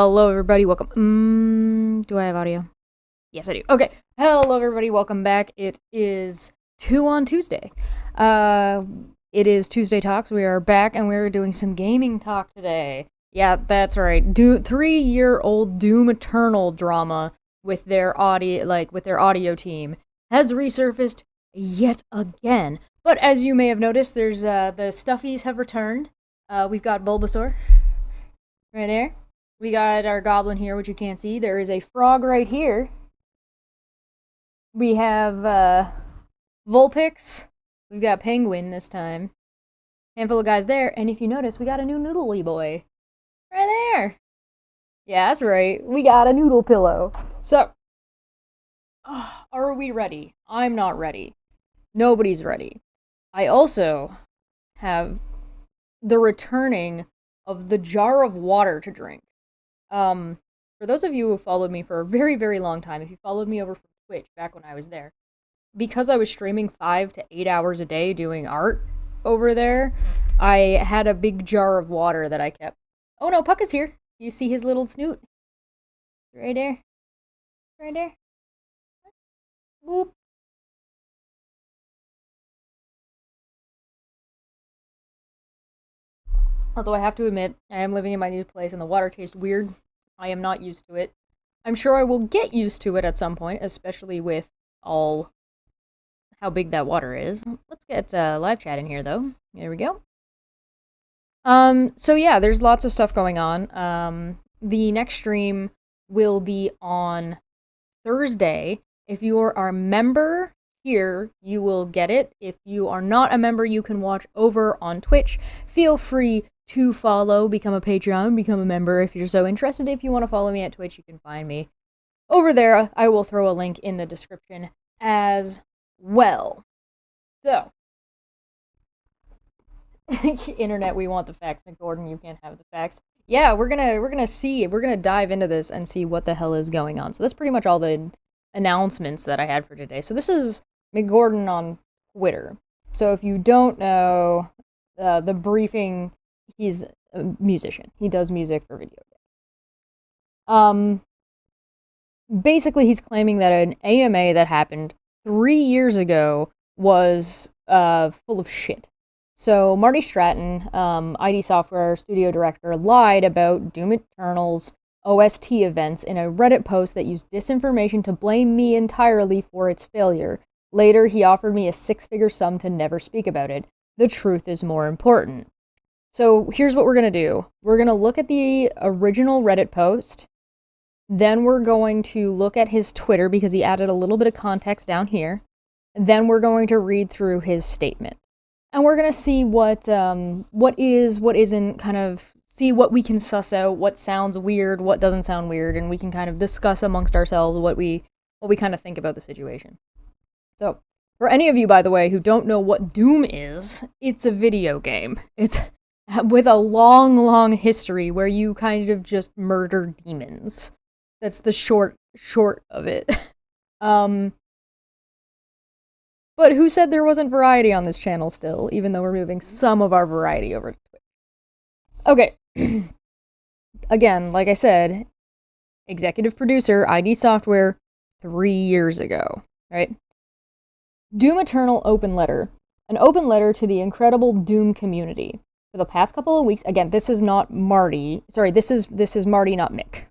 Hello, everybody. Welcome. Do I have audio? Yes, I do. Okay. Hello, everybody. Welcome back. It is 2 on Tuesday. It is Tuesday Talks. We are back, and we're doing some gaming talk today. Yeah, that's right. 3-year-old Doom Eternal drama with their audio team has resurfaced yet again. But as you may have noticed, there's the stuffies have returned. We've got Bulbasaur right there. We got our goblin here, which you can't see. There is a frog right here. We have Vulpix. We've got Penguin this time. Handful of guys there, and if you notice, we got a new noodly boy. Right there. Yeah, that's right. We got a noodle pillow. So, are we ready? I'm not ready. Nobody's ready. I also have the returning of the jar of water to drink. For those of you who followed me for a very, very long time, if you followed me over from Twitch back when I was there, because I was streaming 5 to 8 hours a day doing art over there, I had a big jar of water that I kept. Oh no, Puck is here. You see his little snoot? Right there. Right there. Boop. Although I have to admit, I am living in my new place and the water tastes weird. I am not used to it. I'm sure I will get used to it at some point, especially with all how big that water is. Let's get live chat in here, though. There we go. So yeah, there's lots of stuff going on. The next stream will be on Thursday. If you are a member here, you will get it. If you are not a member, you can watch over on Twitch. Feel free to follow, become a Patreon, become a member if you're so interested. If you want to follow me at Twitch, you can find me over there. I will throw a link in the description as well. So, internet, we want the facts. McGordon, you can't have the facts. Yeah, we're gonna dive into this and see what the hell is going on. So that's pretty much all the announcements that I had for today. So this is McGordon on Twitter. So if you don't know the briefing, he's a musician. He does music for video games. Basically, he's claiming that an AMA that happened 3 years ago was full of shit. So Marty Stratton, ID Software studio director, lied about Doom Eternal's OST events in a Reddit post that used disinformation to blame me entirely for its failure. Later, he offered me a 6-figure sum to never speak about it. The truth is more important. So here's what we're going to do. We're going to look at the original Reddit post. Then we're going to look at his Twitter because he added a little bit of context down here. And then we're going to read through his statement. And we're going to see what is, what isn't, kind of see what we can suss out, what sounds weird, what doesn't sound weird, and we can kind of discuss amongst ourselves what we kind of think about the situation. So, for any of you, by the way, who don't know what Doom is, it's a video game. It's with a long, long history where you kind of just murder demons. That's the short of it. But who said there wasn't variety on this channel still, even though we're moving some of our variety over to Twitch? Okay. Again, like I said, executive producer, ID Software, 3 years ago, right? Doom Eternal open letter. An open letter to the incredible Doom community. For the past couple of weeks, again, this is not Marty. Sorry, this is Marty, not Mick.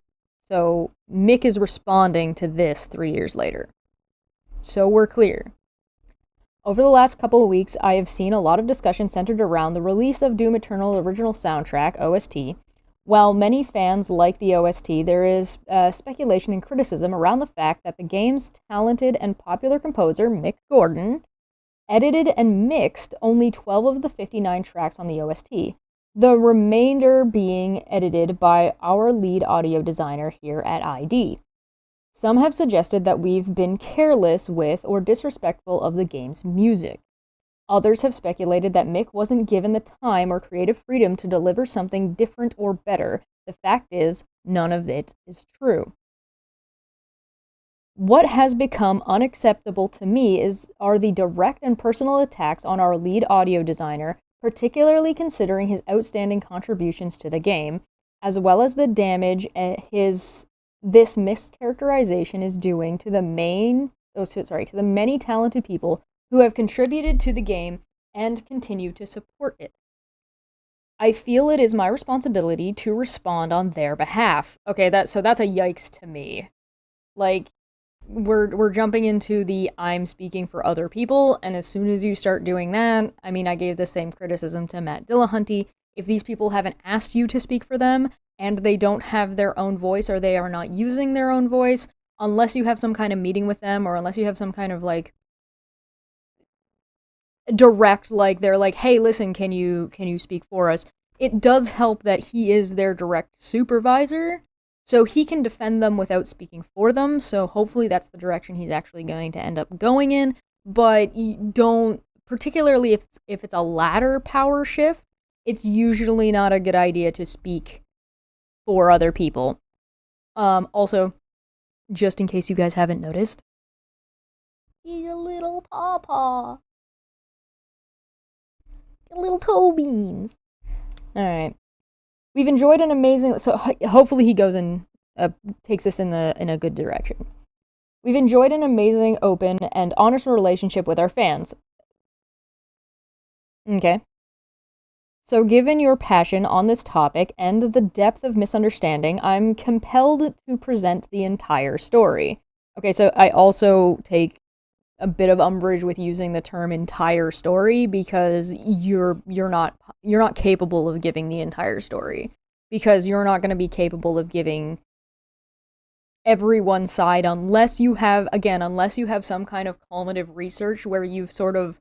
So Mick is responding to this 3 years later. So we're clear. Over the last couple of weeks, I have seen a lot of discussion centered around the release of Doom Eternal's original soundtrack, OST. While many fans like the OST, there is speculation and criticism around the fact that the game's talented and popular composer, Mick Gordon, edited and mixed only 12 of the 59 tracks on the OST, the remainder being edited by our lead audio designer here at ID. Some have suggested that we've been careless with or disrespectful of the game's music. Others have speculated that Mick wasn't given the time or creative freedom to deliver something different or better. The fact is, none of it is true. What has become unacceptable to me are the direct and personal attacks on our lead audio designer, particularly considering his outstanding contributions to the game, as well as the damage this mischaracterization is doing to the many talented people who have contributed to the game and continue to support it. I feel it is my responsibility to respond on their behalf. Okay, that's a yikes to me. Like, we're jumping into the I'm speaking for other people, and as soon as you start doing that, I mean, I gave the same criticism to Matt Dillahunty. If these people haven't asked you to speak for them, and they don't have their own voice, or they are not using their own voice, unless you have some kind of meeting with them, or unless you have some kind of, like, direct, like, they're like, hey, listen, can you speak for us? It does help that he is their direct supervisor, so he can defend them without speaking for them, so hopefully that's the direction he's actually going to end up going in, but you don't, particularly if it's a ladder power shift, it's usually not a good idea to speak for other people. Also, just in case you guys haven't noticed, he's a little pawpaw. Little toe beans. Alright. We've enjoyed an amazing... So, hopefully he goes and takes this in a good direction. We've enjoyed an amazing, open, and honest relationship with our fans. Okay. So, given your passion on this topic and the depth of misunderstanding, I'm compelled to present the entire story. Okay, so I also take a bit of umbrage with using the term entire story, because you're not capable of giving the entire story, because you're not going to be capable of giving everyone's side unless you have some kind of cumulative research where you've sort of,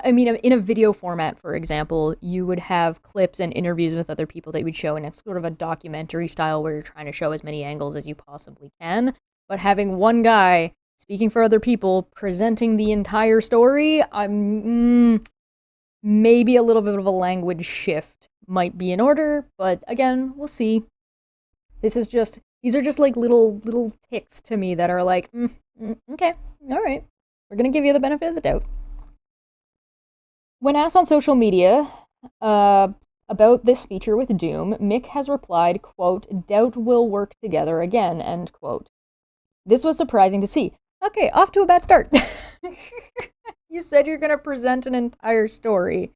I mean, in a video format, for example, you would have clips and interviews with other people that you would show, and it's sort of a documentary style where you're trying to show as many angles as you possibly can. But having one guy speaking for other people, presenting the entire story, maybe a little bit of a language shift might be in order, but again, we'll see. These are just like little ticks to me that are like, okay, alright, we're gonna give you the benefit of the doubt. When asked on social media about this feature with Doom, Mick has replied, quote, doubt we'll work together again, end quote. This was surprising to see. Okay, off to a bad start. You said you're going to present an entire story.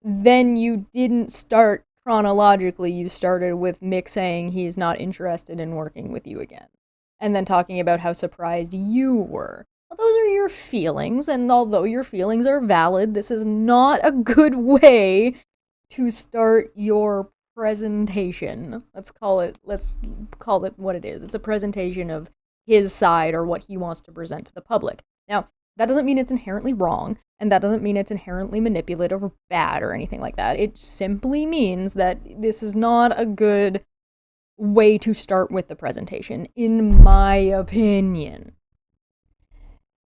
Then you didn't start chronologically. You started with Mick saying he's not interested in working with you again. And then talking about how surprised you were. Well, those are your feelings, and although your feelings are valid, this is not a good way to start your presentation. Let's call it what it is. It's a presentation of his side, or what he wants to present to the public. Now, that doesn't mean it's inherently wrong, and that doesn't mean it's inherently manipulative or bad or anything like that. It simply means that this is not a good way to start with the presentation, in my opinion.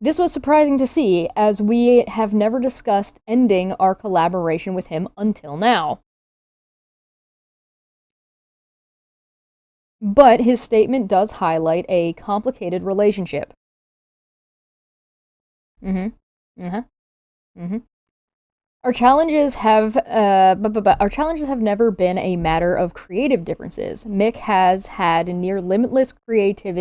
This was surprising to see, as we have never discussed ending our collaboration with him until now. But his statement does highlight a complicated relationship. Our challenges have never been a matter of creative differences. Mick has had near limitless creative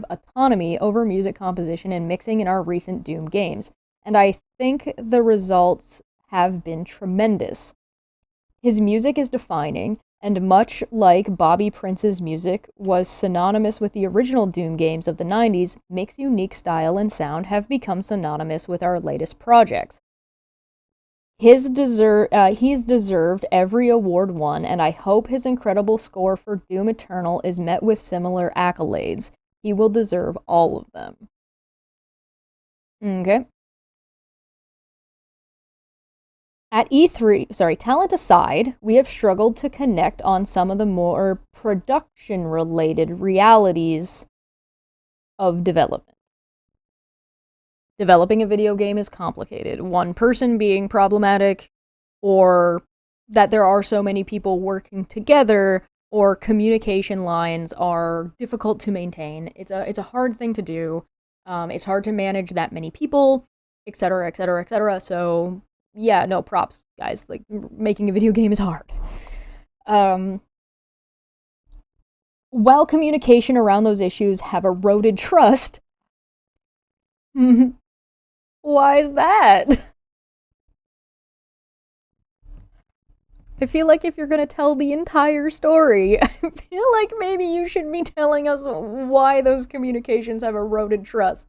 autonomy over music composition and mixing in our recent Doom games, and I think the results have been tremendous. His music is defining, and much like Bobby Prince's music was synonymous with the original Doom games of the 90s, Mick's unique style and sound have become synonymous with our latest projects. He's deserved every award won, and I hope his incredible score for Doom Eternal is met with similar accolades. He will deserve all of them. Okay. At E3, talent aside, we have struggled to connect on some of the more production-related realities of development. Developing a video game is complicated. One person being problematic, or that there are so many people working together, or communication lines are difficult to maintain. It's a hard thing to do. It's hard to manage that many people, etc., etc., etc. So yeah, no, props, guys. Like, making a video game is hard. Um, while communication around those issues have eroded trust, why is that? I feel like if you're gonna tell the entire story, I feel like maybe you should be telling us why those communications have eroded trust.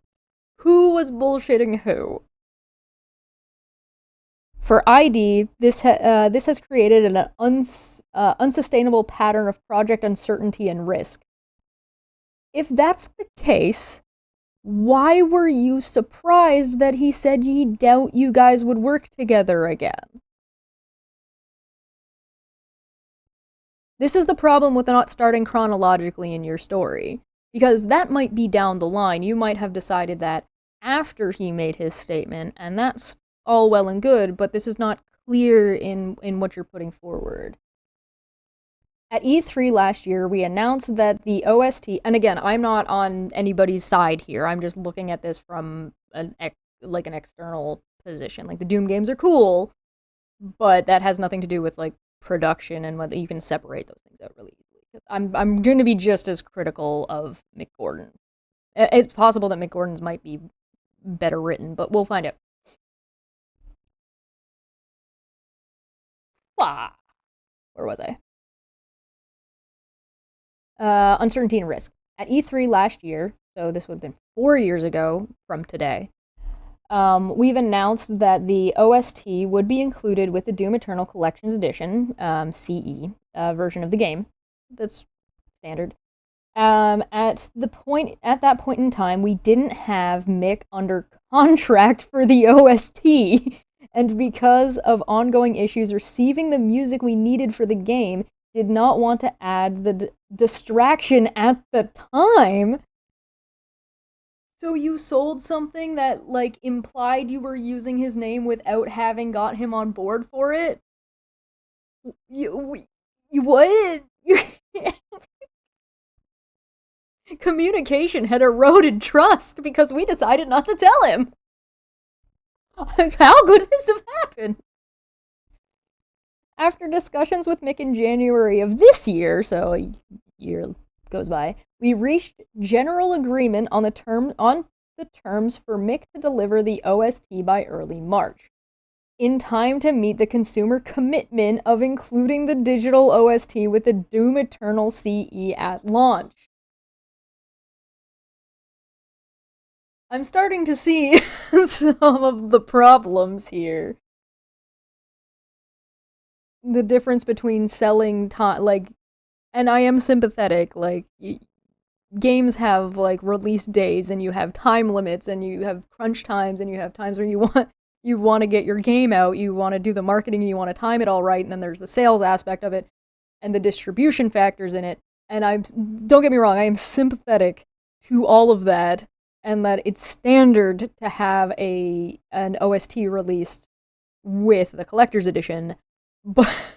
Who was bullshitting who? For ID, this has created an unsustainable pattern of project uncertainty and risk. If that's the case, why were you surprised that he said he doubt you guys would work together again? This is the problem with not starting chronologically in your story, because that might be down the line. You might have decided that after he made his statement, and that's all well and good, but this is not clear in what you're putting forward. At E3 last year, we announced that the OST, and again, I'm not on anybody's side here. I'm just looking at this from an external position. Like, the Doom games are cool, but that has nothing to do with like production and whether you can separate those things out really easily. I'm going to be just as critical of Mick Gordon. It's possible that Mick Gordon's might be better written, but we'll find out. Where was I? Uncertainty and risk. At E3 last year, so this would have been 4 years ago from today, we've announced that the OST would be included with the Doom Eternal Collections Edition, CE, version of the game. That's standard. At that point in time, we didn't have Mick under contract for the OST, and because of ongoing issues receiving the music we needed for the game, did not want to add the distraction at the time. So you sold something that, like, implied you were using his name without having got him on board for it? You what? Communication had eroded trust because we decided not to tell him. How could this have happened? After discussions with Mick in January of this year, so a year goes by, we reached general agreement on the terms for Mick to deliver the OST by early March, in time to meet the consumer commitment of including the digital OST with the Doom Eternal CE at launch. I'm starting to see some of the problems here. The difference between selling time, like, and I am sympathetic, like, games have, like, release days, and you have time limits, and you have crunch times, and you have times where you want to get your game out, you want to do the marketing, you want to time it all right, and then there's the sales aspect of it, and the distribution factors in it, and don't get me wrong, I am sympathetic to all of that, and that it's standard to have an OST released with the collector's edition, but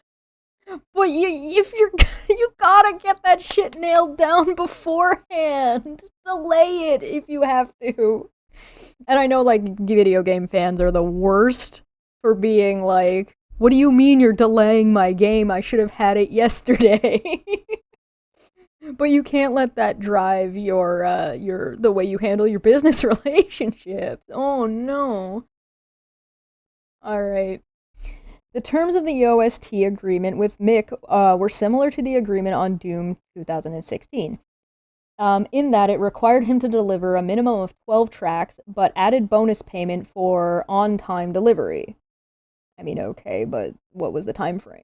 you gotta get that shit nailed down beforehand. Delay it if you have to. And I know, like, video game fans are the worst for being like, what do you mean you're delaying my game? I should have had it yesterday. But you can't let that drive the way you handle your business relationships. Oh no. Alright. The terms of the OST agreement with Mick were similar to the agreement on Doom 2016, in that it required him to deliver a minimum of 12 tracks, but added bonus payment for on-time delivery. I mean, okay, but what was the time frame?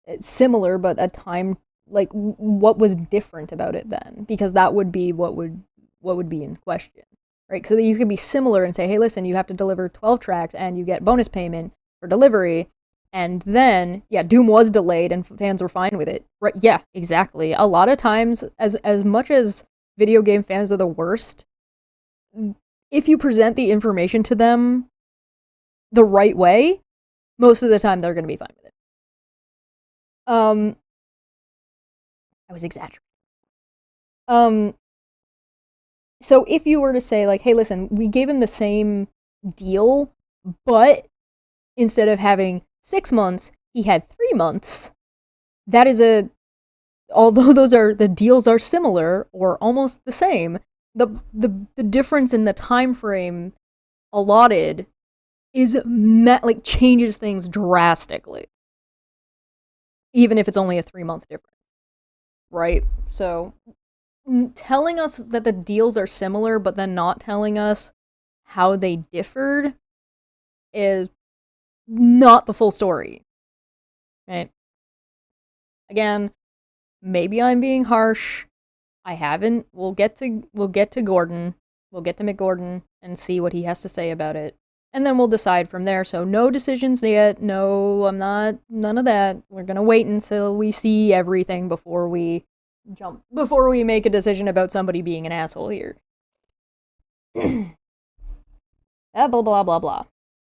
It's similar, but a time, like, what was different about it then? Because that would be what would be in question. Right, so that you could be similar and say, hey, listen, you have to deliver 12 tracks and you get bonus payment for delivery. And then, yeah, Doom was delayed and fans were fine with it. Right, yeah, exactly. A lot of times, as much as video game fans are the worst, if you present the information to them the right way, most of the time they're going to be fine with it. I was exaggerating. So if you were to say, like, hey, listen, we gave him the same deal, but instead of having 6 months, he had 3 months. That is although the deals are similar or almost the same, the difference in the time frame allotted is changes things drastically, even if it's only a 3-month difference, right? So telling us that the deals are similar but then not telling us how they differed is not the full story, right? Again, maybe I'm being harsh. I haven't. We'll get to Gordon. We'll get to McGordon and see what he has to say about it. And then we'll decide from there. So no decisions yet. No, I'm not. None of that. We're going to wait until we see everything before we make a decision about somebody being an asshole here. Blah, blah, blah, blah.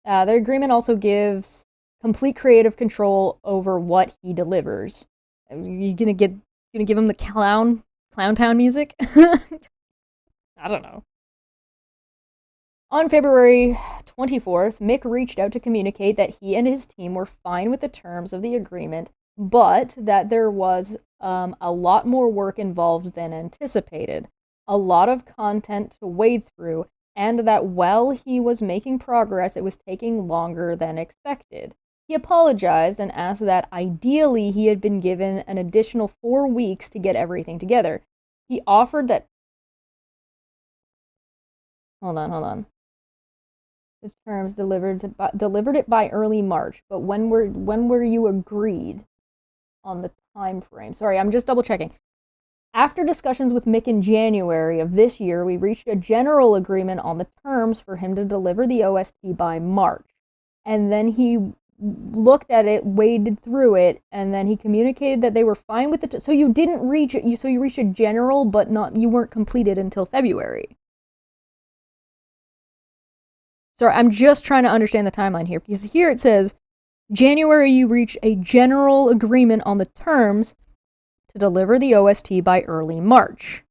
The agreement also gives complete creative control over what he delivers. You gonna give him the Clown Town music? I don't know. On February 24th, Mick reached out to communicate that he and his team were fine with the terms of the agreement, but that there was a lot more work involved than anticipated, a lot of content to wade through, and that while he was making progress, it was taking longer than expected. He apologized and asked that ideally he had been given an additional 4 weeks to get everything together. He offered that... Hold on. The terms delivered it by early March, but when were you agreed on the time frame? Sorry, I'm just double checking. After discussions with Mick in January of this year, we reached a general agreement on the terms for him to deliver the OST by March. And then he looked at it, waded through it, and then he communicated that they were fine with it. So you didn't reach it. So you reached a general, but you weren't completed until February. Sorry, I'm just trying to understand the timeline here, because here it says, January you reach a general agreement on the terms to deliver the OST by early March.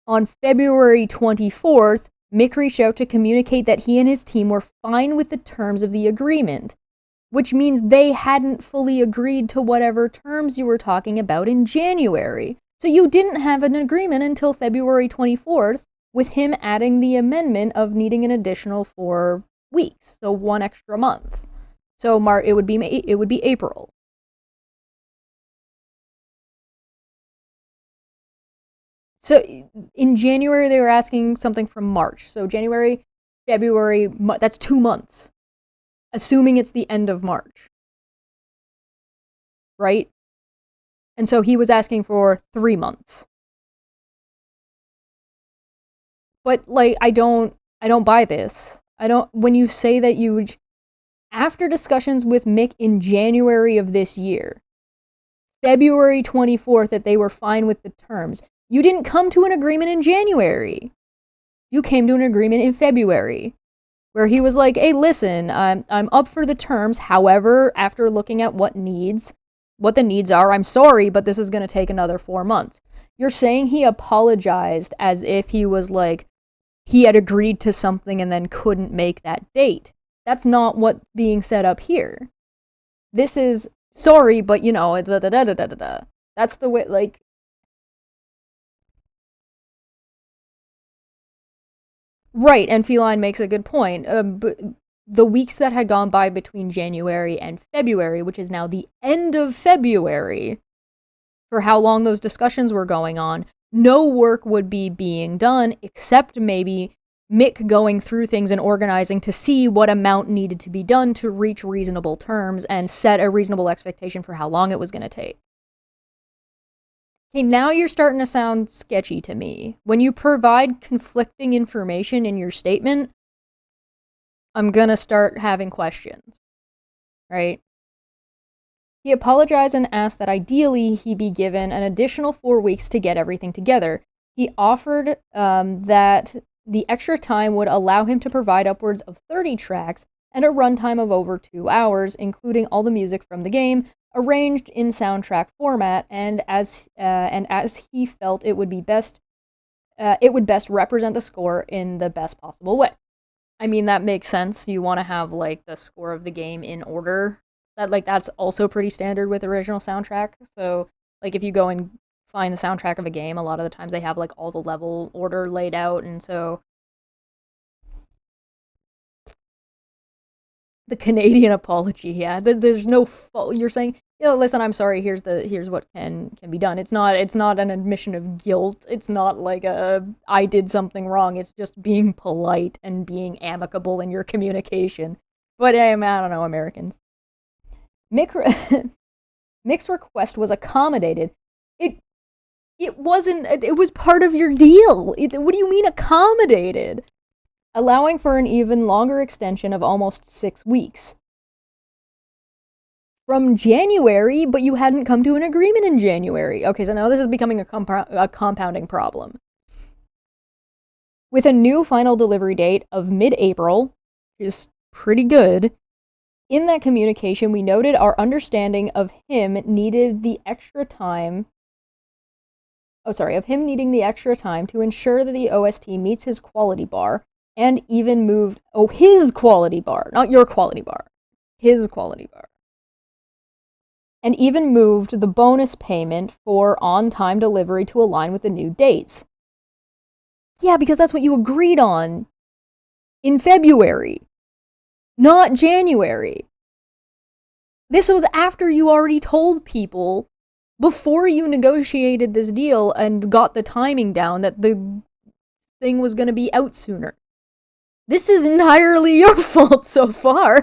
On February 24th, Mick reached out to communicate that he and his team were fine with the terms of the agreement, which means they hadn't fully agreed to whatever terms you were talking about in January. So you didn't have an agreement until February 24th, with him adding the amendment of needing an additional 4 weeks, so 1 extra month. So it would be April. So in January they were asking something from March. So January, February, that's 2 months, assuming it's the end of March, right? And so he was asking for 3 months. But I don't buy this. When you say that after discussions with Mick in January of this year, February 24th, that they were fine with the terms. You didn't come to an agreement in January. You came to an agreement in February, where he was like, hey, listen, I'm up for the terms. However, after looking at what the needs are, I'm sorry, but this is going to take another 4 months. You're saying he apologized as if he was like, he had agreed to something and then couldn't make that date. That's not what's being set up here. This is, sorry, but da-da-da-da-da-da. That's the way, Right, and Feline makes a good point. But the weeks that had gone by between January and February, which is now the end of February, for how long those discussions were going on, no work would be being done except maybe Mick going through things and organizing to see what amount needed to be done to reach reasonable terms and set a reasonable expectation for how long it was going to take. Okay, now you're starting to sound sketchy to me. When you provide conflicting information in your statement, I'm going to start having questions, right? He apologized and asked that ideally he be given an additional 4 weeks to get everything together. He offered that the extra time would allow him to provide upwards of 30 tracks and a runtime of over 2 hours, including all the music from the game, arranged in soundtrack format, and as he felt it would best represent the score in the best possible way. I mean, that makes sense. You want to have the score of the game in order That's also pretty standard with original soundtrack. So like if you go and find the soundtrack of a game, a lot of the times they have like all the level order laid out, and so the Canadian apology, yeah. There's no fault. You're saying, listen, I'm sorry. Here's what can be done. It's not an admission of guilt. It's not like I did something wrong. It's just being polite and being amicable in your communication. But I don't know, Americans. Mick, Mick's request was accommodated. It wasn't. It was part of your deal. What do you mean accommodated? Allowing for an even longer extension of almost 6 weeks. From January, but you hadn't come to an agreement in January. Okay, so now this is becoming a compounding problem. With a new final delivery date of mid-April, which is pretty good, in that communication we noted our understanding of him needed the extra time of him needing the extra time to ensure that the OST meets his quality bar, and even moved, his quality bar, not your quality bar, his quality bar. And even moved the bonus payment for on-time delivery to align with the new dates. Yeah, because that's what you agreed on in February, not January. This was after you already told people, before you negotiated this deal and got the timing down, that the thing was going to be out sooner. This is entirely your fault so far,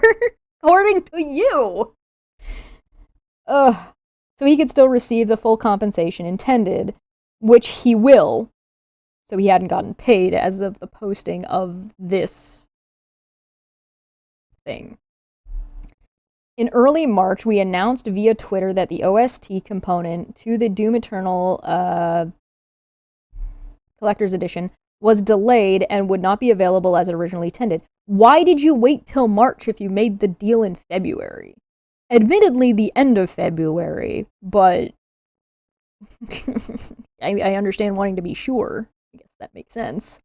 according to you. So he could still receive the full compensation intended, which he will. So he hadn't gotten paid as of the posting of this thing. In early March, we announced via Twitter that the OST component to the Doom Eternal Collector's Edition was delayed and would not be available as originally intended. Why did you wait till March if you made the deal in February? Admittedly, the end of February, but I understand wanting to be sure. I guess that makes sense.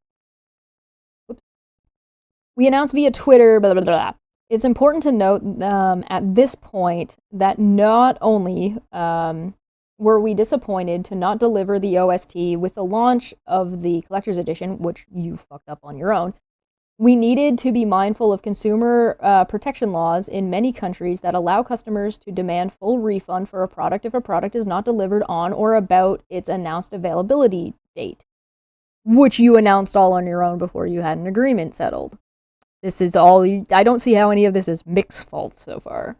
Whoops. We announced via Twitter, blah, blah, blah. It's important to note at this point that not only were we disappointed to not deliver the OST with the launch of the Collector's Edition, which you fucked up on your own, we needed to be mindful of consumer protection laws in many countries that allow customers to demand full refund for a product if a product is not delivered on or about its announced availability date, which you announced all on your own before you had an agreement settled. This is all, I don't see how any of this is Mick's fault so far.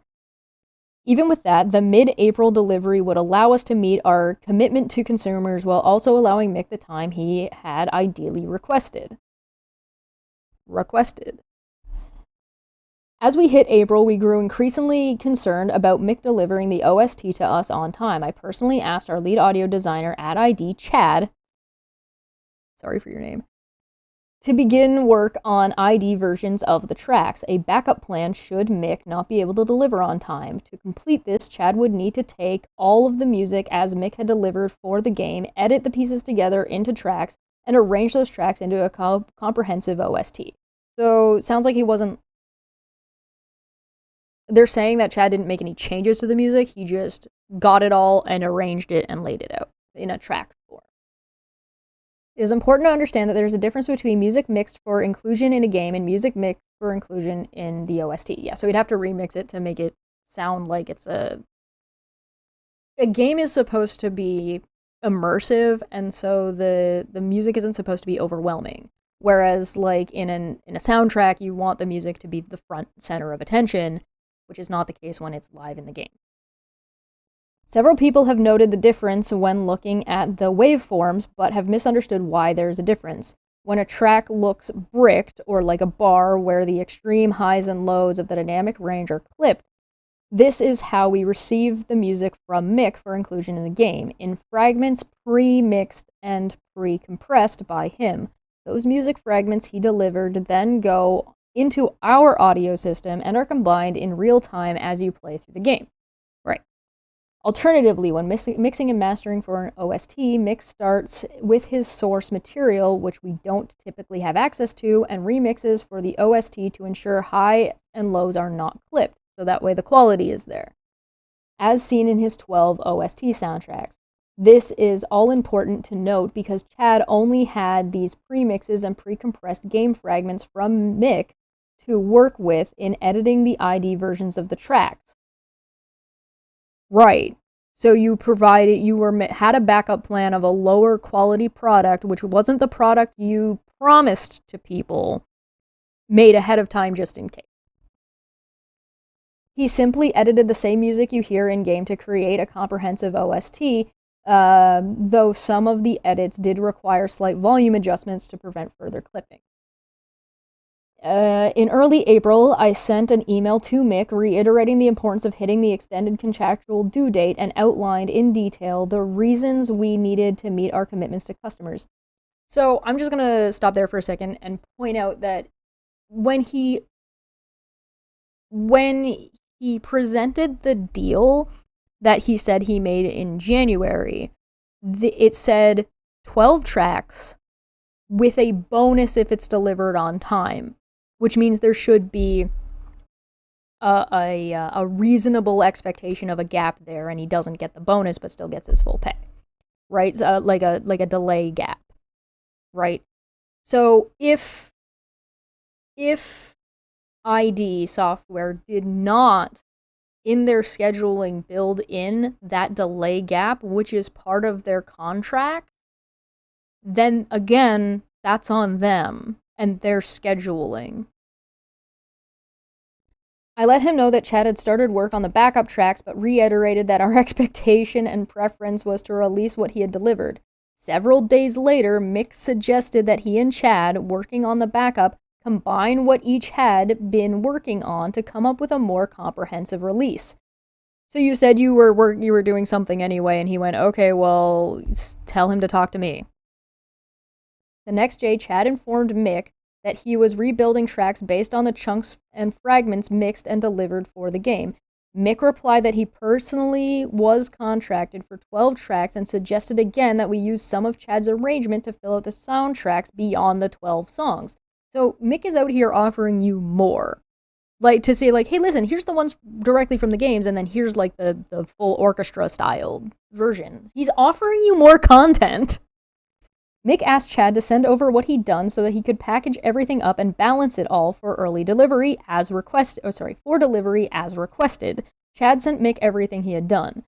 Even with that, the mid-April delivery would allow us to meet our commitment to consumers while also allowing Mick the time he had ideally requested. As we hit April, we grew increasingly concerned about Mick delivering the OST to us on time. I personally asked our lead audio designer at ID, Chad, sorry for your name, to begin work on ID versions of the tracks, a backup plan should Mick not be able to deliver on time. To complete this, Chad would need to take all of the music as Mick had delivered for the game, edit the pieces together into tracks, and arrange those tracks into a comprehensive OST. So, sounds like he wasn't... They're saying that Chad didn't make any changes to the music, he just got it all and arranged it and laid it out in a track form. It is important to understand that there's a difference between music mixed for inclusion in a game and music mixed for inclusion in the OST. Yeah, so we'd have to remix it to make it sound like it's a game is supposed to be immersive, and so the music isn't supposed to be overwhelming. Whereas, like, in a soundtrack, you want the music to be the front center of attention, which is not the case when it's live in the game. Several people have noted the difference when looking at the waveforms, but have misunderstood why there's a difference. When a track looks bricked, or like a bar where the extreme highs and lows of the dynamic range are clipped, this is how we receive the music from Mick for inclusion in the game, in fragments pre-mixed and pre-compressed by him. Those music fragments he delivered then go into our audio system and are combined in real time as you play through the game. Right. Alternatively, when mixing and mastering for an OST, Mick starts with his source material, which we don't typically have access to, and remixes for the OST to ensure highs and lows are not clipped. so that way the quality is there, as seen in his 12 OST soundtracks. This is all important to note because Chad only had these premixes and pre-compressed game fragments from Mick to work with in editing the ID versions of the tracks. Right. So you had a backup plan of a lower quality product, which wasn't the product you promised to people, made ahead of time just in case. He simply edited the same music you hear in-game to create a comprehensive OST, though some of the edits did require slight volume adjustments to prevent further clipping. In early April, I sent an email to Mick reiterating the importance of hitting the extended contractual due date and outlined in detail the reasons we needed to meet our commitments to customers. So I'm just going to stop there for a second and point out that when he presented the deal that he said he made in January, it said 12 tracks with a bonus if it's delivered on time, which means there should be a reasonable expectation of a gap there, and he doesn't get the bonus but still gets his full pay, right? Like a delay gap, right? So if ID software did not, in their scheduling, build in that delay gap, which is part of their contract, then again, that's on them and their scheduling. I let him know that Chad had started work on the backup tracks, but reiterated that our expectation and preference was to release what he had delivered. Several days later, Mick suggested that he and Chad, working on the backup, combine what each had been working on to come up with a more comprehensive release. So you said you were doing something anyway, and he went, okay, well, tell him to talk to me. The next day, Chad informed Mick that he was rebuilding tracks based on the chunks and fragments mixed and delivered for the game. Mick replied that he personally was contracted for 12 tracks and suggested again that we use some of Chad's arrangement to fill out the soundtracks beyond the 12 songs. So Mick is out here offering you more. Like, to say, like, hey, listen, here's the ones directly from the games, and then here's, like, the full orchestra-style version. He's offering you more content. Mick asked Chad to send over what he'd done so that he could package everything up and balance it all for delivery as requested. Chad sent Mick everything he had done.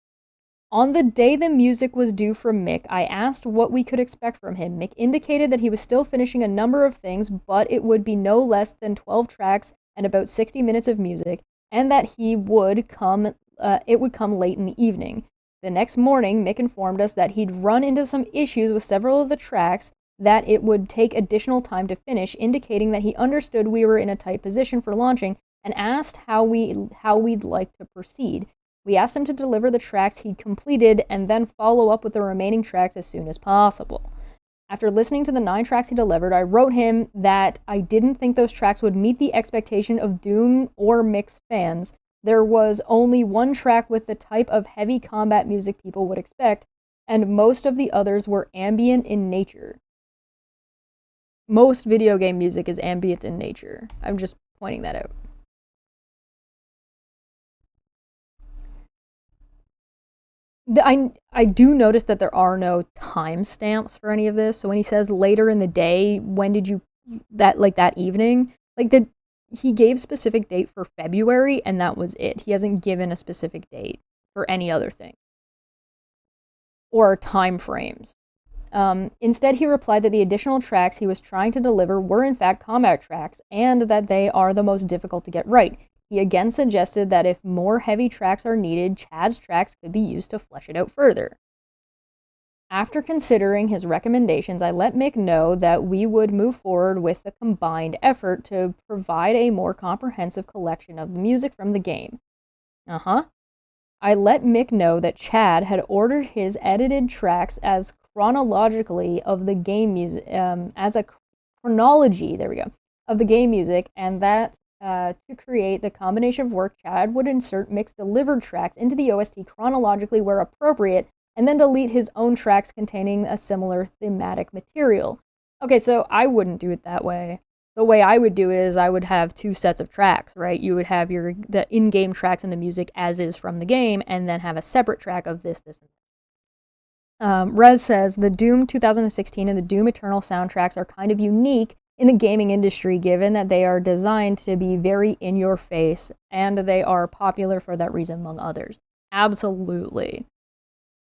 On the day the music was due from Mick, I asked what we could expect from him. Mick indicated that he was still finishing a number of things, but it would be no less than 12 tracks and about 60 minutes of music, and that it would come late in the evening. The next morning, Mick informed us that he'd run into some issues with several of the tracks, that it would take additional time to finish, indicating that he understood we were in a tight position for launching, and asked how we'd like to proceed. We asked him to deliver the tracks he'd completed and then follow up with the remaining tracks as soon as possible. After listening to the 9 tracks he delivered, I wrote him that I didn't think those tracks would meet the expectation of Doom or Mick's fans. There was only one track with the type of heavy combat music people would expect, and most of the others were ambient in nature. Most video game music is ambient in nature. I'm just pointing that out. I do notice that there are no timestamps for any of this. So when he says later in the day, when did you that evening? He gave specific date for February, and that was it. He hasn't given a specific date for any other thing or time frames. Instead, he replied that the additional tracks he was trying to deliver were in fact combat tracks, and that they are the most difficult to get right. He again suggested that if more heavy tracks are needed, Chad's tracks could be used to flesh it out further. After considering his recommendations, I let Mick know that we would move forward with a combined effort to provide a more comprehensive collection of the music from the game. I let Mick know that Chad had ordered his edited tracks as chronologically of the game music, as a chronology, of the game music, and that to create the combination of work, Chad would insert Mick's delivered tracks into the OST chronologically where appropriate, and then delete his own tracks containing a similar thematic material. Okay, so I wouldn't do it that way. the way I would do it is I would have two sets of tracks, right? You would have the in-game tracks and the music as is from the game, and then have a separate track of this, and this. Rez says, the Doom 2016 and the Doom Eternal soundtracks are kind of unique in the gaming industry, given that they are designed to be very in your face, and they are popular for that reason, among others. Absolutely.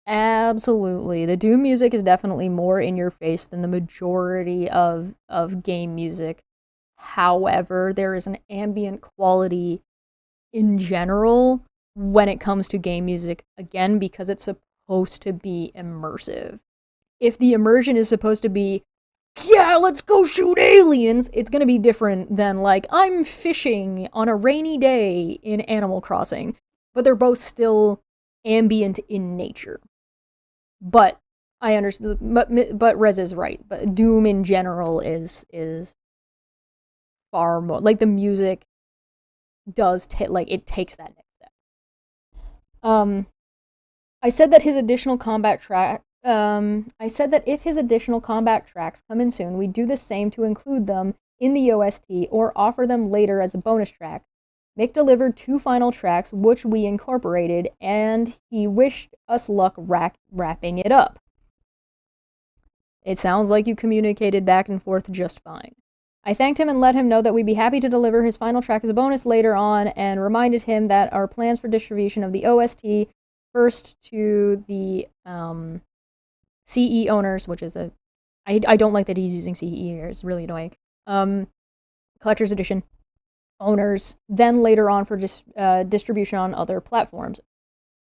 Absolutely. The Doom music is definitely more in your face than the majority of game music. However, there is an ambient quality in general when it comes to game music, again, because it's supposed to be immersive. If the immersion is supposed to be, yeah, let's go shoot aliens, it's going to be different than, like, I'm fishing on a rainy day in Animal Crossing. But they're both still ambient in nature. But I understand, but Rez is right. But Doom in general is far more, like, the music does it takes that next step. I said that his additional combat track. I said that if his additional combat tracks come in soon, we'd do the same to include them in the OST or offer them later as a bonus track. Mick delivered 2 final tracks, which we incorporated, and he wished us luck wrapping it up. It sounds like you communicated back and forth just fine. I thanked him and let him know that we'd be happy to deliver his final track as a bonus later on, and reminded him that our plans for distribution of the OST first to the CE owners, which is I don't like that he's using CE here, it's really annoying. Collector's Edition owners, then later on for distribution on other platforms.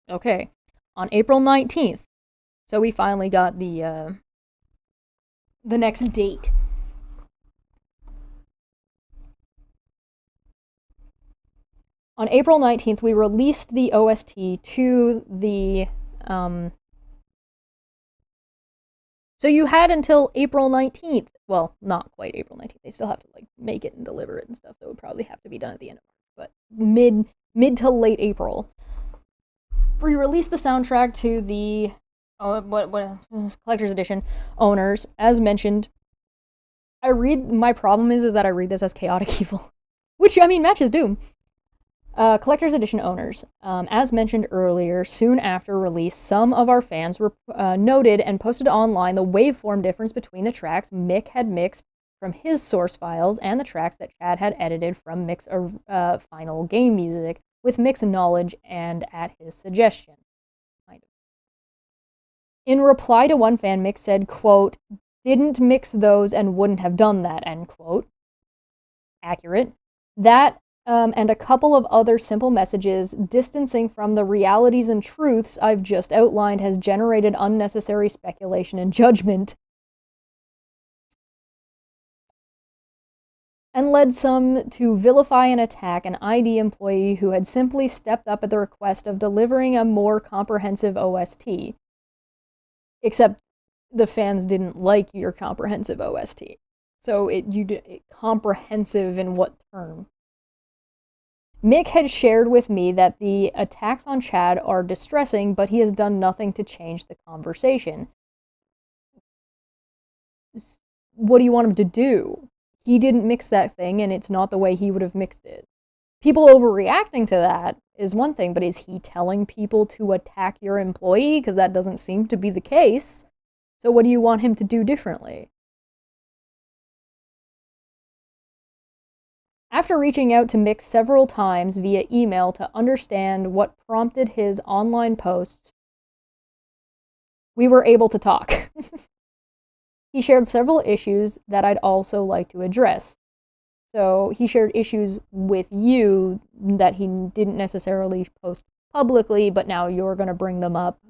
Okay. On April 19th. So we finally got the next date. On April 19th, we released the OST to the so you had until April 19th. Well, not quite April 19th. They still have to, like, make it and deliver it and stuff. That would probably have to be done at the end of March. But mid to late April. We released the soundtrack to the Collector's Edition owners. As mentioned, my problem is that I read this as Chaotic Evil. Which, I mean, matches Doom. Collector's Edition owners. As mentioned earlier, soon after release, some of our fans noted and posted online the waveform difference between the tracks Mick had mixed from his source files and the tracks that Chad had edited from Mick's final game music, with Mick's knowledge and at his suggestion. Kind of. In reply to one fan, Mick said, quote, "Didn't mix those and wouldn't have done that," end quote. Accurate. That and a couple of other simple messages distancing from the realities and truths I've just outlined has generated unnecessary speculation and judgment, and led some to vilify and attack an ID employee who had simply stepped up at the request of delivering a more comprehensive OST. Except the fans didn't like your comprehensive OST. So comprehensive in what term? Mick had shared with me that the attacks on Chad are distressing, but he has done nothing to change the conversation. What do you want him to do? He didn't mix that thing, and it's not the way he would have mixed it. People overreacting to that is one thing, but is he telling people to attack your employee? Because that doesn't seem to be the case. So what do you want him to do differently? After reaching out to Mick several times via email to understand what prompted his online posts, we were able to talk. He shared several issues that I'd also like to address. So he shared issues with you that he didn't necessarily post publicly, but now you're going to bring them up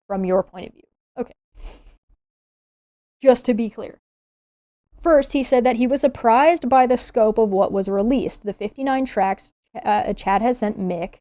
from your point of view. Okay. Just to be clear. First, he said that he was surprised by the scope of what was released. The 59 tracks Chad has sent Mick,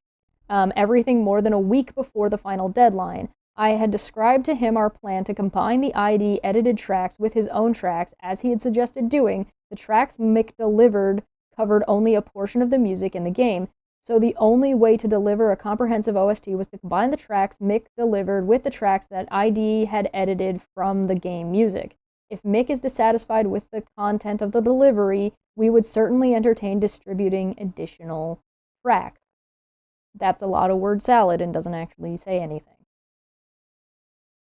everything more than a week before the final deadline. I had described to him our plan to combine the ID edited tracks with his own tracks, as he had suggested doing. The tracks Mick delivered covered only a portion of the music in the game, so the only way to deliver a comprehensive OST was to combine the tracks Mick delivered with the tracks that ID had edited from the game music. If Mick is dissatisfied with the content of the delivery, we would certainly entertain distributing additional tracks. That's a lot of word salad and doesn't actually say anything.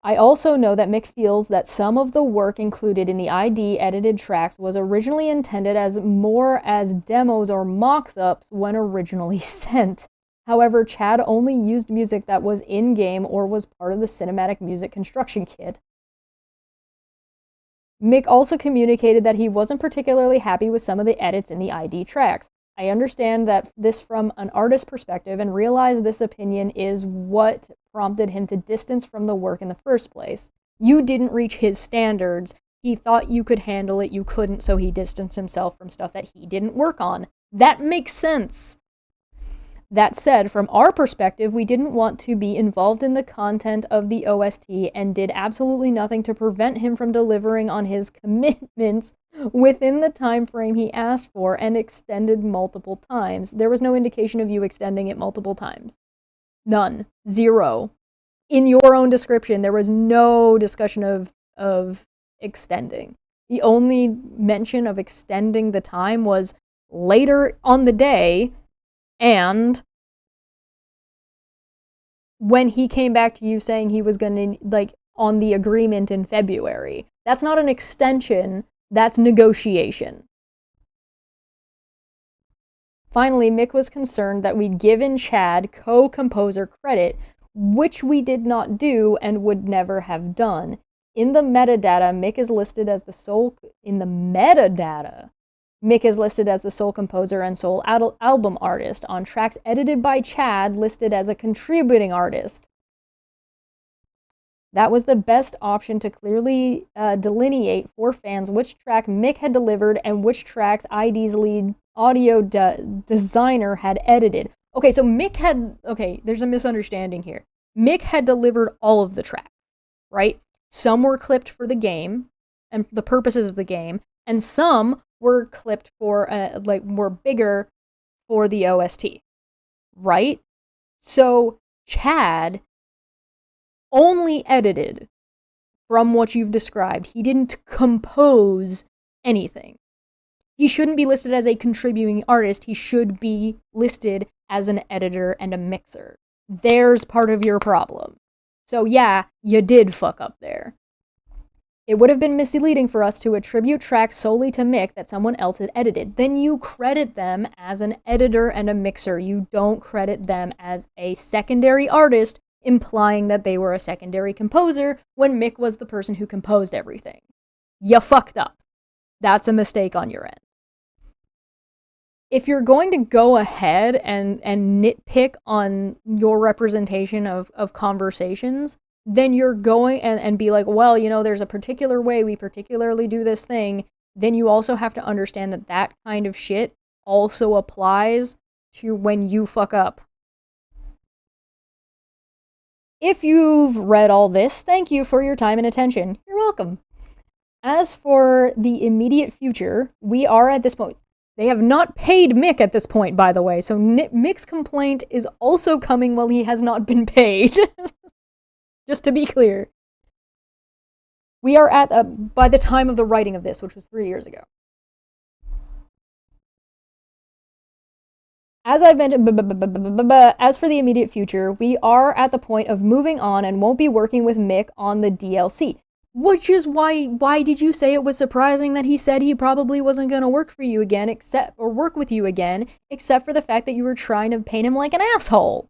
I also know that Mick feels that some of the work included in the ID edited tracks was originally intended as more as demos or mock-ups when originally sent. However, Chad only used music that was in-game or was part of the cinematic music construction kit. Mick also communicated that he wasn't particularly happy with some of the edits in the ID tracks. I understand that this from an artist's perspective and realize this opinion is what prompted him to distance from the work in the first place. You didn't reach his standards. He thought you could handle it, you couldn't, so he distanced himself from stuff that he didn't work on. That makes sense. That said, from our perspective, we didn't want to be involved in the content of the OST and did absolutely nothing to prevent him from delivering on his commitments within the time frame he asked for and extended multiple times. There was no indication of you extending it multiple times. None. Zero. In your own description, there was no discussion of extending. The only mention of extending the time was later on the day and when he came back to you saying he was going to, like, on the agreement in February. That's not an extension, that's negotiation. Finally, Mick was concerned that we'd given Chad co-composer credit, which we did not do and would never have done. In the metadata, Mick is listed as the sole composer and sole album artist. On tracks edited by Chad, listed as a contributing artist. That was the best option to clearly delineate for fans which track Mick had delivered and which tracks ID's lead audio designer had edited. Okay, so there's a misunderstanding here. Mick had delivered all of the tracks, right? Some were clipped for the game and the purposes of the game, and some were clipped for, were bigger for the OST, right? So Chad only edited from what you've described. He didn't compose anything. He shouldn't be listed as a contributing artist. He should be listed as an editor and a mixer. There's part of your problem. So yeah, you did fuck up there. It would have been misleading for us to attribute tracks solely to Mick that someone else had edited. Then you credit them as an editor and a mixer. You don't credit them as a secondary artist, implying that they were a secondary composer when Mick was the person who composed everything. You fucked up. That's a mistake on your end. If you're going to go ahead and nitpick on your representation of conversations, then you're going and be like, well, you know, there's a particular way we particularly do this thing. Then you also have to understand that that kind of shit also applies to when you fuck up. If you've read all this, thank you for your time and attention. You're welcome. As for the immediate future, we are at this point. They have not paid Mick at this point, by the way, so Mick's complaint is also coming while he has not been paid. Just to be clear. We are at, by the time of the writing of this, which was 3 years ago. As I've mentioned, as for the immediate future, we are at the point of moving on and won't be working with Mick on the DLC. Which is why did you say it was surprising that he said he probably wasn't going to work for you again, work with you again, except for the fact that you were trying to paint him like an asshole?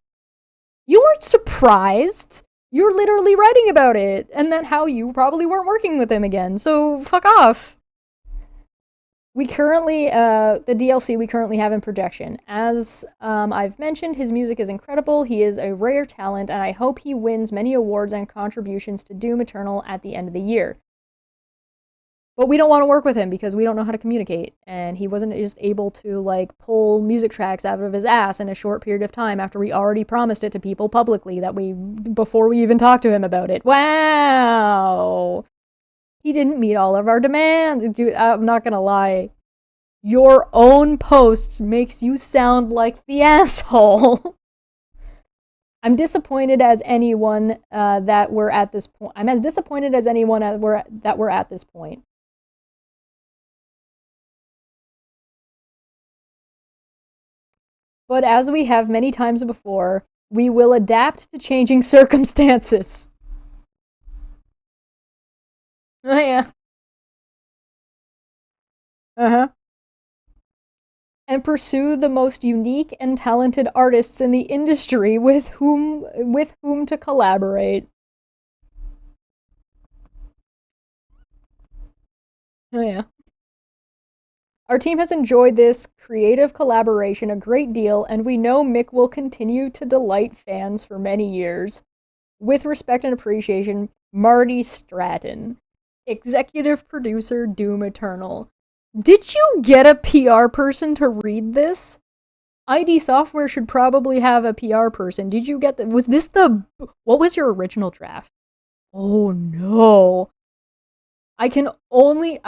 You weren't surprised. You're literally writing about it, and that how you probably weren't working with him again, so fuck off. We currently, the DLC we currently have in production. As I've mentioned, his music is incredible, he is a rare talent, and I hope he wins many awards and contributions to Doom Eternal at the end of the year. But we don't want to work with him because we don't know how to communicate, and he wasn't just able to, like, pull music tracks out of his ass in a short period of time after we already promised it to people publicly before we even talked to him about it. Wow! He didn't meet all of our demands. Dude, I'm not gonna lie. Your own posts makes you sound like the asshole. I'm disappointed as anyone that we're at this point. I'm as disappointed as anyone that we're at this point. but as we have many times before, we will adapt to changing circumstances. Oh, yeah. Uh-huh. And pursue the most unique and talented artists in the industry with whom to collaborate. Oh, yeah. Our team has enjoyed this creative collaboration a great deal, and we know Mick will continue to delight fans for many years. With respect and appreciation, Marty Stratton, executive producer, Doom Eternal. Did you get a PR person to read this? ID Software should probably have a PR person. Did you get the? Was this the? What was your original draft? Oh no! I can only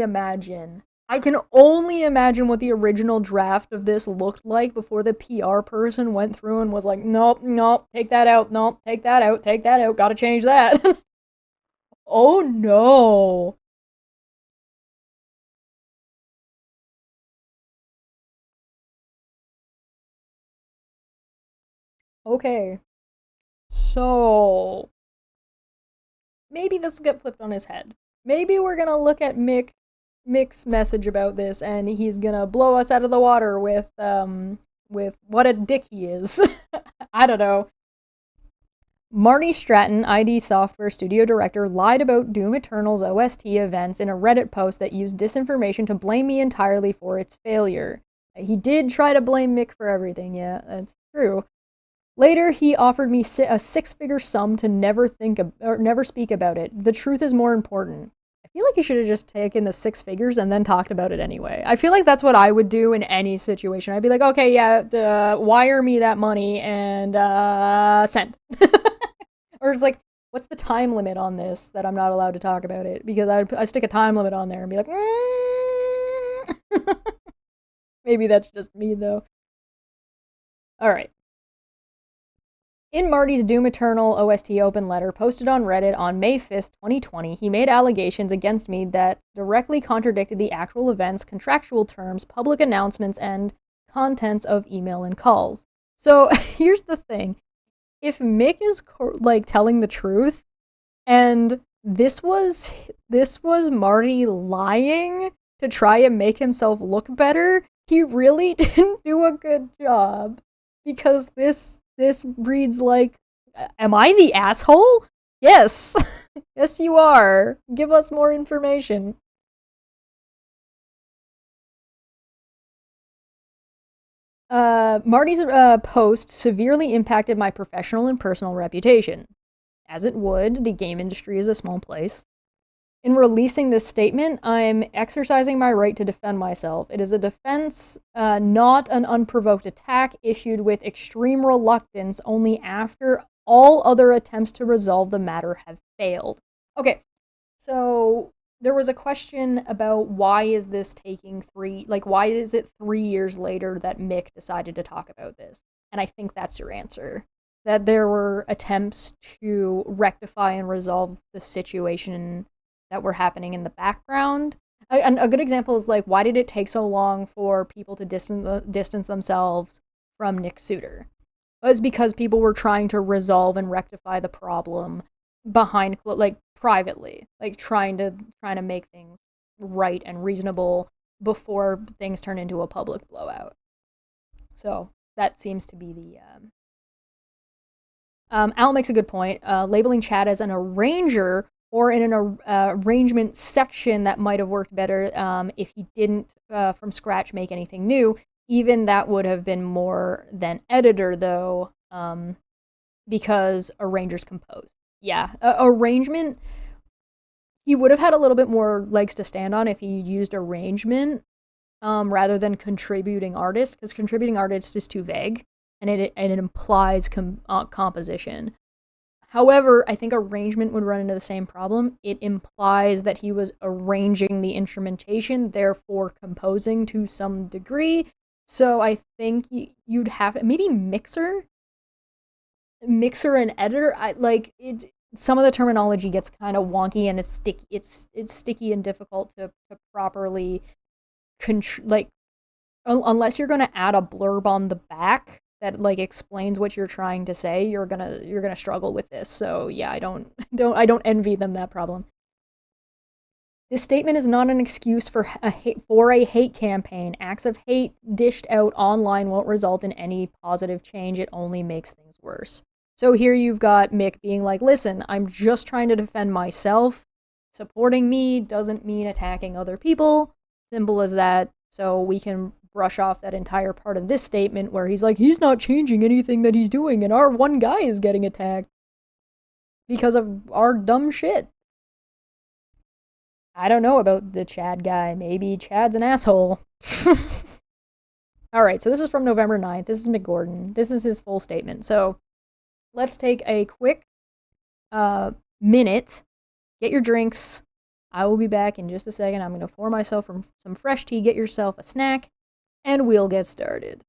imagine. I can only imagine what the original draft of this looked like before the PR person went through and was like, nope, nope, take that out, nope, take that out, take that out, gotta change that. Oh no. Okay, so maybe this will get flipped on his head. Maybe we're gonna look at Mick's message about this, and he's gonna blow us out of the water with what a dick he is. I don't know. Marty Stratton, ID Software studio director, lied about Doom Eternal's OST events in a Reddit post that used disinformation to blame me entirely for its failure. He did try to blame Mick for everything, yeah, that's true. Later, he offered me a six-figure sum to never think or never speak about it. The truth is more important. I feel like you should have just taken the six figures and then talked about it anyway. I feel like that's what I would do in any situation. I'd be like, okay, yeah, wire me that money and send. Or it's like, what's the time limit on this that I'm not allowed to talk about it? Because I stick a time limit on there and be like, maybe that's just me though. All right. In Marty's Doom Eternal OST open letter posted on Reddit on May 5th, 2020, he made allegations against me that directly contradicted the actual events, contractual terms, public announcements, and contents of email and calls. So here's the thing. If Mick is like telling the truth, and this was Marty lying to try and make himself look better, he really didn't do a good job. Because this reads like, am I the asshole? Yes. Yes, you are. Give us more information. Marty's post severely impacted my professional and personal reputation. As it would, the game industry is a small place. In releasing this statement, I'm exercising my right to defend myself. It is a defense, not an unprovoked attack, issued with extreme reluctance only after all other attempts to resolve the matter have failed. Okay, so there was a question about why is this taking why is it 3 years later that Mick decided to talk about this? And I think that's your answer. That there were attempts to rectify and resolve the situation that were happening in the background. And a good example is like, why did it take so long for people to distance themselves from Nick Suter? It was because people were trying to resolve and rectify the problem behind, like, privately, like trying to make things right and reasonable before things turn into a public blowout. So that seems to be the Al makes a good point. Labeling Chad as an arranger or in an arrangement section that might have worked better if he didn't from scratch make anything new. Even that would have been more than editor, though, because arrangers compose. Yeah, arrangement, he would have had a little bit more legs to stand on if he used arrangement rather than contributing artist, because contributing artist is too vague, and it implies composition. However, I think arrangement would run into the same problem. It implies that he was arranging the instrumentation, therefore composing to some degree. So I think you'd have to, maybe mixer and editor. Some of the terminology gets kind of wonky and it's sticky. It's sticky and difficult to properly unless you're gonna add a blurb on the back that like explains what you're trying to say, you're gonna struggle with this. So yeah, I don't envy them that problem. This statement is not an excuse for a hate campaign. Acts of hate dished out online won't result in any positive change. It only makes things worse. So here you've got Mick being like, listen, I'm just trying to defend myself. Supporting me doesn't mean attacking other people. Simple as that. So we can brush off that entire part of this statement where he's like, he's not changing anything that he's doing, and our one guy is getting attacked because of our dumb shit. I don't know about the Chad guy. Maybe Chad's an asshole. Alright, so this is from November 9th. This is Mick Gordon. This is his full statement. So let's take a quick minute. Get your drinks. I will be back in just a second. I'm going to pour myself some fresh tea. Get yourself a snack. And we'll get started.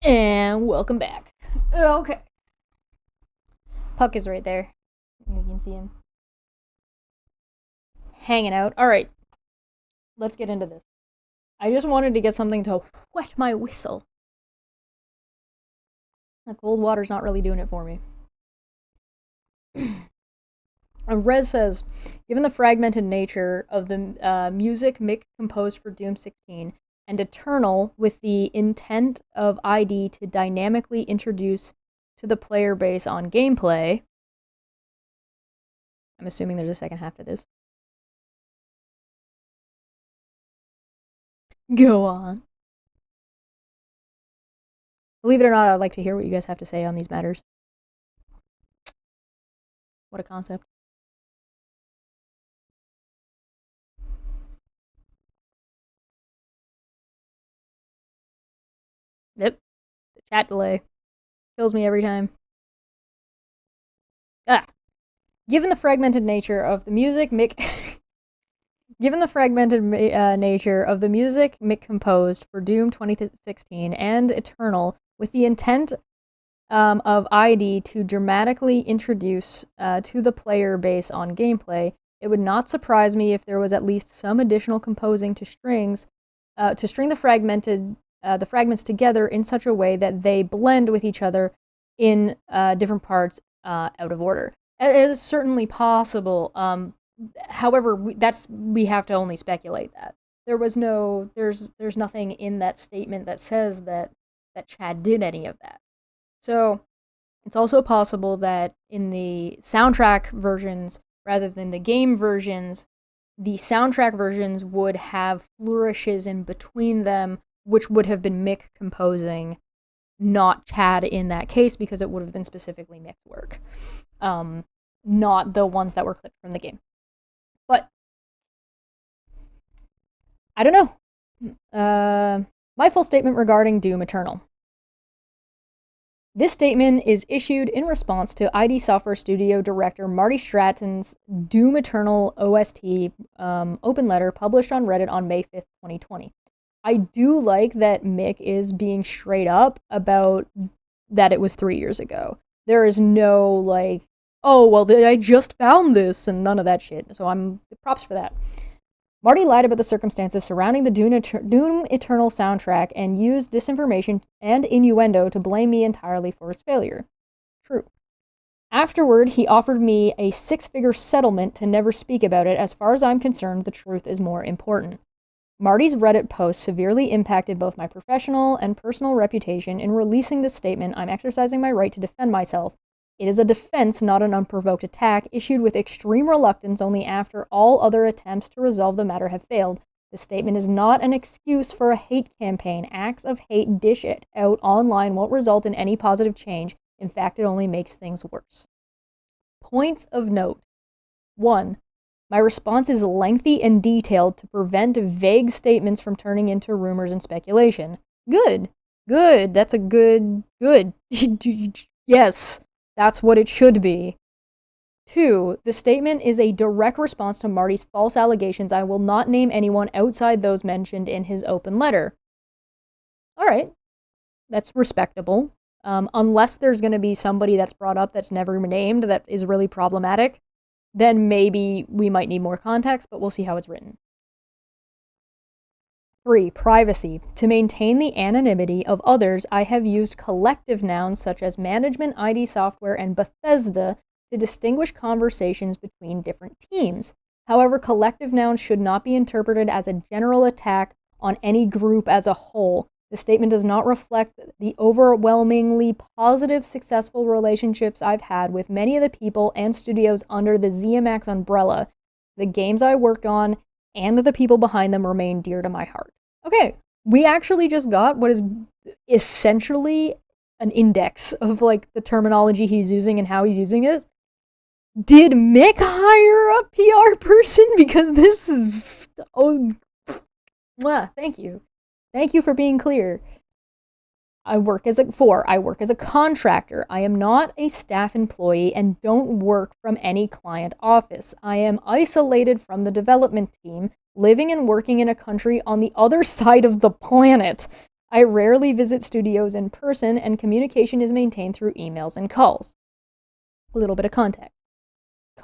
And welcome back. Okay. Puck is right there. You can see him. Hanging out. Alright. Let's get into this. I just wanted to get something to wet my whistle. The cold water's not really doing it for me. And Rez says, given the fragmented nature of the music Mick composed for Doom 16, and Eternal with the intent of ID to dynamically introduce to the player base on gameplay. I'm assuming there's a second half to this. Go on. Believe it or not, I'd like to hear what you guys have to say on these matters. What a concept. Yep. The chat delay kills me every time. Given the fragmented nature of the music Mick composed for Doom 2016 and Eternal with the intent of ID to dramatically introduce to the player base on gameplay, it would not surprise me if there was at least some additional composing to string the fragments together in such a way that they blend with each other in different parts out of order. It is certainly possible. However, we have to only speculate that. There's nothing in that statement that says that Chad did any of that. So it's also possible that in the soundtrack versions, rather than the game versions, the soundtrack versions would have flourishes in between them, which would have been Mick composing, not Chad in that case, because it would have been specifically Mick's work. Not the ones that were clipped from the game. But I don't know. My full statement regarding Doom Eternal. This statement is issued in response to ID Software Studio director Marty Stratton's Doom Eternal OST open letter published on Reddit on May 5th, 2020. I do like that Mick is being straight up about that it was 3 years ago. There is no, like, oh, well, I just found this, and none of that shit. So I'm props for that. Marty lied about the circumstances surrounding the Doom Eternal soundtrack and used disinformation and innuendo to blame me entirely for its failure. True. Afterward, he offered me a 6-figure settlement to never speak about it. As far as I'm concerned, the truth is more important. Marty's Reddit post severely impacted both my professional and personal reputation. In releasing this statement, I'm exercising my right to defend myself. It is a defense, not an unprovoked attack, issued with extreme reluctance only after all other attempts to resolve the matter have failed. The statement is not an excuse for a hate campaign. Acts of hate dished out online won't result in any positive change. In fact, it only makes things worse. Points of note. 1. My response is lengthy and detailed to prevent vague statements from turning into rumors and speculation. Good. Good. That's a good. Yes, that's what it should be. 2. The statement is a direct response to Marty's false allegations. I will not name anyone outside those mentioned in his open letter. All right. That's respectable. Unless there's going to be somebody that's brought up that's never named that is really problematic, then maybe we might need more context, but we'll see how it's written. 3. Privacy. To maintain the anonymity of others, I have used collective nouns such as Management ID Software and Bethesda to distinguish conversations between different teams. However, collective nouns should not be interpreted as a general attack on any group as a whole. The statement does not reflect the overwhelmingly positive, successful relationships I've had with many of the people and studios under the ZeniMax umbrella. The games I worked on and the people behind them remain dear to my heart. Okay, we actually just got what is essentially an index of, like, the terminology he's using and how he's using it. Did Mick hire a PR person? Because this is... Oh, thank you. Thank you for being clear. I work as a contractor. I am not a staff employee and don't work from any client office. I am isolated from the development team, living and working in a country on the other side of the planet. I rarely visit studios in person, and communication is maintained through emails and calls. A little bit of context.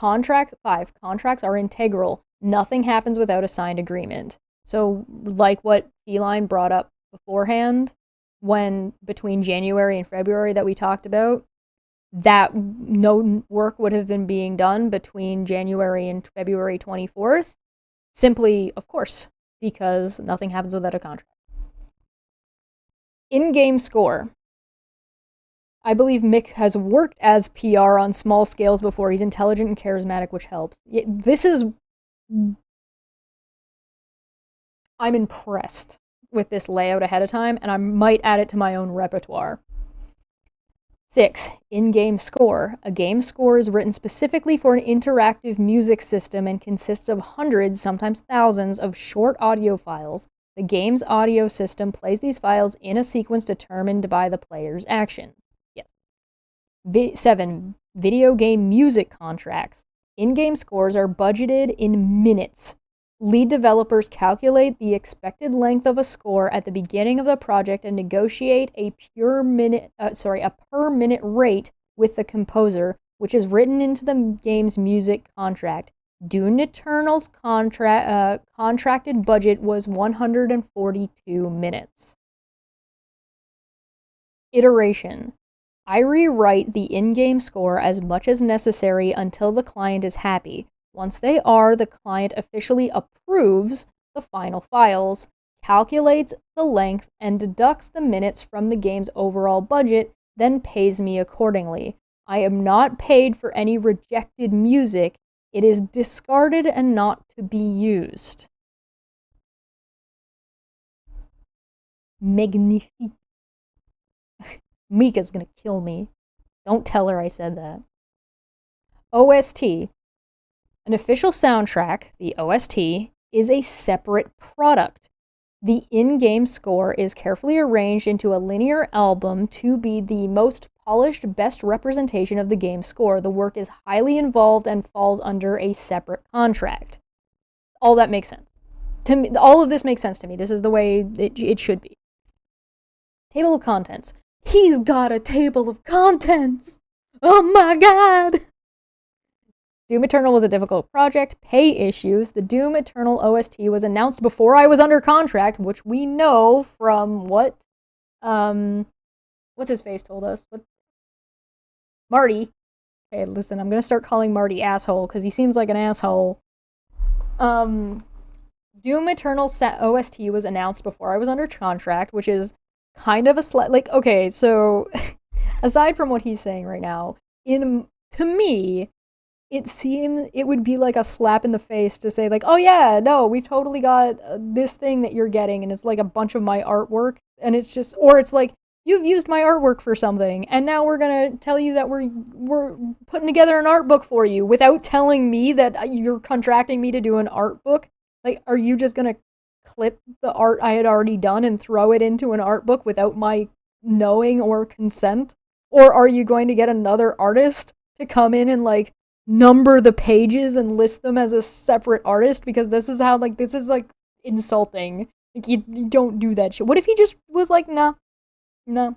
5. Contracts are integral. Nothing happens without a signed agreement. So, like what Feline brought up beforehand, when between January and February that we talked about, that no work would have been being done between January and February 24th. Simply, of course, because nothing happens without a contract. In-game score. I believe Mick has worked as PR on small scales before. He's intelligent and charismatic, which helps. I'm impressed with this layout ahead of time, and I might add it to my own repertoire. 6. In-game score. A game score is written specifically for an interactive music system and consists of hundreds, sometimes thousands, of short audio files. The game's audio system plays these files in a sequence determined by the player's actions. Yes. 7. Video game music contracts. In-game scores are budgeted in minutes. Lead developers calculate the expected length of a score at the beginning of the project and negotiate a per minute rate with the composer, which is written into the game's music contract. Doom Eternal's contracted budget was 142 minutes. Iteration. I rewrite the in-game score as much as necessary until the client is happy. Once they are, the client officially approves the final files, calculates the length, and deducts the minutes from the game's overall budget, then pays me accordingly. I am not paid for any rejected music. It is discarded and not to be used. Magnifique. Mika's gonna kill me. Don't tell her I said that. OST. An official soundtrack, the OST, is a separate product. The in-game score is carefully arranged into a linear album to be the most polished, best representation of the game's score. The work is highly involved and falls under a separate contract. All that makes sense. To me, all of this makes sense to me. This is the way it should be. Table of contents. He's got a table of contents! Oh my god! Doom Eternal was a difficult project. Pay issues. The Doom Eternal OST was announced before I was under contract, which we know from what, what's his face told us? What? Marty. Okay, listen, I'm gonna start calling Marty asshole, because he seems like an asshole. Doom Eternal OST was announced before I was under contract, which is kind of a like, okay, so aside from what he's saying right now, to me, it seems it would be like a slap in the face to say, like, oh yeah, no, we've totally got this thing that you're getting, and it's like a bunch of my artwork, and it's just, or it's like, you've used my artwork for something, and now we're gonna tell you that we're putting together an art book for you without telling me that you're contracting me to do an art book. Like, are you just gonna clip the art I had already done and throw it into an art book without my knowing or consent? Or are you going to get another artist to come in and, like, number the pages and list them as a separate artist? Because this is how, like, this is, like, insulting. Like, you don't do that shit. What if he just was like, nah, no.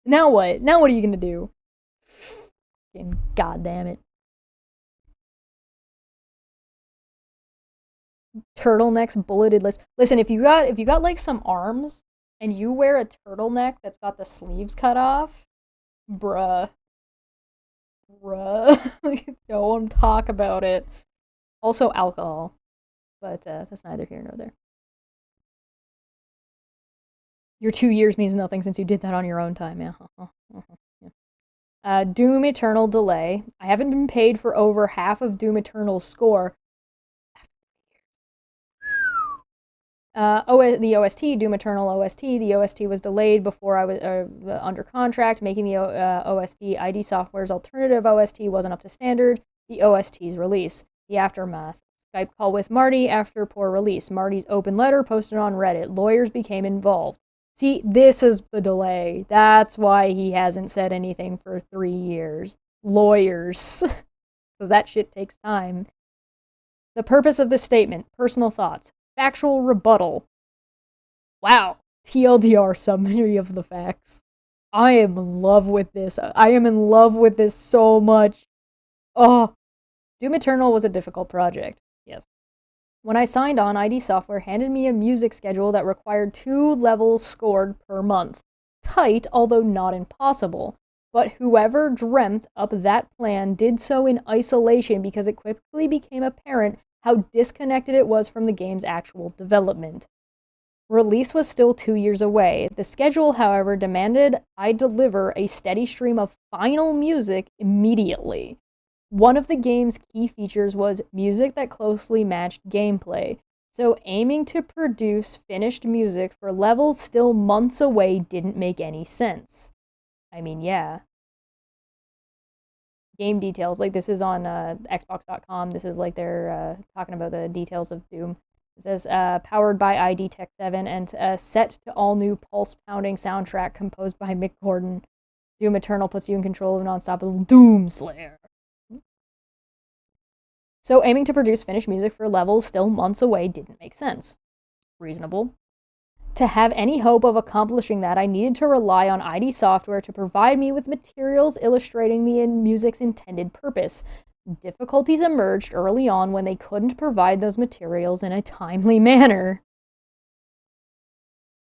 Now what? Now what are you gonna do? God damn it. Turtlenecks, bulleted list. Listen, if you got like some arms and you wear a turtleneck that's got the sleeves cut off, bruh. Don't talk about it. Also alcohol. But that's neither here nor there. Your 2 years means nothing since you did that on your own time. Yeah. Doom Eternal delay. I haven't been paid for over half of Doom Eternal's score. The OST, Doom Eternal OST. The OST was delayed before I was under contract, making the OST ID Software's alternative OST wasn't up to standard. The OST's release. The aftermath. Skype call with Marty after poor release. Marty's open letter posted on Reddit. Lawyers became involved. See, this is the delay. That's why he hasn't said anything for 3 years. Lawyers. Because that shit takes time. The purpose of this statement. Personal thoughts. Factual rebuttal. Wow. TLDR summary of the facts. I am in love with this. I am in love with this so much. Oh. Doom Eternal was a difficult project. Yes. When I signed on, ID Software handed me a music schedule that required 2 levels scored per month. Tight, although not impossible. But whoever dreamt up that plan did so in isolation because it quickly became apparent how disconnected it was from the game's actual development. Release was still 2 years away. The schedule, however, demanded I deliver a steady stream of final music immediately. One of the game's key features was music that closely matched gameplay, so aiming to produce finished music for levels still months away didn't make any sense. I mean, yeah. Game details, like this is on Xbox.com, this is like they're talking about the details of Doom. It says, powered by ID Tech 7 and set to all-new pulse-pounding soundtrack composed by Mick Gordon. Doom Eternal puts you in control of an unstoppable Doom Slayer. So aiming to produce finished music for levels still months away didn't make sense. Reasonable. To have any hope of accomplishing that, I needed to rely on ID Software to provide me with materials illustrating the music's intended purpose. Difficulties emerged early on when they couldn't provide those materials in a timely manner.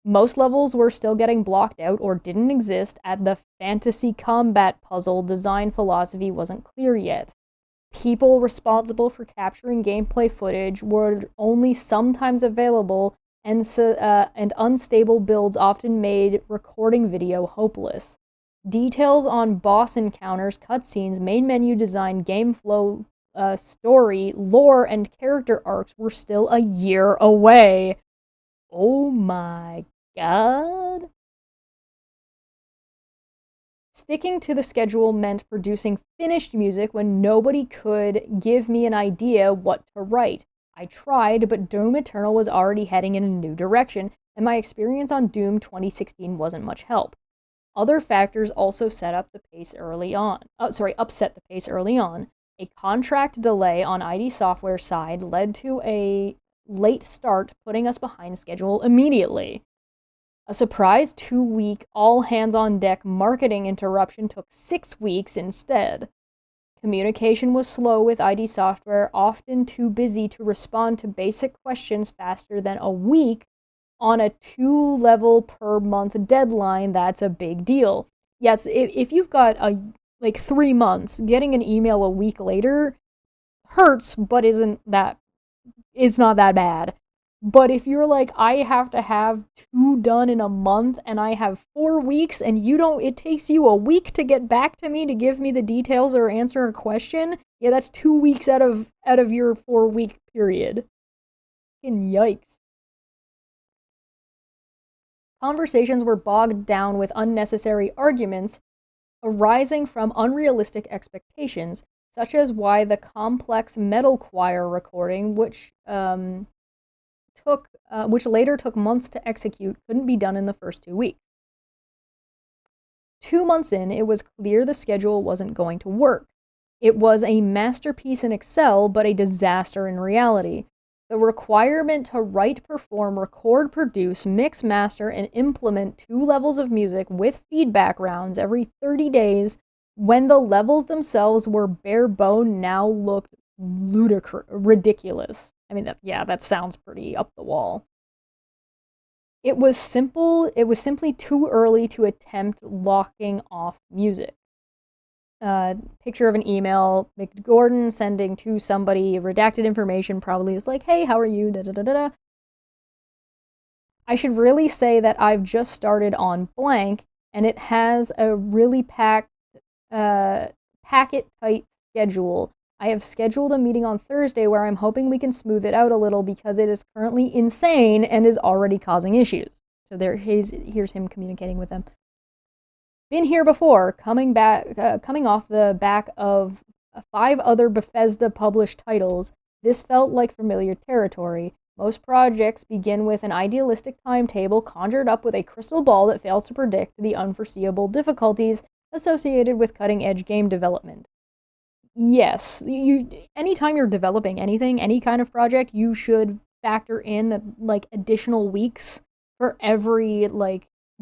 Most levels were still getting blocked out or didn't exist, and the fantasy combat puzzle design philosophy wasn't clear yet. People responsible for capturing gameplay footage were only sometimes available, and unstable builds often made recording video hopeless. Details on boss encounters, cutscenes, main menu design, game flow, story, lore, and character arcs were still a year away. Oh my god. Sticking to the schedule meant producing finished music when nobody could give me an idea what to write. I tried, but Doom Eternal was already heading in a new direction, and my experience on Doom 2016 wasn't much help. Other factors also upset the pace early on. A contract delay on ID Software's side led to a late start, putting us behind schedule immediately. A surprise 2-week all-hands-on-deck marketing interruption took 6 weeks instead. Communication was slow with ID Software, often too busy to respond to basic questions faster than a week on a 2-level per month deadline. That's a big deal. Yes, if you've got 3 months, getting an email a week later hurts, but it's not that bad. But if you're like, I have to have 2 done in a month and I have 4 weeks and it takes you a week to get back to me to give me the details or answer a question, yeah, that's 2 weeks out of your 4-week period. Fucking yikes. Conversations were bogged down with unnecessary arguments arising from unrealistic expectations, such as why the complex metal choir recording, which later took months to execute, couldn't be done in the first 2 weeks. 2 months in, it was clear the schedule wasn't going to work. It was a masterpiece in Excel, but a disaster in reality. The requirement to write, perform, record, produce, mix, master, and implement 2 levels of music with feedback rounds every 30 days, when the levels themselves were bare bone, now looked ridiculous. I mean, that sounds pretty up the wall. It was simply too early to attempt locking off music. Picture of an email, Mick Gordon sending to somebody redacted information, probably is like, hey, how are you? Da da da da. I should really say that I've just started on blank, and it has a really packet-tight schedule. I have scheduled a meeting on Thursday where I'm hoping we can smooth it out a little because it is currently insane and is already causing issues. So here's him communicating with them. Been here before, coming off the back of 5 other Bethesda-published titles. This felt like familiar territory. Most projects begin with an idealistic timetable conjured up with a crystal ball that fails to predict the unforeseeable difficulties associated with cutting-edge game development. Yes, anytime you're developing anything, any kind of project, you should factor in additional weeks for every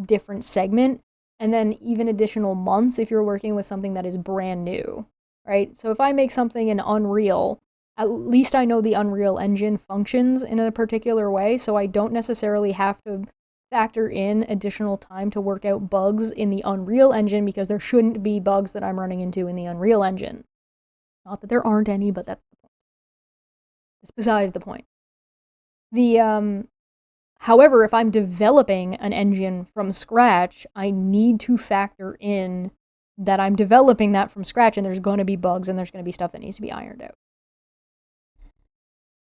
different segment, and then even additional months if you're working with something that is brand new, right? So if I make something in Unreal, at least I know the Unreal Engine functions in a particular way, so I don't necessarily have to factor in additional time to work out bugs in the Unreal Engine, because there shouldn't be bugs that I'm running into in the Unreal Engine. Not that there aren't any, but that's the point. It's besides the point. However, if I'm developing an engine from scratch, I need to factor in that I'm developing that from scratch, and there's going to be bugs and there's going to be stuff that needs to be ironed out.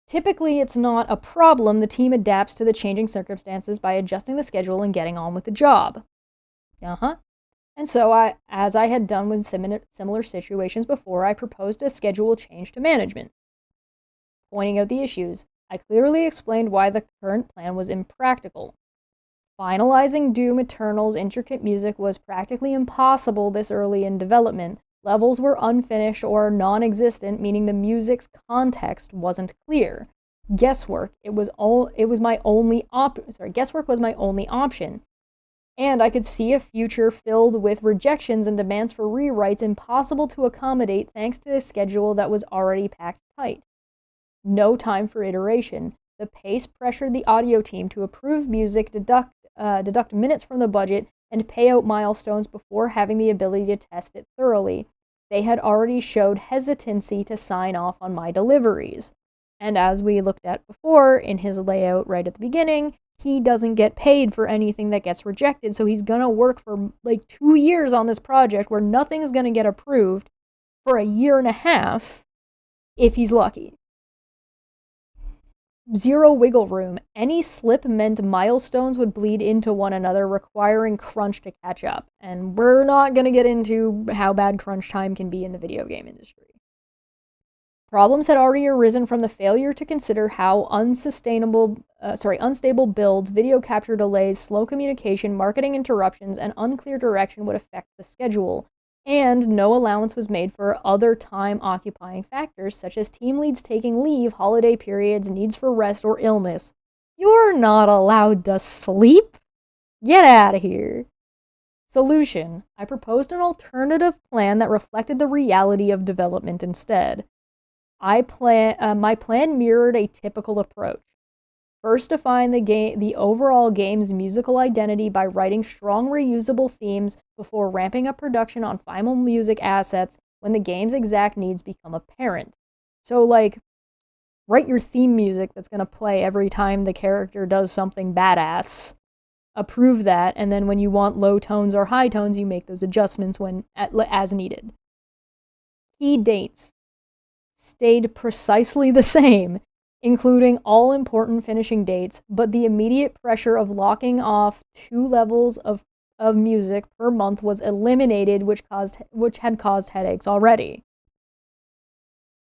Typically, it's not a problem. The team adapts to the changing circumstances by adjusting the schedule and getting on with the job. And so, as I had done with similar situations before, I proposed a schedule change to management. Pointing out the issues, I clearly explained why the current plan was impractical. Finalizing Doom Eternal's intricate music was practically impossible this early in development. Levels were unfinished or non-existent, meaning the music's context wasn't clear. Guesswork was my only option. And I could see a future filled with rejections and demands for rewrites impossible to accommodate thanks to a schedule that was already packed tight. No time for iteration. The pace pressured the audio team to approve music, deduct minutes from the budget, and pay out milestones before having the ability to test it thoroughly. They had already showed hesitancy to sign off on my deliveries. And as we looked at before in his layout right at the beginning, he doesn't get paid for anything that gets rejected, so he's gonna work for 2 years on this project where nothing's gonna get approved for a year and a half if he's lucky. Zero wiggle room. Any slip meant milestones would bleed into one another, requiring crunch to catch up. And we're not going to get into how bad crunch time can be in the video game industry. Problems had already arisen from the failure to consider how unstable builds, video capture delays, slow communication, marketing interruptions, and unclear direction would affect the schedule. And no allowance was made for other time-occupying factors, such as team leads taking leave, holiday periods, needs for rest, or illness. You're not allowed to sleep. Get out of here. Solution. I proposed an alternative plan that reflected the reality of development instead. My plan mirrored a typical approach. First, define the overall game's musical identity by writing strong reusable themes before ramping up production on final music assets when the game's exact needs become apparent. So, like, write your theme music that's going to play every time the character does something badass. Approve that, and then when you want low tones or high tones, you make those adjustments as needed. Key dates stayed precisely the same, including all important finishing dates, but the immediate pressure of locking off 2 levels of music per month was eliminated, which had caused headaches already.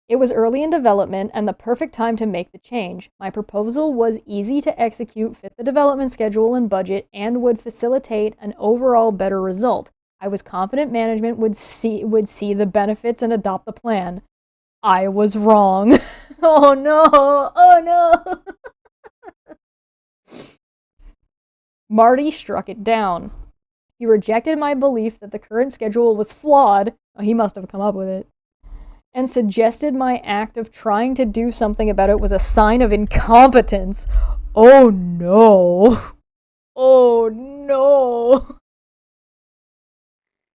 It was early in development and the perfect time to make the change. My proposal was easy to execute, fit the development schedule and budget, and would facilitate an overall better result. I was confident management would see the benefits and adopt the plan. I was wrong. Oh no! Oh no! Marty struck it down. He rejected my belief that the current schedule was flawed. Oh, he must have come up with it. And suggested my act of trying to do something about it was a sign of incompetence. Oh no. Oh no.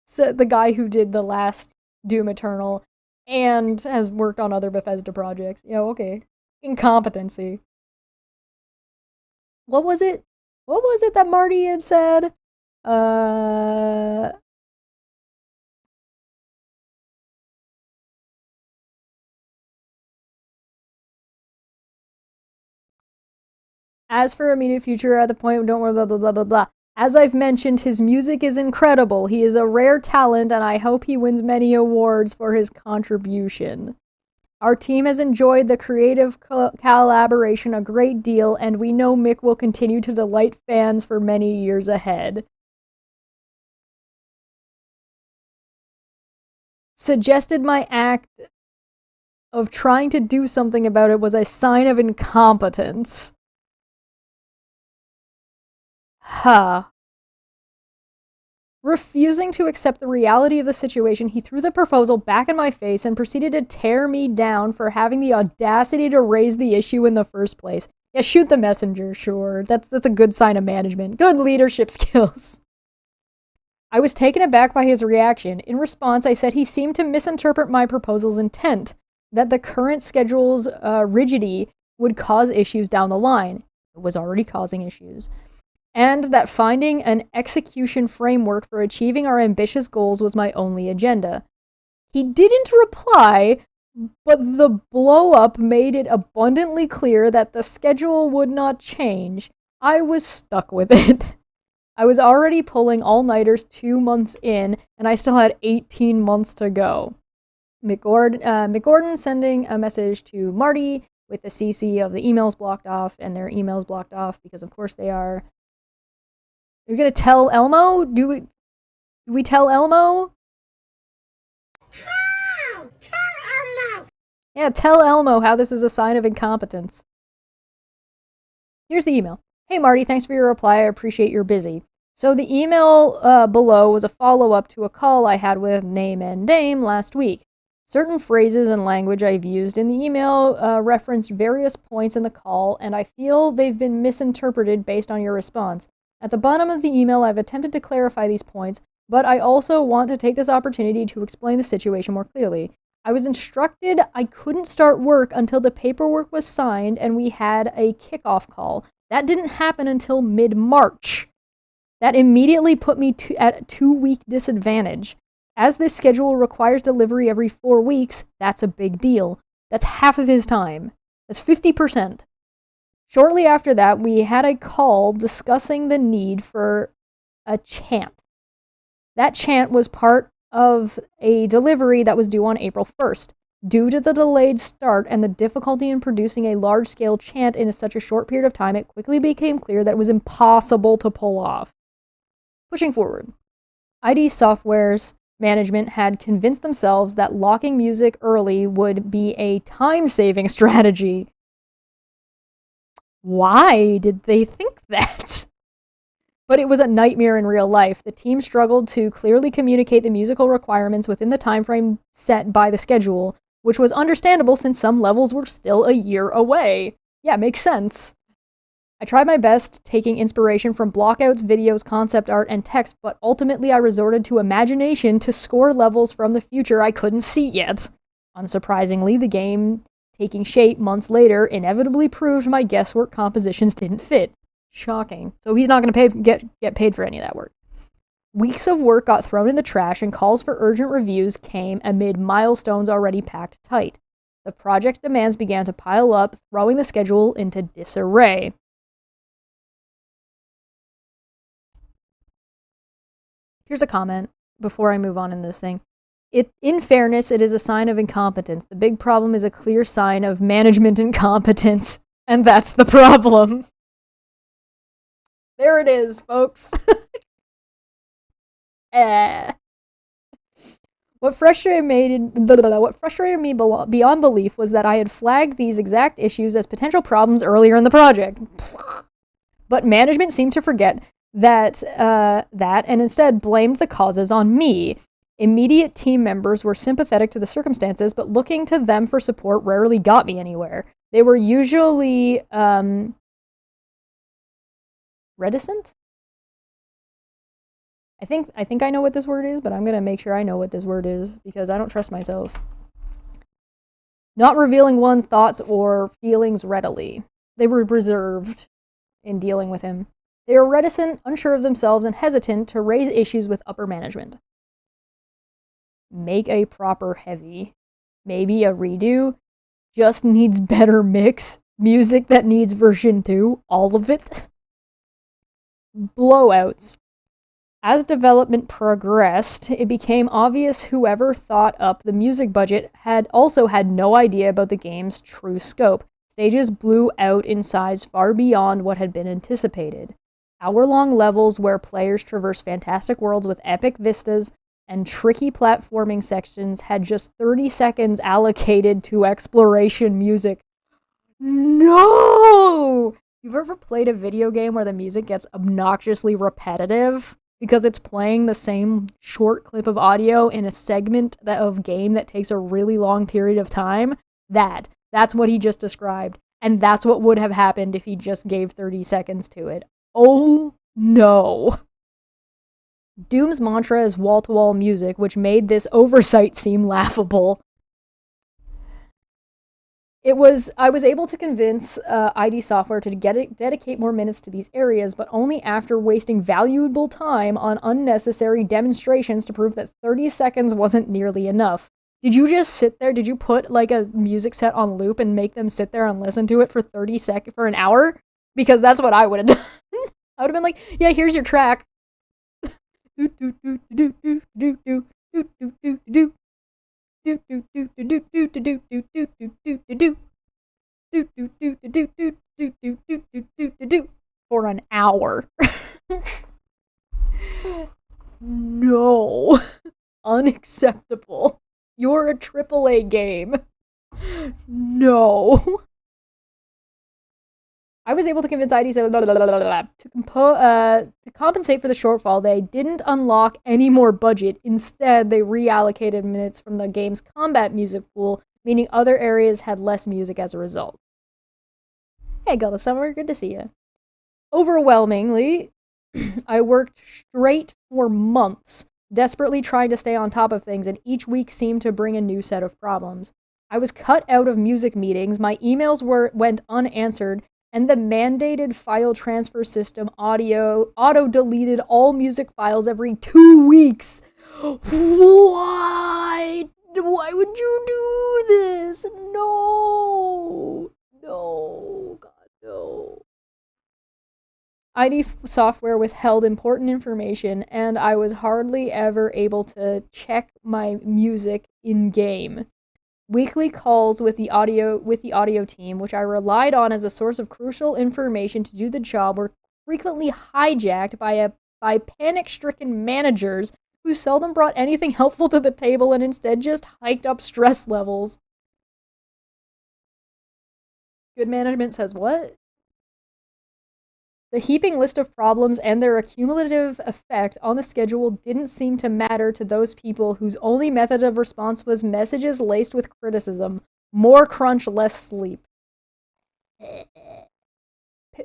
So the guy who did the last Doom Eternal and has worked on other Bethesda projects. Yeah, okay. Incompetency. What was it? What was it that Marty had said? As for immediate future, at the point, don't worry, blah, blah, blah, blah, blah. As I've mentioned, his music is incredible. He is a rare talent, and I hope he wins many awards for his contribution. Our team has enjoyed the creative collaboration a great deal, and we know Mick will continue to delight fans for many years ahead. Suggested my act of trying to do something about it was a sign of incompetence. Huh. Refusing to accept the reality of the situation, he threw the proposal back in my face and proceeded to tear me down for having the audacity to raise the issue in the first place. Yeah, shoot the messenger, sure. That's a good sign of management. Good leadership skills. I was taken aback by his reaction. In response, I said he seemed to misinterpret my proposal's intent, that the current schedule's rigidity would cause issues down the line. It was already causing issues. And that finding an execution framework for achieving our ambitious goals was my only agenda. He didn't reply, but the blow-up made it abundantly clear that the schedule would not change. I was stuck with it. I was already pulling all-nighters 2 months in, and I still had 18 months to go. Mick Gordon sending a message to Marty with the CC of the emails blocked off, and their emails blocked off because, of course, they are. You're gonna tell Elmo? Do we tell Elmo? How? Tell Elmo! Yeah, tell Elmo how this is a sign of incompetence. Here's the email. Hey Marty, thanks for your reply. I appreciate you're busy. So the email below was a follow-up to a call I had with Name and Dame last week. Certain phrases and language I've used in the email referenced various points in the call, and I feel they've been misinterpreted based on your response. At the bottom of the email, I've attempted to clarify these points, but I also want to take this opportunity to explain the situation more clearly. I was instructed I couldn't start work until the paperwork was signed and we had a kickoff call. That didn't happen until mid-March. That immediately put me at a 2-week disadvantage. As this schedule requires delivery every 4 weeks, that's a big deal. That's half of his time. That's 50%. Shortly after that, we had a call discussing the need for a chant. That chant was part of a delivery that was due on April 1st. Due to the delayed start and the difficulty in producing a large-scale chant in such a short period of time, it quickly became clear that it was impossible to pull off. Pushing forward, ID Software's management had convinced themselves that locking music early would be a time-saving strategy. Why did they think that? but it was a nightmare in real life. The team struggled to clearly communicate the musical requirements within the time frame set by the schedule, which was understandable since some levels were still a year away. Yeah, makes sense. I tried my best taking inspiration from blockouts, videos, concept art, and text, but ultimately I resorted to imagination to score levels from the future I couldn't see yet. Unsurprisingly, the game, taking shape months later, inevitably proved my guesswork compositions didn't fit. Shocking. So he's not going to get paid for any of that work. Weeks of work got thrown in the trash, and calls for urgent reviews came amid milestones already packed tight. The project demands began to pile up, throwing the schedule into disarray. Here's a comment before I move on in this thing. In fairness, it is a sign of incompetence. The big problem is a clear sign of management incompetence, and that's the problem. There it is, folks. What frustrated me beyond belief was that I had flagged these exact issues as potential problems earlier in the project. But management seemed to forget that and instead blamed the causes on me. Immediate team members were sympathetic to the circumstances, but looking to them for support rarely got me anywhere. They were usually reticent? I think I know what this word is, but I'm going to make sure I know what this word is because I don't trust myself. Not revealing one's thoughts or feelings readily. They were reserved in dealing with him. They were reticent, unsure of themselves, and hesitant to raise issues with upper management. Make a proper heavy. Maybe a redo. Just needs better mix. Music that needs version 2. All of it. Blowouts. As development progressed, it became obvious whoever thought up the music budget had no idea about the game's true scope. Stages blew out in size far beyond what had been anticipated. Hour-long levels where players traverse fantastic worlds with epic vistas and tricky platforming sections had just 30 seconds allocated to exploration music. No! You've ever played a video game where the music gets obnoxiously repetitive because it's playing the same short clip of audio in a segment of game that takes a really long period of time? That's what he just described. And that's what would have happened if he just gave 30 seconds to it. Oh no. Doom's mantra is wall-to-wall music, which made this oversight seem laughable. I was able to convince ID Software to dedicate more minutes to these areas, but only after wasting valuable time on unnecessary demonstrations to prove that 30 seconds wasn't nearly enough. Did you just sit there? Did you put like a music set on loop and make them sit there and listen to it for 30 seconds, for an hour? Because that's what I would have done. I would have been like, yeah, here's your track. For an hour. No. Unacceptable. You're a AAA game. No. I was able to convince ID to compensate for the shortfall. They didn't unlock any more budget. Instead, they reallocated minutes from the game's combat music pool, meaning other areas had less music as a result. Hey, Gullah Summer, good to see you. Overwhelmingly, I worked straight for months, desperately trying to stay on top of things, and each week seemed to bring a new set of problems. I was cut out of music meetings, my emails went unanswered, and the mandated file transfer system auto-deleted all music files every 2 weeks. Why? Why would you do this? No. No. God, no. ID Software withheld important information, and I was hardly ever able to check my music in-game. Weekly calls with the audio team, which I relied on as a source of crucial information to do the job, were frequently hijacked by panic-stricken managers who seldom brought anything helpful to the table and instead just hiked up stress levels. Good management says what? The heaping list of problems and their accumulative effect on the schedule didn't seem to matter to those people whose only method of response was messages laced with criticism. More crunch, less sleep.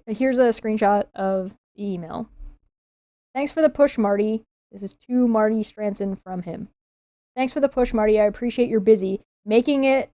Here's a screenshot of the email. Thanks for the push, Marty. This is to Marty Stratton from him. Thanks for the push, Marty. I appreciate you're busy. Making it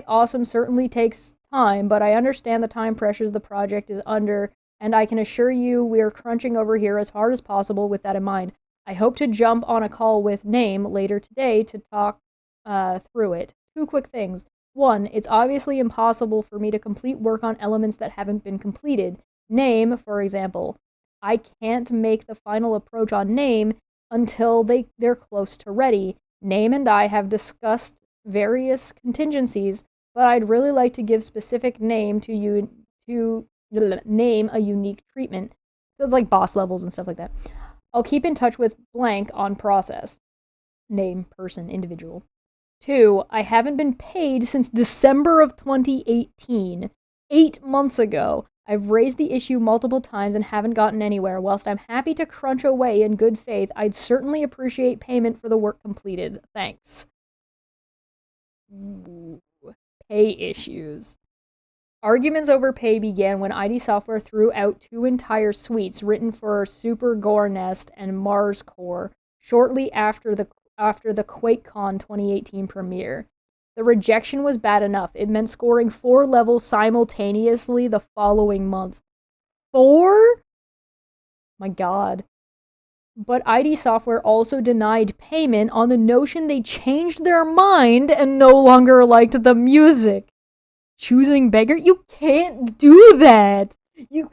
awesome certainly takes time, but I understand the time pressures the project is under, and I can assure you we're crunching over here as hard as possible with that in mind. I hope to jump on a call with Name later today to talk through it. 2 quick things. 1, it's obviously impossible for me to complete work on elements that haven't been completed. Name, for example. I can't make the final approach on Name until they're close to ready. Name and I have discussed various contingencies, but I'd really like to give specific name to name a unique treatment. So it's like boss levels and stuff like that. I'll keep in touch with blank on process. Name, person, individual. 2, I haven't been paid since December of 2018. 8 months ago. I've raised the issue multiple times and haven't gotten anywhere. Whilst I'm happy to crunch away in good faith, I'd certainly appreciate payment for the work completed. Thanks. Ooh, pay issues. Arguments over pay began when ID Software threw out 2 entire suites written for Super Gore Nest and Mars Core shortly after the QuakeCon 2018 premiere. The rejection was bad enough. It meant scoring 4 levels simultaneously the following month. 4? My god. But ID Software also denied payment on the notion they changed their mind and no longer liked the music. Choosing beggar? You can't do that! You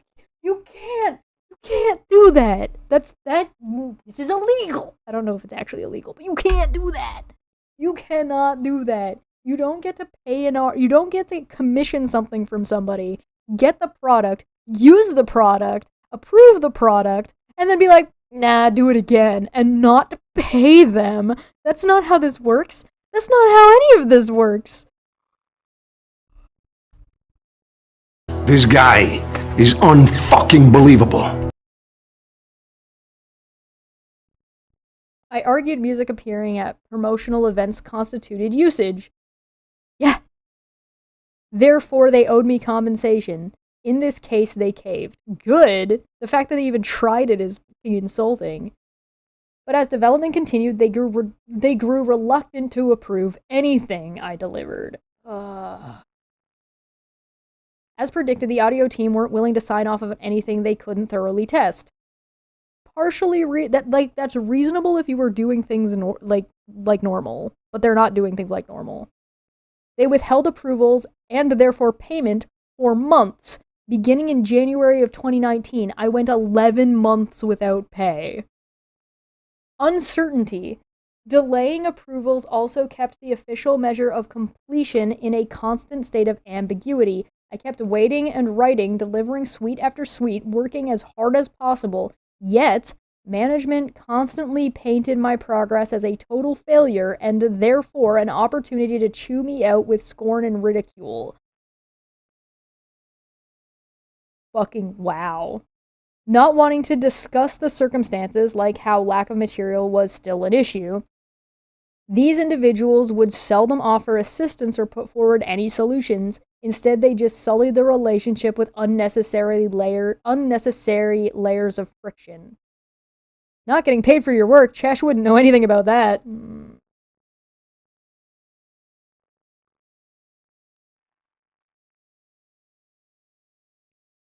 can't do that! This is illegal! I don't know if it's actually illegal, but you can't do that! You cannot do that. You don't get to pay you don't get to commission something from somebody, get the product, use the product, approve the product, and then be like, nah, do it again, and not pay them. That's not how this works. That's not how any of this works. This guy is unfucking believable. I argued music appearing at promotional events constituted usage. Yeah. Therefore, they owed me compensation. In this case, they caved. Good. The fact that they even tried it is insulting. But as development continued, they grew reluctant to approve anything I delivered. As predicted, the audio team weren't willing to sign off on anything they couldn't thoroughly test. Partially, that's reasonable if you were doing things like normal, but they're not doing things like normal. They withheld approvals and therefore payment for months. Beginning in January of 2019, I went 11 months without pay. Uncertainty. Delaying approvals also kept the official measure of completion in a constant state of ambiguity. I kept waiting and writing, delivering suite after suite, working as hard as possible. Yet, management constantly painted my progress as a total failure and therefore an opportunity to chew me out with scorn and ridicule. Fucking wow. Not wanting to discuss the circumstances, like how lack of material was still an issue, these individuals would seldom offer assistance or put forward any solutions. Instead, they just sullied the relationship with unnecessary layers of friction. Not getting paid for your work, Chesh wouldn't know anything about that.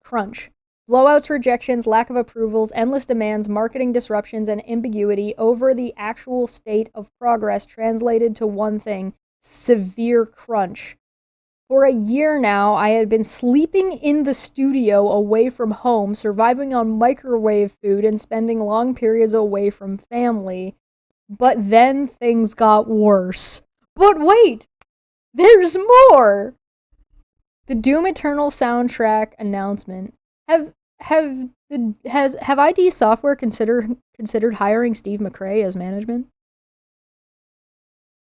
Crunch. Blowouts, rejections, lack of approvals, endless demands, marketing disruptions, and ambiguity over the actual state of progress translated to one thing: severe crunch. For a year now, I had been sleeping in the studio away from home, surviving on microwave food, and spending long periods away from family. But then things got worse. But wait! There's more! The Doom Eternal soundtrack announcement. Have ID Software considered hiring Steve McRae as management?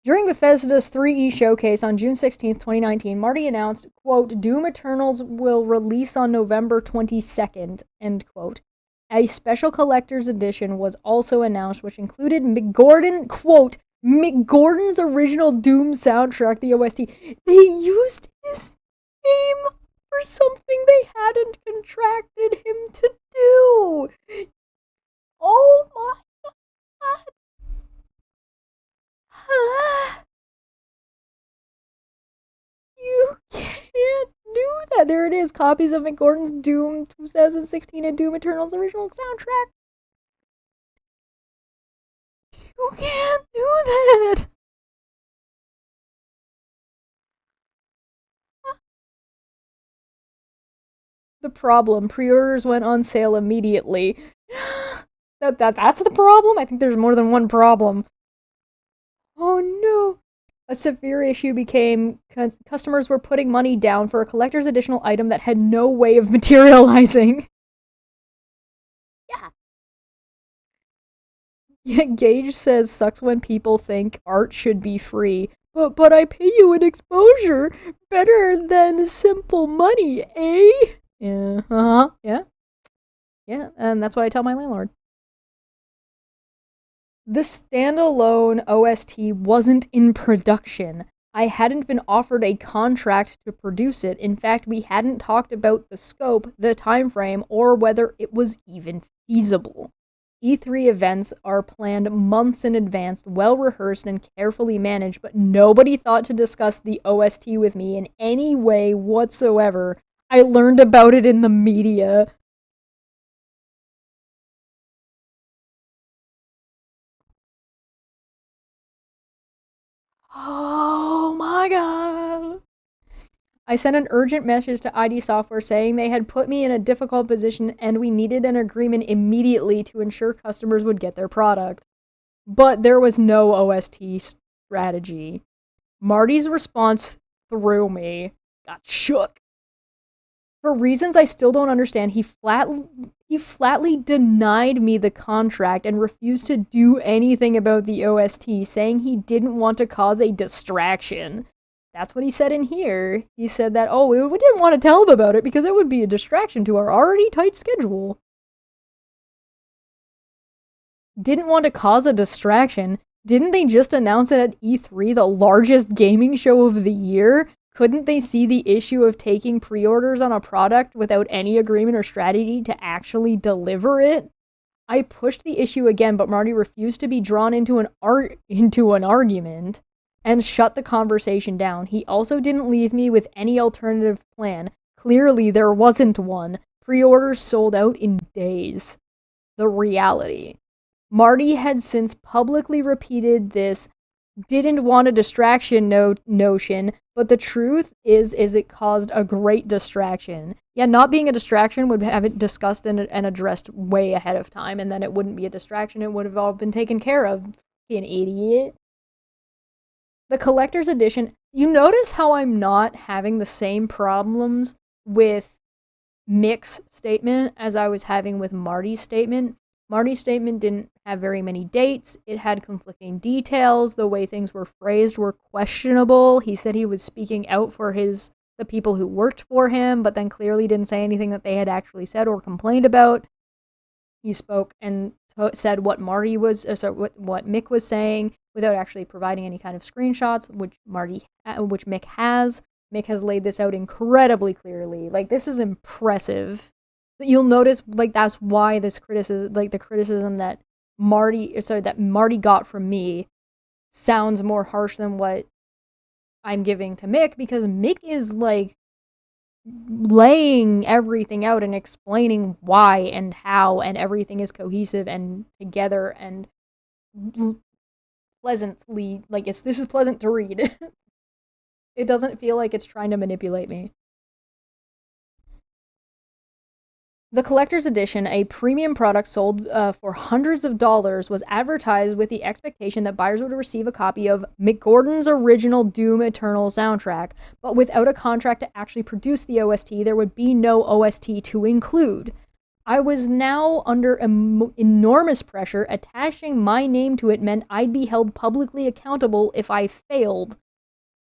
During Bethesda's 3E showcase on June 16th, 2019, Marty announced, quote, Doom Eternals will release on November 22nd, end quote. A special collector's edition was also announced, which included Mick Gordon, quote, Mick Gordon's original Doom soundtrack, the OST. They used his name for something they hadn't contracted him to do. Oh my god. You can't do that. There it is. Copies of Mick Gordon's Doom 2016 and Doom Eternal's original soundtrack. You can't do that. The problem, pre-orders went on sale immediately. That's the problem? I think there's more than one problem. Oh no. A severe issue became customers were putting money down for a collector's additional item that had no way of materializing. Yeah. Gage says sucks when people think art should be free. But I pay you an exposure. Better than simple money, eh? Yeah. Uh-huh. Yeah. Yeah, and that's what I tell my landlord. The standalone OST wasn't in production. I hadn't been offered a contract to produce it. In fact, we hadn't talked about the scope, the time frame, or whether it was even feasible. E3 events are planned months in advance, well rehearsed and carefully managed, but nobody thought to discuss the OST with me in any way whatsoever. I learned about it in the media. Oh my god. I sent an urgent message to ID Software saying they had put me in a difficult position and we needed an agreement immediately to ensure customers would get their product. But there was no OST strategy. Marty's response threw me. Got shook. For reasons I still don't understand, he flatly denied me the contract and refused to do anything about the OST, saying he didn't want to cause a distraction. That's what he said in here. He said that, oh, we didn't want to tell him about it because it would be a distraction to our already tight schedule. Didn't want to cause a distraction? Didn't they just announce it at E3, the largest gaming show of the year? Couldn't they see the issue of taking pre-orders on a product without any agreement or strategy to actually deliver it? I pushed the issue again, but Marty refused to be drawn into an argument and shut the conversation down. He also didn't leave me with any alternative plan. Clearly, there wasn't one. Pre-orders sold out in days. The reality. Marty had since publicly repeated this didn't want a distraction notion, but the truth is it caused a great distraction. Yeah, not being a distraction would have it discussed and addressed way ahead of time, and then it wouldn't be a distraction. It would have all been taken care of. Fucking idiot. The collector's edition, you notice how I'm not having the same problems with Mick's statement as I was having with Marty's statement. Marty's statement didn't have very many dates. It had conflicting details. The way things were phrased were questionable. He said he was speaking out for the people who worked for him, but then clearly didn't say anything that they had actually said or complained about. He spoke and said what Marty was, what Mick was saying without actually providing any kind of screenshots, which Mick has. Mick has laid this out incredibly clearly. Like, this is impressive. You'll notice, like, that's why this criticism, like, the criticism that Marty got from me sounds more harsh than what I'm giving to Mick, because Mick is, like, laying everything out and explaining why and how, and everything is cohesive and together and pleasantly, like, this is pleasant to read. It doesn't feel like it's trying to manipulate me. The collector's edition, a premium product sold for hundreds of dollars, was advertised with the expectation that buyers would receive a copy of Mick Gordon's original Doom Eternal soundtrack, but without a contract to actually produce the OST, there would be no OST to include. I was now under enormous pressure. Attaching my name to it meant I'd be held publicly accountable if I failed.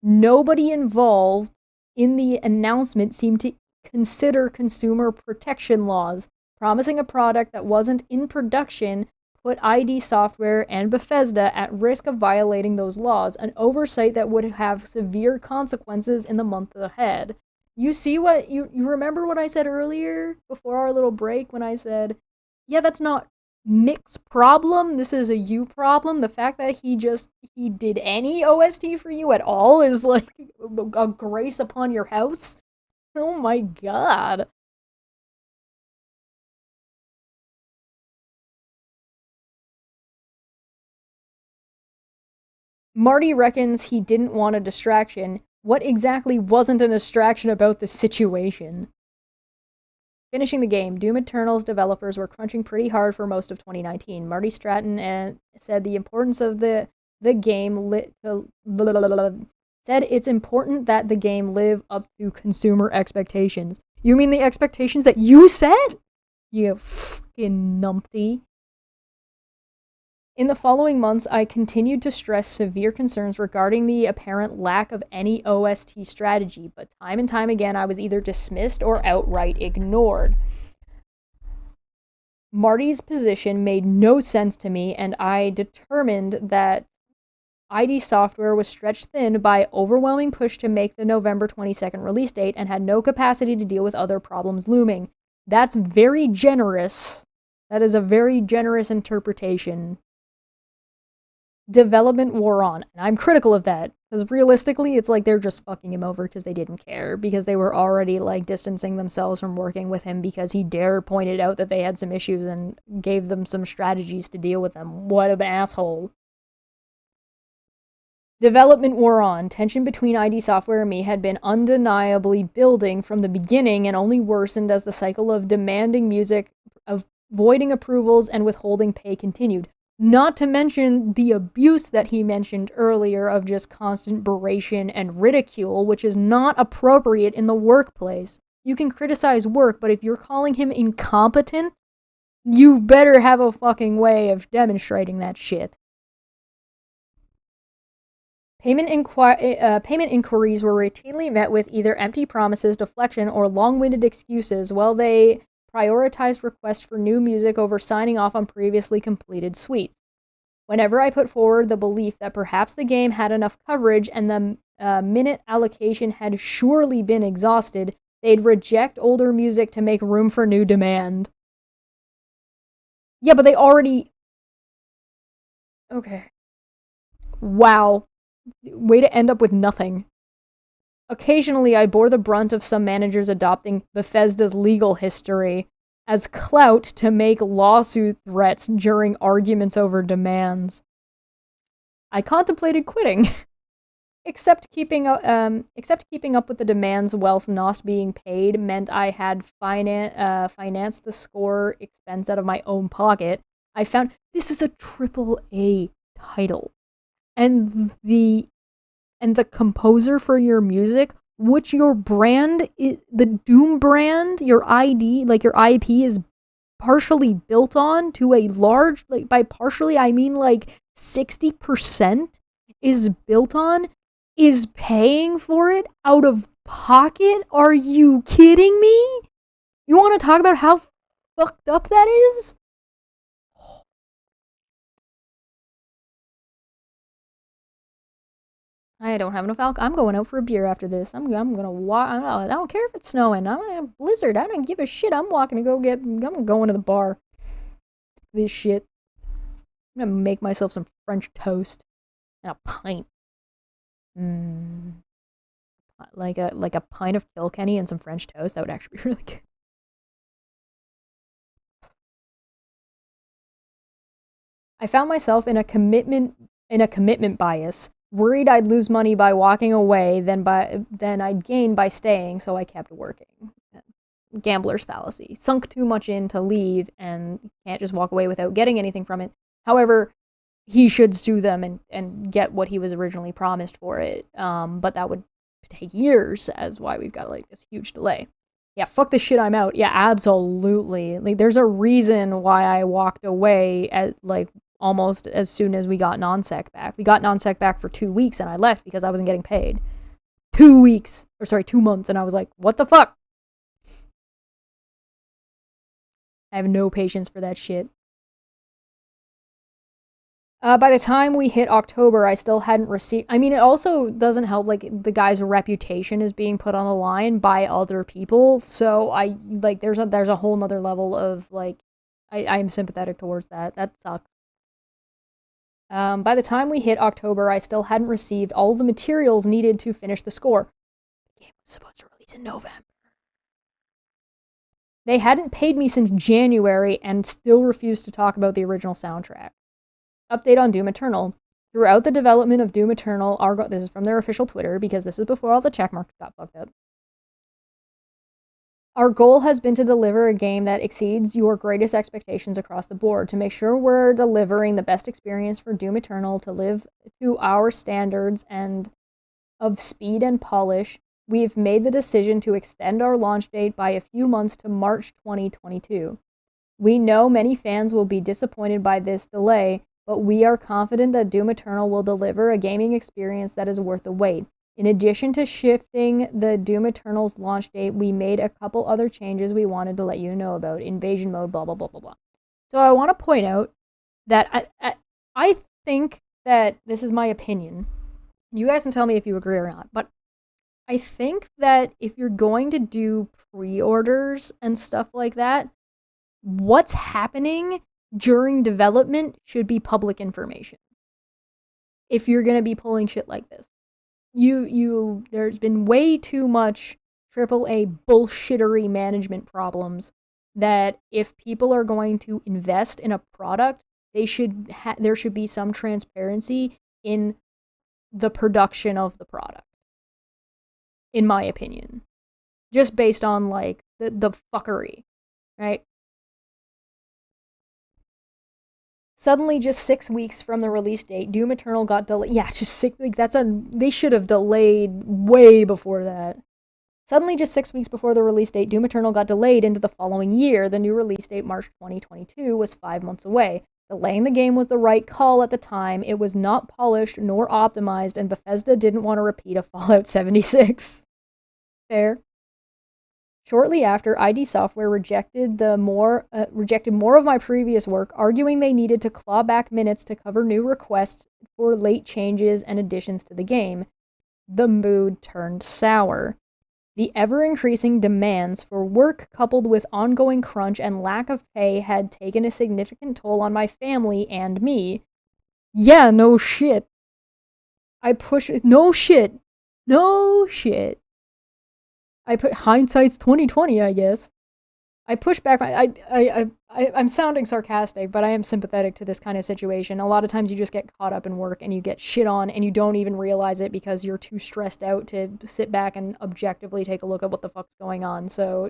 Nobody involved in the announcement seemed to consider consumer protection laws. Promising a product that wasn't in production put ID Software and Bethesda at risk of violating those laws, an oversight that would have severe consequences in the months ahead. You see what you remember what I said earlier before our little break when I said, yeah, that's not Mick's problem, this is a you problem. The fact that he did any OST for you at all is like a grace upon your house. Oh my god. Marty reckons he didn't want a distraction. What exactly wasn't a distraction about the situation? Finishing the game, Doom Eternal's developers were crunching pretty hard for most of 2019. Marty Stratton said the importance of the game said it's important that the game live up to consumer expectations. You mean the expectations that you set? You fucking numpty. In the following months, I continued to stress severe concerns regarding the apparent lack of any OST strategy, but time and time again, I was either dismissed or outright ignored. Marty's position made no sense to me, and I determined that ID Software was stretched thin by overwhelming push to make the November 22nd release date and had no capacity to deal with other problems looming. That's very generous. That is a very generous interpretation. Development wore on, and I'm critical of that, because realistically, it's like they're just fucking him over because they didn't care, because they were already, like, distancing themselves from working with him because he pointed out that they had some issues and gave them some strategies to deal with them. What an asshole. Development wore on. Tension between ID Software and me had been undeniably building from the beginning and only worsened as the cycle of demanding music, avoiding approvals, and withholding pay continued. Not to mention the abuse that he mentioned earlier of just constant beration and ridicule, which is not appropriate in the workplace. You can criticize work, but if you're calling him incompetent, you better have a fucking way of demonstrating that shit. Payment inquiries were routinely met with either empty promises, deflection, or long-winded excuses, while they prioritized requests for new music over signing off on previously completed suites. Whenever I put forward the belief that perhaps the game had enough coverage and the minute allocation had surely been exhausted, they'd reject older music to make room for new demand. Yeah, but they already... Okay. Wow. Way to end up with nothing. Occasionally, I bore the brunt of some managers adopting Bethesda's legal history as clout to make lawsuit threats during arguments over demands. I contemplated quitting, except keeping up with the demands whilst not being paid meant I had financed the score expense out of my own pocket. I found this is a AAA title, and the composer for your music, which your brand, the Doom brand, your ID, like your IP is partially built on to a large, like by partially I mean like 60% is built on, is paying for it out of pocket? Are you kidding me? You want to talk about how fucked up that is? I don't have enough alcohol. I'm going out for a beer after this. I'm gonna walk. I don't care if it's snowing. I'm in a blizzard. I don't give a shit. I'm going to the bar. This shit. I'm gonna make myself some French toast and a pint. Like a pint of Kilkenny and some French toast. That would actually be really good. I found myself in a commitment bias. Worried I'd lose money by walking away, then I'd gain by staying, so I kept working. Gambler's fallacy. Sunk too much in to leave and can't just walk away without getting anything from it. However, he should sue them and get what he was originally promised for it. But that would take years, as why we've got like this huge delay. Yeah, fuck the shit, I'm out. Yeah, absolutely. Like, there's a reason why I walked away at, like, almost as soon as we got non-sec back. We got non-sec back for 2 weeks, and I left because I wasn't getting paid. 2 weeks. Or, sorry, 2 months, and I was like, what the fuck? I have no patience for that shit. By the time we hit October, I still hadn't received. I mean, it also doesn't help. Like, the guy's reputation is being put on the line by other people. So I like there's a whole nother level of like I am sympathetic towards that. That sucks. By the time we hit October, I still hadn't received all the materials needed to finish the score. The game was supposed to release in November. They hadn't paid me since January and still refused to talk about the original soundtrack. Update on Doom Eternal. Throughout the development of Doom Eternal, this is from their official Twitter, because this is before all the checkmarks got fucked up. Our goal has been to deliver a game that exceeds your greatest expectations across the board, to make sure we're delivering the best experience for Doom Eternal, to live to our standards and of speed and polish. We've made the decision to extend our launch date by a few months to March 2022. We know many fans will be disappointed by this delay, but we are confident that Doom Eternal will deliver a gaming experience that is worth the wait. In addition to shifting the Doom Eternal's launch date, we made a couple other changes we wanted to let you know about. Invasion mode, blah, blah, blah, blah, blah. So I want to point out that I think that, this is my opinion. You guys can tell me if you agree or not, but I think that if you're going to do pre-orders and stuff like that, what's happening during development should be public information. If you're going to be pulling shit like this. There's been way too much AAA bullshittery management problems that if people are going to invest in a product, there should be some transparency in the production of the product. In my opinion. Just based on, like, the fuckery, right? Suddenly, just 6 weeks from the release date, Doom Eternal got delayed. Yeah, just 6 weeks. They should have delayed way before that. Suddenly, just 6 weeks before the release date, Doom Eternal got delayed into the following year. The new release date, March 2022, was 5 months away. Delaying the game was the right call at the time. It was not polished nor optimized, and Bethesda didn't want to repeat a Fallout 76. Fair. Shortly after, ID Software rejected more of my previous work, arguing they needed to claw back minutes to cover new requests for late changes and additions to the game. The mood turned sour. The ever-increasing demands for work, coupled with ongoing crunch and lack of pay, had taken a significant toll on my family and me. Yeah, no shit. No shit. I put hindsight's 2020, I guess. I push back. I'm sounding sarcastic, but I am sympathetic to this kind of situation. A lot of times you just get caught up in work and you get shit on and you don't even realize it because you're too stressed out to sit back and objectively take a look at what the fuck's going on. So,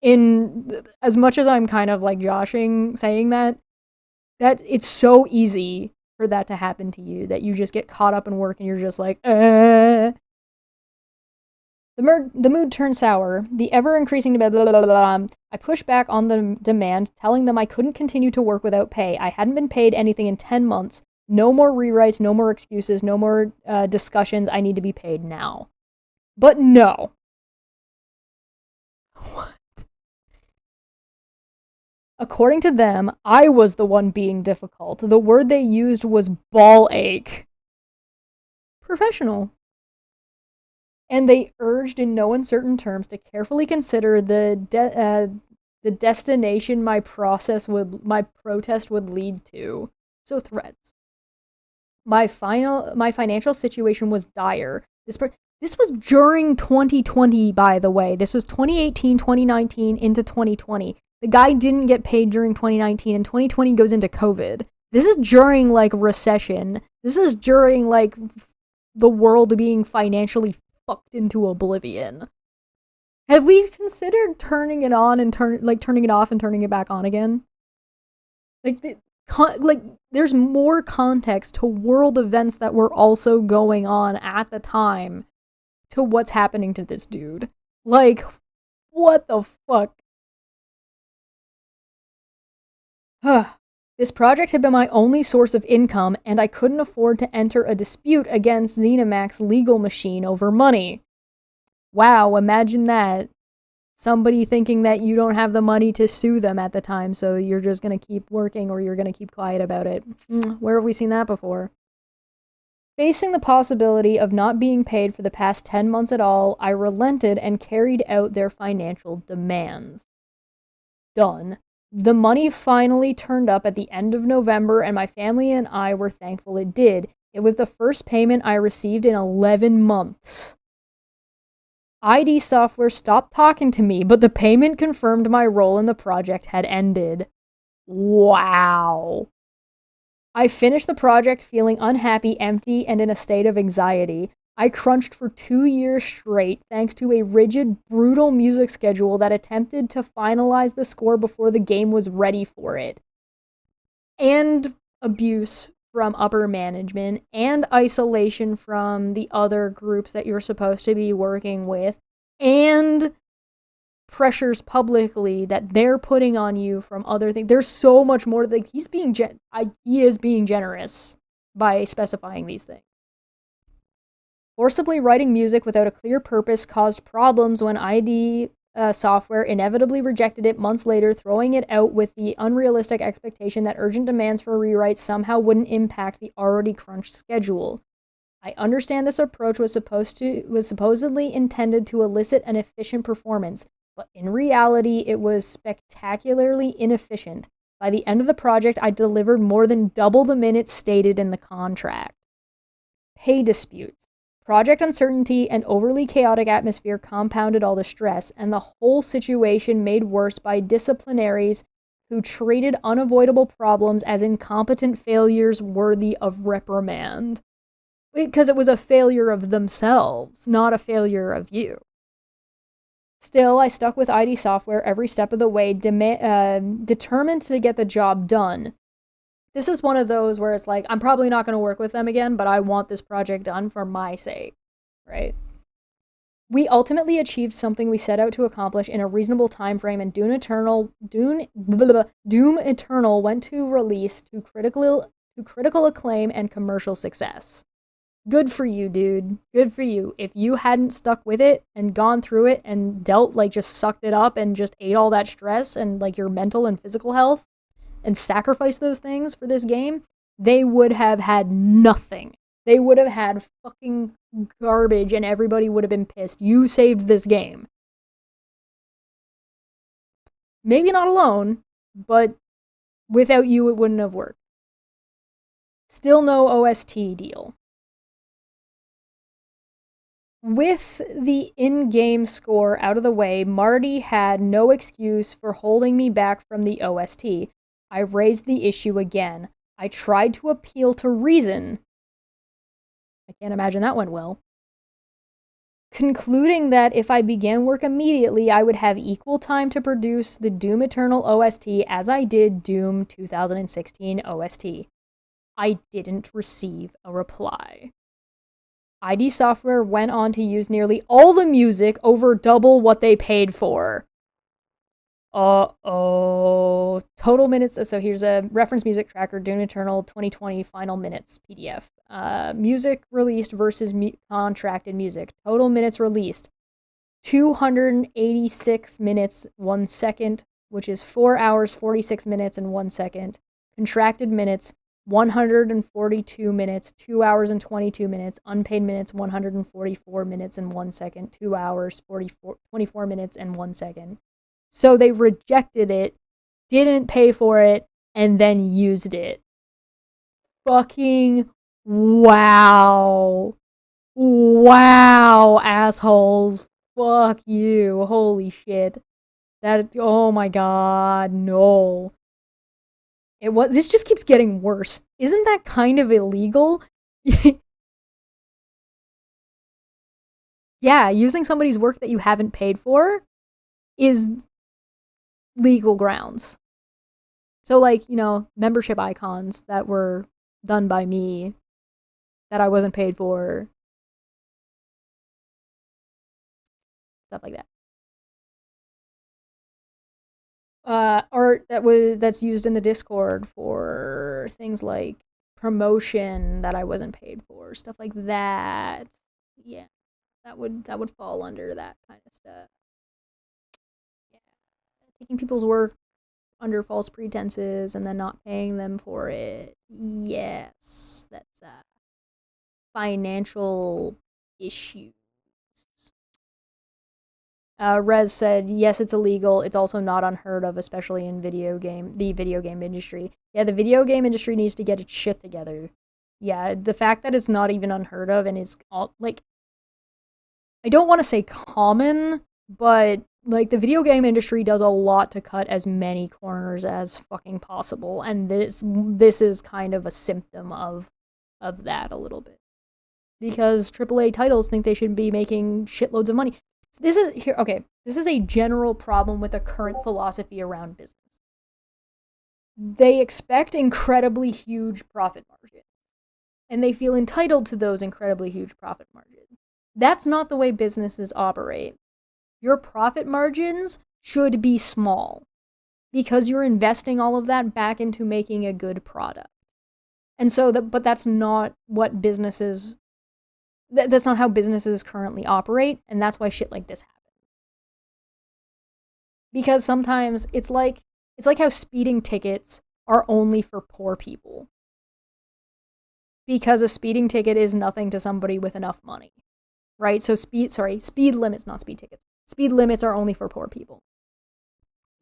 as much as I'm kind of like joshing saying that it's so easy for that to happen to you, that you just get caught up in work and you're just like, The mood turned sour. The ever-increasing blah, blah, blah, blah. I pushed back on the demand, telling them I couldn't continue to work without pay. I hadn't been paid anything in 10 months. No more rewrites, no more excuses, no more discussions. I need to be paid now. But no. What? According to them, I was the one being difficult. The word they used was ball ache. Professional. And they urged in no uncertain terms to carefully consider the destination my protest would lead to. So threats. My financial situation was dire. This was during 2020, by the way. This was 2018, 2019, into 2020. The guy didn't get paid during 2019, and 2020 goes into COVID. This is during, like, recession. This is during, like, the world being financially fucked into oblivion. Have we considered turning it on and turning it off and turning it back on again? There's more context to world events that were also going on at the time to what's happening to this dude. Like, What the fuck? This project had been my only source of income, and I couldn't afford to enter a dispute against ZeniMax's legal machine over money. Wow, imagine that. Somebody thinking that you don't have the money to sue them at the time, so you're just gonna keep working or you're gonna keep quiet about it. Where have we seen that before? Facing the possibility of not being paid for the past 10 months at all, I relented and carried out their financial demands. Done. The money finally turned up at the end of November, and my family and I were thankful it did. It was the first payment I received in 11 months. ID Software stopped talking to me, but the payment confirmed my role in the project had ended. Wow. I finished the project feeling unhappy, empty, and in a state of anxiety. I crunched for 2 years straight thanks to a rigid, brutal music schedule that attempted to finalize the score before the game was ready for it. And abuse from upper management, and isolation from the other groups that you're supposed to be working with, and pressures publicly that they're putting on you from other things. There's so much more. Like, he is being generous by specifying these things. Forcibly writing music without a clear purpose caused problems when ID Software inevitably rejected it months later, throwing it out with the unrealistic expectation that urgent demands for rewrites somehow wouldn't impact the already crunched schedule. I understand this approach was supposedly intended to elicit an efficient performance, but in reality, it was spectacularly inefficient. By the end of the project, I delivered more than double the minutes stated in the contract. Pay disputes. Project uncertainty and overly chaotic atmosphere compounded all the stress, and the whole situation made worse by disciplinaries who treated unavoidable problems as incompetent failures worthy of reprimand. Because it was a failure of themselves, not a failure of you. Still, I stuck with ID Software every step of the way, determined to get the job done. This is one of those where it's like, I'm probably not going to work with them again, but I want this project done for my sake, right? We ultimately achieved something we set out to accomplish in a reasonable time frame, and Doom Eternal went to release to critical acclaim and commercial success. Good for you, dude. Good for you. If you hadn't stuck with it and gone through it and just sucked it up and just ate all that stress and like your mental and physical health, and sacrifice those things for this game, they would have had nothing. They would have had fucking garbage and everybody would have been pissed. You saved this game. Maybe not alone, but without you, it wouldn't have worked. Still no OST deal. With the in-game score out of the way, Marty had no excuse for holding me back from the OST. I raised the issue again. I tried to appeal to reason. I can't imagine that went well. Concluding that if I began work immediately, I would have equal time to produce the Doom Eternal OST as I did Doom 2016 OST. I didn't receive a reply. ID Software went on to use nearly all the music over double what they paid for. Total minutes. So here's a reference music tracker, Doom Eternal 2020 final minutes PDF. Music released versus contracted music. Total minutes released, 286 minutes, 1 second, which is 4 hours, 46 minutes, and 1 second. Contracted minutes, 142 minutes, 2 hours and 22 minutes. Unpaid minutes, 144 minutes and 1 second. 2 hours, 24 minutes and 1 second. So they rejected it, didn't pay for it, and then used it. Fucking wow. Wow, assholes. Fuck you. Holy shit. Oh my god, no. This just keeps getting worse. Isn't that kind of illegal? Yeah, using somebody's work that you haven't paid for is legal grounds. So, like, membership icons that were done by me that I wasn't paid for. Stuff like that. art that's used in the Discord for things like promotion that I wasn't paid for, stuff like that. Yeah, that would fall under that kind of stuff. Yeah, taking people's work under false pretenses and then not paying them for it. Yes, that's a financial issue. Rez said, yes, it's illegal. It's also not unheard of, especially in the video game industry. Yeah, the video game industry needs to get its shit together. Yeah, the fact that it's not even unheard of and is all, like, I don't want to say common, but, like, the video game industry does a lot to cut as many corners as fucking possible, and this is kind of a symptom of that a little bit. Because AAA titles think they should be making shitloads of money. This is a general problem with the current philosophy around business. They expect incredibly huge profit margins, and they feel entitled to those incredibly huge profit margins. That's not the way businesses operate. Your profit margins should be small, because you're investing all of that back into making a good product. And so, but that's not what businesses... That's not how businesses currently operate, and that's why shit like this happens. Because sometimes it's like how speeding tickets are only for poor people. Because a speeding ticket is nothing to somebody with enough money. Right? So speed limits, not speed tickets. Speed limits are only for poor people.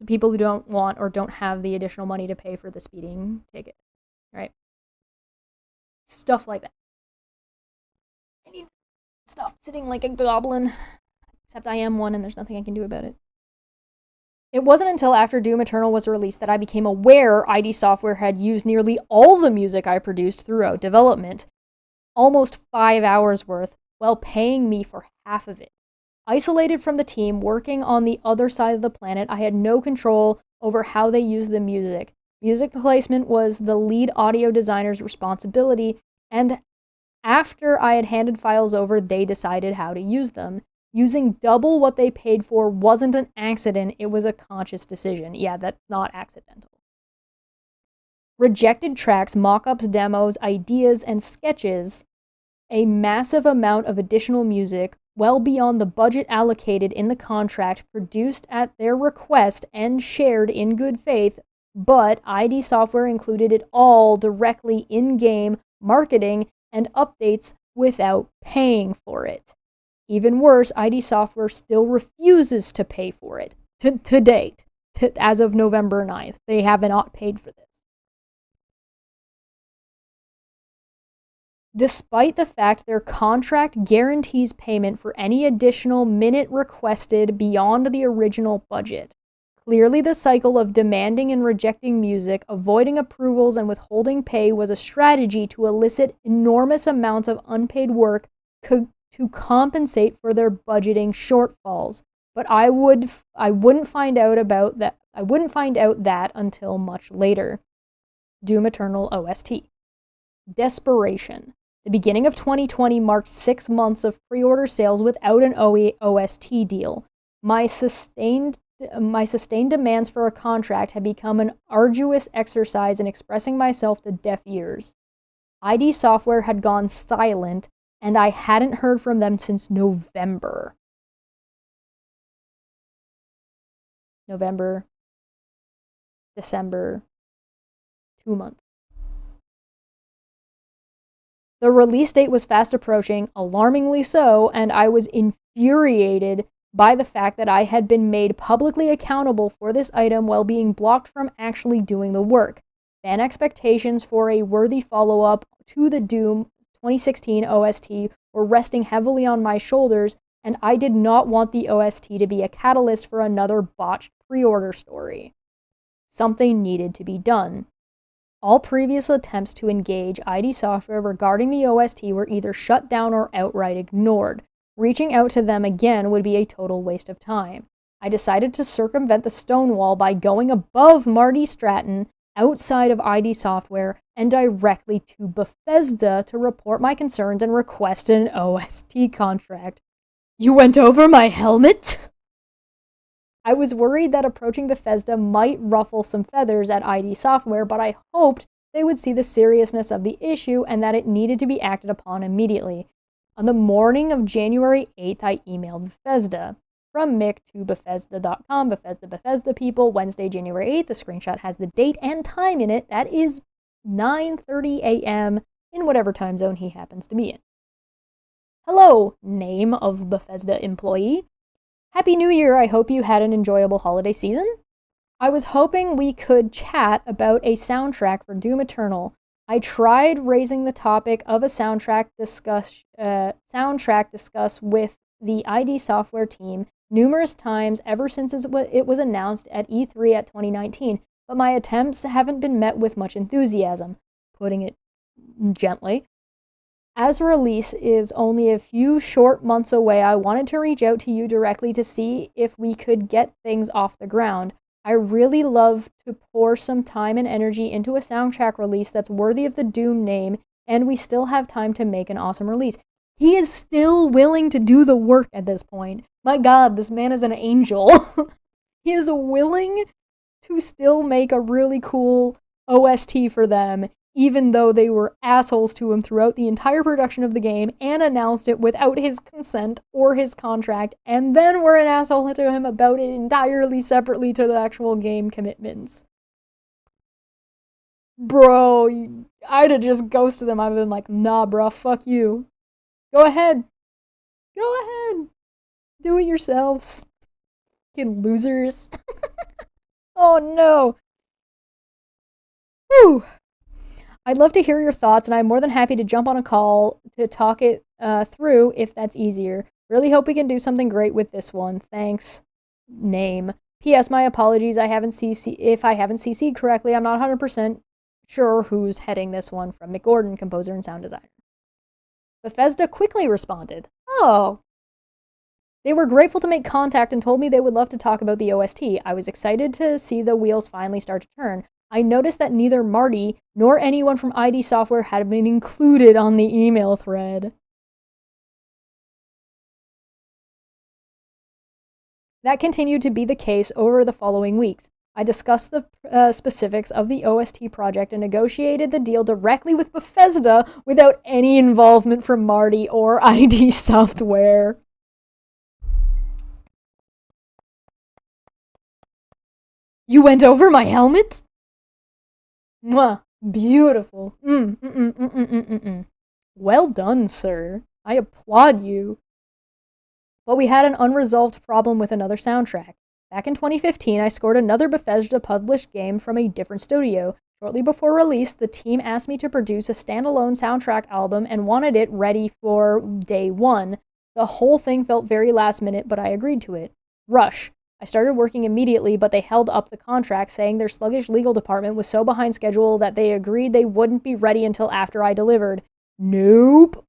The people who don't want or don't have the additional money to pay for the speeding ticket. Right? Stuff like that. I need to stop sitting like a goblin. Except I am one and there's nothing I can do about it. It wasn't until after Doom Eternal was released that I became aware ID Software had used nearly all the music I produced throughout development, almost 5 hours worth, while paying me for half of it. Isolated from the team, working on the other side of the planet, I had no control over how they used the music. Music placement was the lead audio designer's responsibility, and after I had handed files over, they decided how to use them. Using double what they paid for wasn't an accident, it was a conscious decision. Yeah, that's not accidental. Rejected tracks, mock-ups, demos, ideas, and sketches, a massive amount of additional music, well beyond the budget allocated in the contract, produced at their request and shared in good faith, but ID Software included it all directly in-game marketing and updates without paying for it. Even worse, ID Software still refuses to pay for it. To date. As of November 9th. They have not paid for this. Despite the fact their contract guarantees payment for any additional minute requested beyond the original budget. Clearly, the cycle of demanding and rejecting music, avoiding approvals, and withholding pay was a strategy to elicit enormous amounts of unpaid work to compensate for their budgeting shortfalls. But I wouldn't find out that until much later. Doom Eternal OST. Desperation. The beginning of 2020 marked 6 months of pre-order sales without an OST deal. My sustained demands for a contract had become an arduous exercise in expressing myself to deaf ears. ID Software had gone silent, and I hadn't heard from them since November. November, December, 2 months. The release date was fast approaching, alarmingly so, and I was infuriated by the fact that I had been made publicly accountable for this item while being blocked from actually doing the work. Fan expectations for a worthy follow-up to the Doom 2016 OST were resting heavily on my shoulders, and I did not want the OST to be a catalyst for another botched pre-order story. Something needed to be done. All previous attempts to engage ID Software regarding the OST were either shut down or outright ignored. Reaching out to them again would be a total waste of time. I decided to circumvent the stonewall by going above Marty Stratton, outside of ID Software, and directly to Bethesda to report my concerns and request an OST contract. You went over my helmet? I was worried that approaching Bethesda might ruffle some feathers at ID Software, but I hoped they would see the seriousness of the issue and that it needed to be acted upon immediately. On the morning of January 8th, I emailed Bethesda. From Mick to Bethesda.com, Bethesda people, Wednesday, January 8th. The screenshot has the date and time in it. That is 9:30 a.m. in whatever time zone he happens to be in. Hello, name of Bethesda employee. Happy New Year. I hope you had an enjoyable holiday season. I was hoping we could chat about a soundtrack for Doom Eternal. I tried raising the topic of a soundtrack discuss with the ID Software team numerous times ever since it was announced at E3 at 2019, but my attempts haven't been met with much enthusiasm, putting it gently. As release is only a few short months away, I wanted to reach out to you directly to see if we could get things off the ground. I really love to pour some time and energy into a soundtrack release that's worthy of the Doom name, and we still have time to make an awesome release. He is still willing to do the work at this point. My God, this man is an angel. He is willing to still make a really cool OST for them, even though they were assholes to him throughout the entire production of the game and announced it without his consent or his contract, and then were an asshole to him about it entirely separately to the actual game commitments. Bro, I'd have just ghosted them. I'd have been like, nah, bro, fuck you. Go ahead. Go ahead. Do it yourselves. Fucking losers. Oh no. Whew. I'd love to hear your thoughts, and I'm more than happy to jump on a call to talk it through if that's easier. Really hope we can do something great with this one. Thanks. Name. P.S. My apologies. If I haven't CC'd correctly, I'm not 100% sure who's heading this one. From Mick Gordon, composer and sound designer. Bethesda quickly responded. Oh. They were grateful to make contact and told me they would love to talk about the OST. I was excited to see the wheels finally start to turn. I noticed that neither Marty nor anyone from ID Software had been included on the email thread. That continued to be the case over the following weeks. I discussed the specifics of the OST project and negotiated the deal directly with Bethesda without any involvement from Marty or ID Software. You went over my helmet? Mwah. Beautiful. Well done, sir. I applaud you. But we had an unresolved problem with another soundtrack. Back in 2015, I scored another Bethesda-published game from a different studio. Shortly before release, the team asked me to produce a standalone soundtrack album and wanted it ready for day one. The whole thing felt very last minute, but I agreed to it. Rush. I started working immediately, but they held up the contract, saying their sluggish legal department was so behind schedule that they agreed they wouldn't be ready until after I delivered. Nope.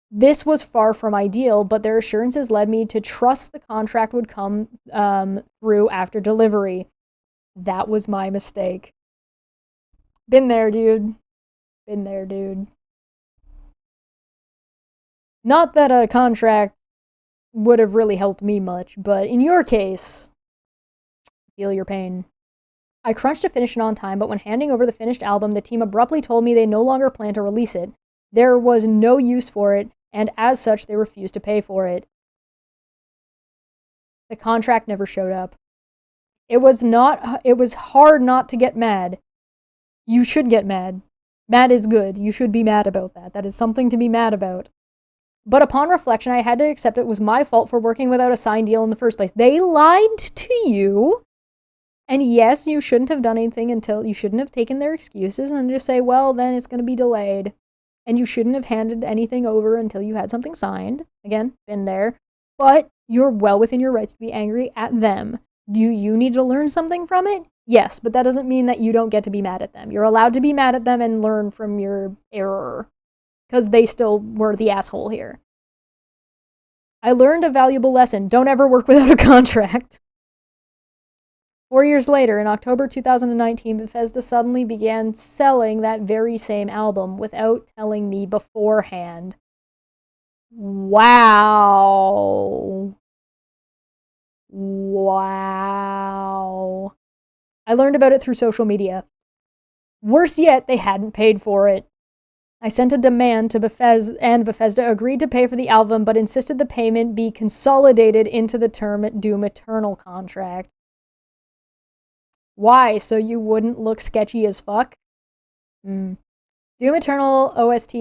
This was far from ideal, but their assurances led me to trust the contract would come through after delivery. That was my mistake. Been there, dude. Been there, dude. Not that a contract would have really helped me much, but in your case, feel your pain. I crunched to finish it on time, but when handing over the finished album, the team abruptly told me they no longer plan to release it. There was no use for it, and as such, they refused to pay for it. The contract never showed up. It was hard not to get mad. You should get mad. Mad is good. You should be mad about that. That is something to be mad about. But upon reflection, I had to accept it was my fault for working without a signed deal in the first place. They lied to you. And yes, you shouldn't have done anything until you shouldn't have taken their excuses and just say, well, then it's going to be delayed. And you shouldn't have handed anything over until you had something signed. Again, been there. But you're well within your rights to be angry at them. Do you need to learn something from it? Yes, but that doesn't mean that you don't get to be mad at them. You're allowed to be mad at them and learn from your error. Because they still were the asshole here. I learned a valuable lesson. Don't ever work without a contract. 4 years later, in October 2019, Bethesda suddenly began selling that very same album without telling me beforehand. Wow. Wow. I learned about it through social media. Worse yet, they hadn't paid for it. I sent a demand to Bethesda, and Bethesda agreed to pay for the album, but insisted the payment be consolidated into the term Doom Eternal contract. Why? So you wouldn't look sketchy as fuck? Doom Eternal OST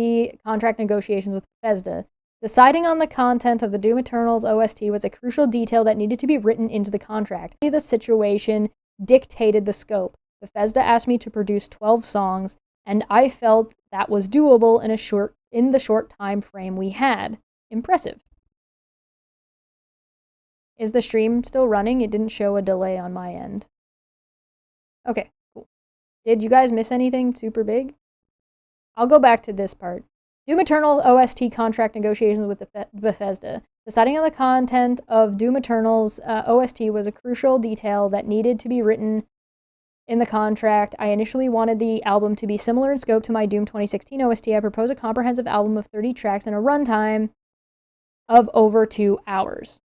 contract negotiations with Bethesda. Deciding on the content of the Doom Eternal's OST was a crucial detail that needed to be written into the contract. The situation dictated the scope. Bethesda asked me to produce 12 songs, and I felt that was doable in the short time frame we had. Impressive. Is the stream still running? It didn't show a delay on my end. Okay, cool. Did you guys miss anything super big? I'll go back to this part. Doom Eternal OST contract negotiations with Bethesda. Deciding on the content of Doom Eternal's OST was a crucial detail that needed to be written in the contract. I initially wanted the album to be similar in scope to my Doom 2016 OST. I proposed a comprehensive album of 30 tracks and a runtime of over 2 hours.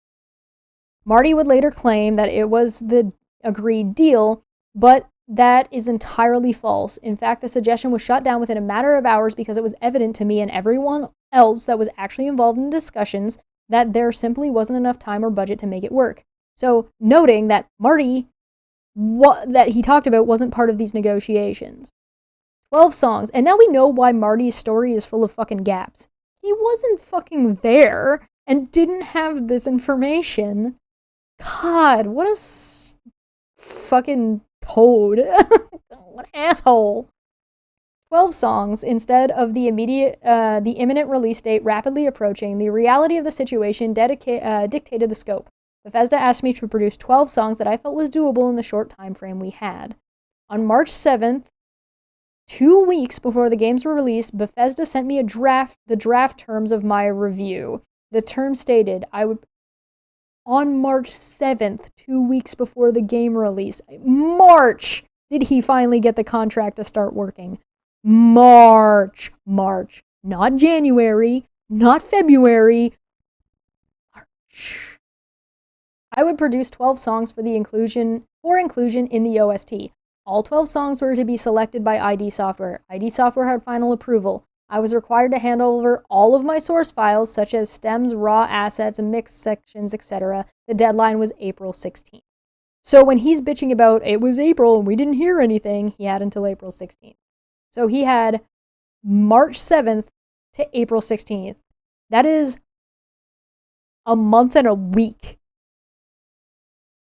Marty would later claim that it was the agreed deal, but that is entirely false. In fact, the suggestion was shut down within a matter of hours because it was evident to me and everyone else that was actually involved in discussions that there simply wasn't enough time or budget to make it work. So, noting that Marty, that he talked about, wasn't part of these negotiations. 12 songs, and now we know why Marty's story is full of fucking gaps. He wasn't fucking there and didn't have this information. God, what a fucking toad. What an asshole. 12 songs instead of the imminent release date rapidly approaching. The reality of the situation dictated the scope. Bethesda asked me to produce 12 songs that I felt was doable in the short time frame we had. On March 7th, 2 weeks before the games were released, Bethesda sent me the draft terms of my review. The terms stated, on March 7th, 2 weeks before the game release. March! Did he finally get the contract to start working? March. Not January, not February. March. I would produce 12 songs for inclusion in the OST. All 12 songs were to be selected by ID Software. ID Software had final approval. I was required to hand over all of my source files, such as stems, raw assets, and mix sections, etc. The deadline was April 16th. So when he's bitching about it was April and we didn't hear anything, he had until April 16th. So he had March 7th to April 16th. That is a month and a week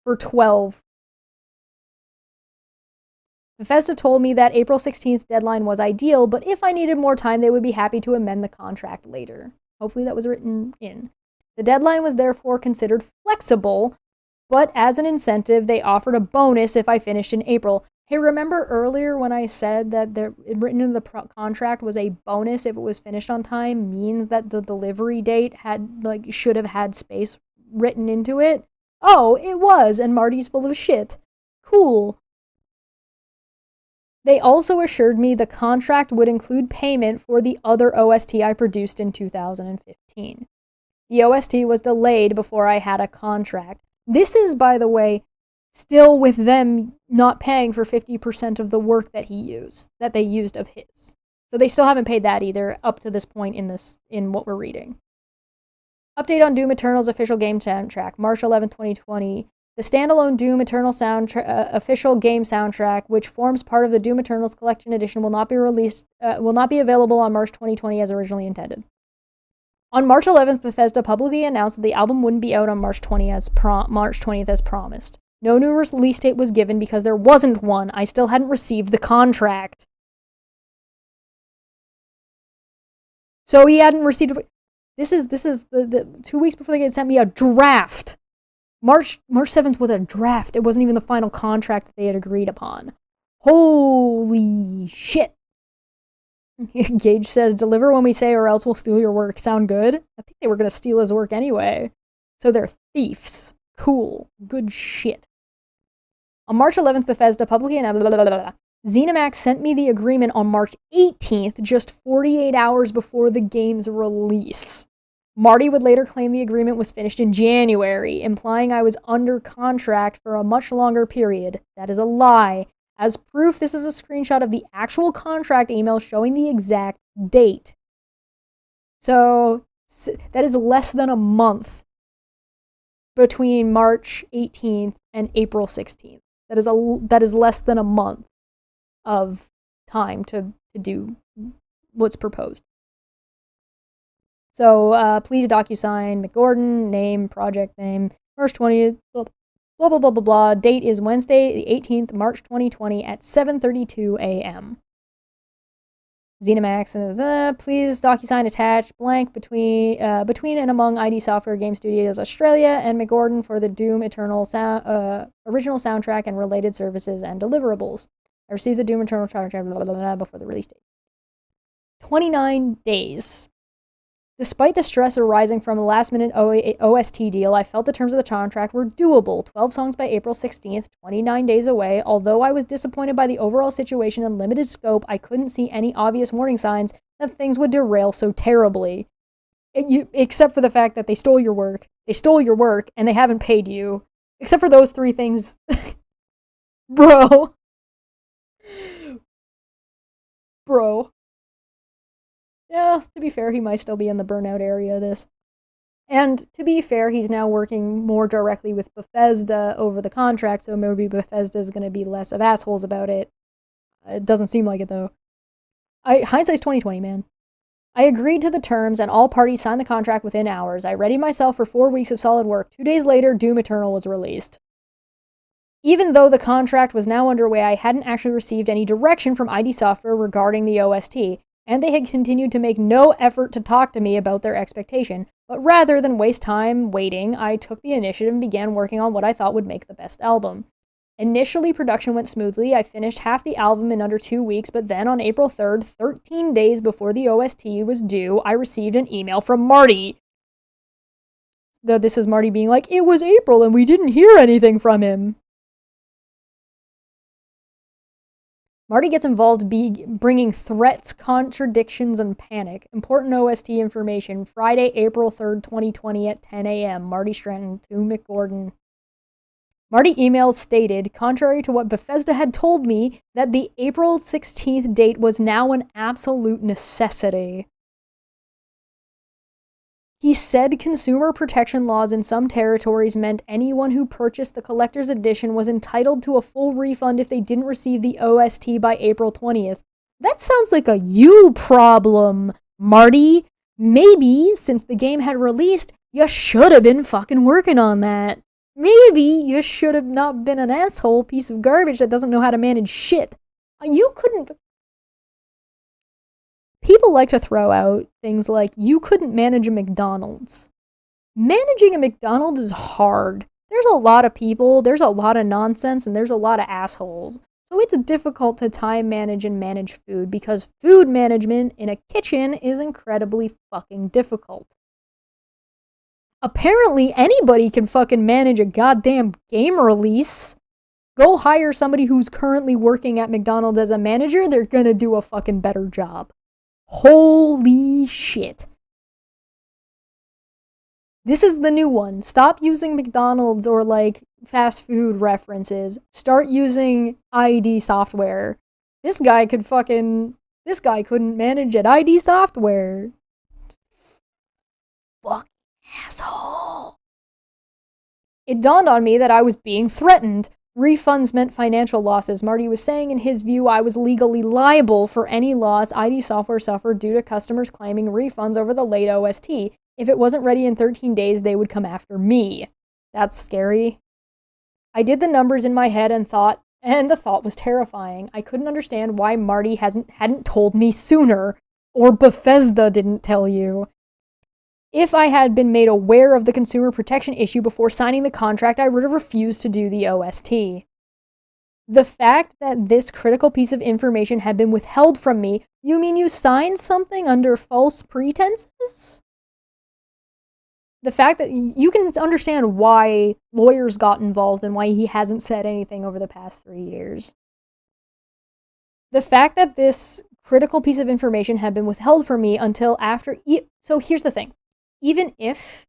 for 12. Bethesda told me that April 16th deadline was ideal, but if I needed more time, they would be happy to amend the contract later. Hopefully that was written in. The deadline was therefore considered flexible, but as an incentive, they offered a bonus if I finished in April. Hey, remember earlier when I said that written in the contract was a bonus if it was finished on time, means that the delivery date should have had space written into it? Oh, it was, and Marty's full of shit. Cool. They also assured me the contract would include payment for the other OST I produced in 2015. The OST was delayed before I had a contract. This is, by the way, still with them not paying for 50% of the work that they used of his. So they still haven't paid that either up to this point in what we're reading. Update on Doom Eternal's official game soundtrack, March 11, 2020. The standalone Doom Eternal official game soundtrack, which forms part of the Doom Eternal's Collection Edition, will not be available on March 2020 as originally intended. On March 11th, Bethesda publicly announced that the album wouldn't be out on March 20th as promised. No new release date was given because there wasn't one. I still hadn't received the contract. So he hadn't received. This is the 2 weeks before they sent me a draft. March 7th was a draft. It wasn't even the final contract that they had agreed upon. Holy shit. Gage says, deliver when we say or else we'll steal your work. Sound good? I think they were going to steal his work anyway. So they're thieves. Cool. Good shit. On March 11th, Bethesda publicly announced ZeniMax sent me the agreement on March 18th, just 48 hours before the game's release. Marty would later claim the agreement was finished in January, implying I was under contract for a much longer period. That is a lie. As proof, this is a screenshot of the actual contract email showing the exact date. So that is less than a month between March 18th and April 16th. That is less than a month of time to do what's proposed. So please DocuSign McGordon, name, project name, March 20th, blah, blah, blah, blah, blah, blah. Date is Wednesday, the 18th, March 2020 at 7:32 a.m. ZeniMax says, please DocuSign attached blank between and among ID Software Game Studios Australia and McGordon for the Doom Eternal original soundtrack and related services and deliverables. I received the Doom Eternal soundtrack before the release date. 29 days. Despite the stress arising from a last-minute OST deal, I felt the terms of the contract were doable. 12 songs by April 16th, 29 days away. Although I was disappointed by the overall situation and limited scope, I couldn't see any obvious warning signs that things would derail so terribly. Except for the fact that they stole your work, and they haven't paid you. Except for those three things. Bro. Yeah, to be fair, he might still be in the burnout area of this. And to be fair, he's now working more directly with Bethesda over the contract, so maybe Bethesda's going to be less of assholes about it. It doesn't seem like it, though. Hindsight's 20/20, man. I agreed to the terms, and all parties signed the contract within hours. I readied myself for 4 weeks of solid work. 2 days later, Doom Eternal was released. Even though the contract was now underway, I hadn't actually received any direction from ID Software regarding the OST. And they had continued to make no effort to talk to me about their expectation. But rather than waste time waiting, I took the initiative and began working on what I thought would make the best album. Initially, production went smoothly. I finished half the album in under 2 weeks, but then on April 3rd, 13 days before the OST was due, I received an email from Marty. Though this is Marty being like, it was April and we didn't hear anything from him. Marty gets involved bringing threats, contradictions, and panic. Important OST information. Friday, April 3rd, 2020 at 10 a.m. Marty Stratton to McGordon. Marty emails stated, contrary to what Bethesda had told me, that the April 16th date was now an absolute necessity. He said consumer protection laws in some territories meant anyone who purchased the collector's edition was entitled to a full refund if they didn't receive the OST by April 20th. That sounds like a you problem, Marty. Maybe, since the game had released, you should have been fucking working on that. Maybe you should have not been an asshole piece of garbage that doesn't know how to manage shit. You couldn't... People like to throw out things like, you couldn't manage a McDonald's. Managing a McDonald's is hard. There's a lot of people, there's a lot of nonsense, and there's a lot of assholes. So it's difficult to time manage and manage food, because food management in a kitchen is incredibly fucking difficult. Apparently, anybody can fucking manage a goddamn game release. Go hire somebody who's currently working at McDonald's as a manager, they're gonna do a fucking better job. Holy shit. This is the new one. Stop using McDonald's or like fast food references. Start using ID Software. This guy couldn't manage at ID Software. Fuck asshole. It dawned on me that I was being threatened. Refunds meant financial losses. Marty was saying in his view I was legally liable for any loss ID Software suffered due to customers claiming refunds over the late OST. If it wasn't ready in 13 days, they would come after me. That's scary. I did the numbers in my head and the thought was terrifying. I couldn't understand why Marty hadn't told me sooner, or Bethesda didn't tell you. If I had been made aware of the consumer protection issue before signing the contract, I would have refused to do the OST. The fact that this critical piece of information had been withheld from me, you mean you signed something under false pretenses? The fact that you can understand why lawyers got involved and why he hasn't said anything over the past 3 years. The fact that this critical piece of information had been withheld from me until after... So here's the thing. even if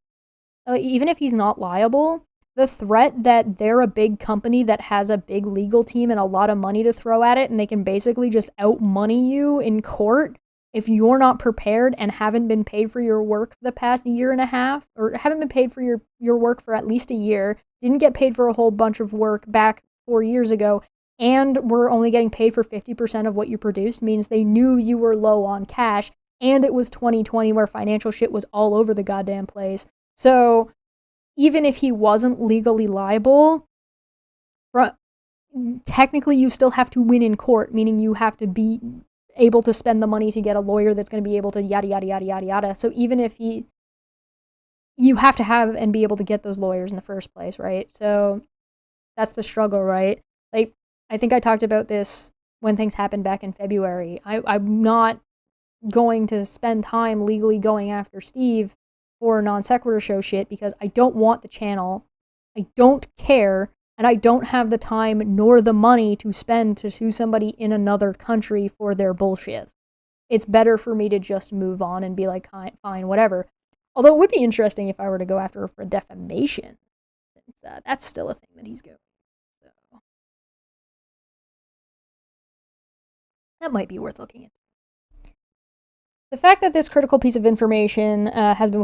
he's not liable, the threat that they're a big company that has a big legal team and a lot of money to throw at it, and they can basically just outmoney you in court if you're not prepared and haven't been paid for your work the past year and a half, or haven't been paid for your work for at least a year, didn't get paid for a whole bunch of work back 4 years ago, and were only getting paid for 50% of what you produced, means they knew you were low on cash, and it was 2020 where financial shit was all over the goddamn place. So even if he wasn't legally liable, technically you still have to win in court, meaning you have to be able to spend the money to get a lawyer that's going to be able to yada, yada, yada, yada, yada. So even if you have to have and be able to get those lawyers in the first place, right? So that's the struggle, right? Like, I think I talked about this when things happened back in February. I'm not going to spend time legally going after Steve for non sequitur show shit because I don't want the channel. I don't care, and I don't have the time nor the money to spend to sue somebody in another country for their bullshit. It's better for me to just move on and be like, fine, whatever. Although it would be interesting if I were to go after her for defamation. That's still a thing that he's going. So that might be worth looking at. The fact that this critical piece of information has been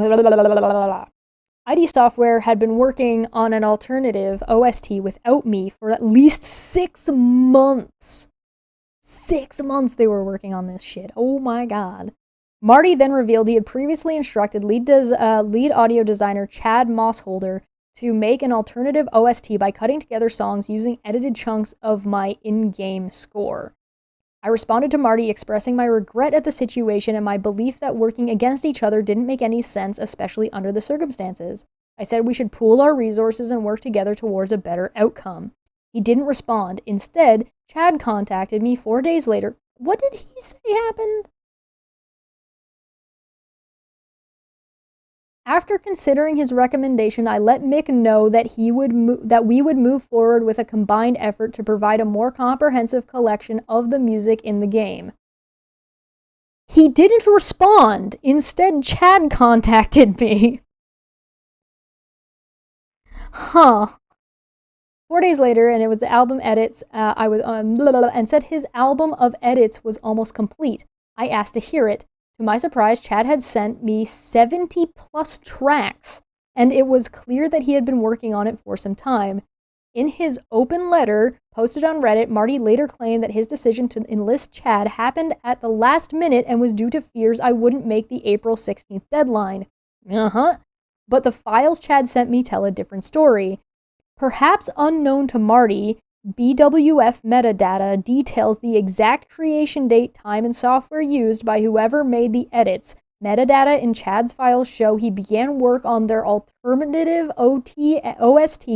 ID Software had been working on an alternative OST without me for at least 6 months. 6 months they were working on this shit. Oh my god. Marty then revealed he had previously instructed lead audio designer Chad Mossholder to make an alternative OST by cutting together songs using edited chunks of my in-game score. I responded to Marty expressing my regret at the situation and my belief that working against each other didn't make any sense, especially under the circumstances. I said we should pool our resources and work together towards a better outcome. He didn't respond. Instead, Chad contacted me 4 days later. What did he say happened? After considering his recommendation, I let Mick know that we would move forward with a combined effort to provide a more comprehensive collection of the music in the game. He didn't respond. Instead, Chad contacted me. Huh. 4 days later, and it was the album edits, I was and said his album of edits was almost complete. I asked to hear it. To my surprise, Chad had sent me 70 plus tracks, and it was clear that he had been working on it for some time. In his open letter posted on Reddit, Marty later claimed that his decision to enlist Chad happened at the last minute and was due to fears I wouldn't make the April 16th deadline. But the files Chad sent me tell a different story. Perhaps unknown to Marty, BWF metadata details the exact creation date, time, and software used by whoever made the edits. Metadata in Chad's files show he began work on their alternative OST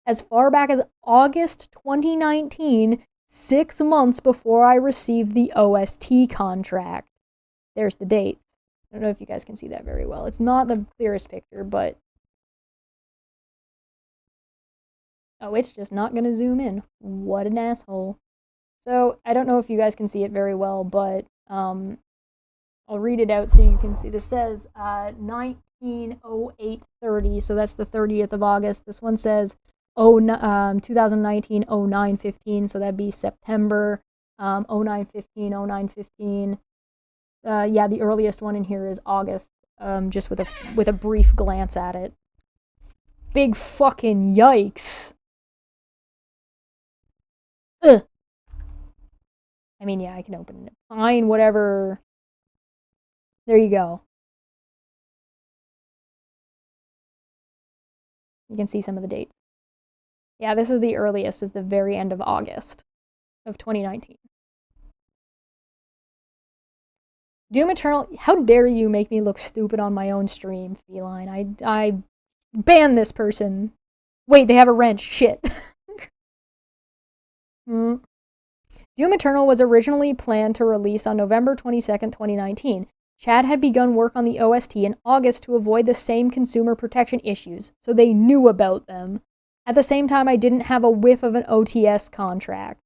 as far back as August 2019, 6 months before I received the OST contract. There's the dates. I don't know if you guys can see that very well. It's not the clearest picture, but... Oh, it's just not going to zoom in. What an asshole. So, I don't know if you guys can see it very well, but I'll read it out so you can see. This says 1908-30, so that's the 30th of August. This one says 2019-09-15, so that'd be September 09-15, 09-15. Yeah, the earliest one in here is August, just with a brief glance at it. Big fucking yikes. Ugh. I mean, yeah, I can open it. Fine, whatever. There you go. You can see some of the dates. Yeah, this is the earliest, is the very end of August of 2019. Doom Eternal, how dare you make me look stupid on my own stream, Feline. I ban this person. Wait, they have a wrench. Shit. Doom Eternal was originally planned to release on November 22nd, 2019. Chad had begun work on the OST in August to avoid the same consumer protection issues, so they knew about them. At the same time, I didn't have a whiff of an an OST contract,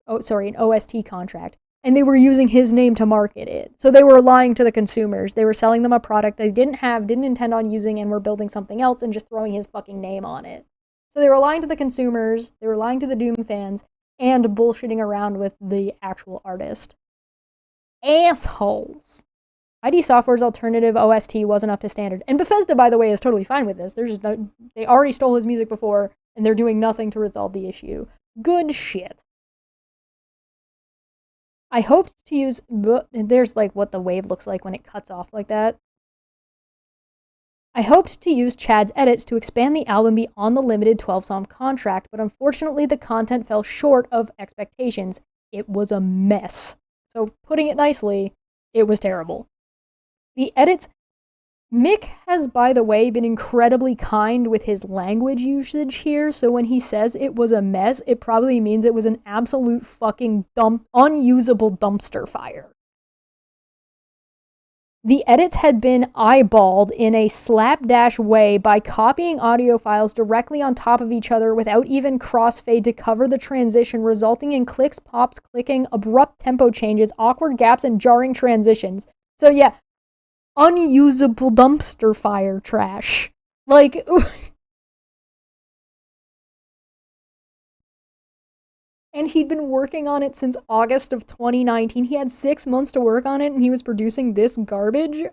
and they were using his name to market it. So they were lying to the consumers. They were selling them a product they didn't intend on using, and were building something else and just throwing his fucking name on it. So they were lying to the consumers, they were lying to the Doom fans, and bullshitting around with the actual artist. Assholes. ID Software's alternative OST wasn't up to standard. And Bethesda, by the way, is totally fine with this. They already stole his music before, and they're doing nothing to resolve the issue. Good shit. I hoped to use... There's like what the wave looks like when it cuts off like that. I hoped to use Chad's edits to expand the album beyond the limited 12-song contract, but unfortunately the content fell short of expectations. It was a mess. So, putting it nicely, it was terrible. The edits... Mick has, by the way, been incredibly kind with his language usage here, so when he says it was a mess, it probably means it was an absolute fucking unusable dumpster fire. The edits had been eyeballed in a slapdash way by copying audio files directly on top of each other without even crossfade to cover the transition, resulting in clicks, pops, clicking, abrupt tempo changes, awkward gaps, and jarring transitions. So yeah, unusable dumpster fire trash. Like, and he'd been working on it since August of 2019. He had 6 months to work on it, and he was producing this garbage?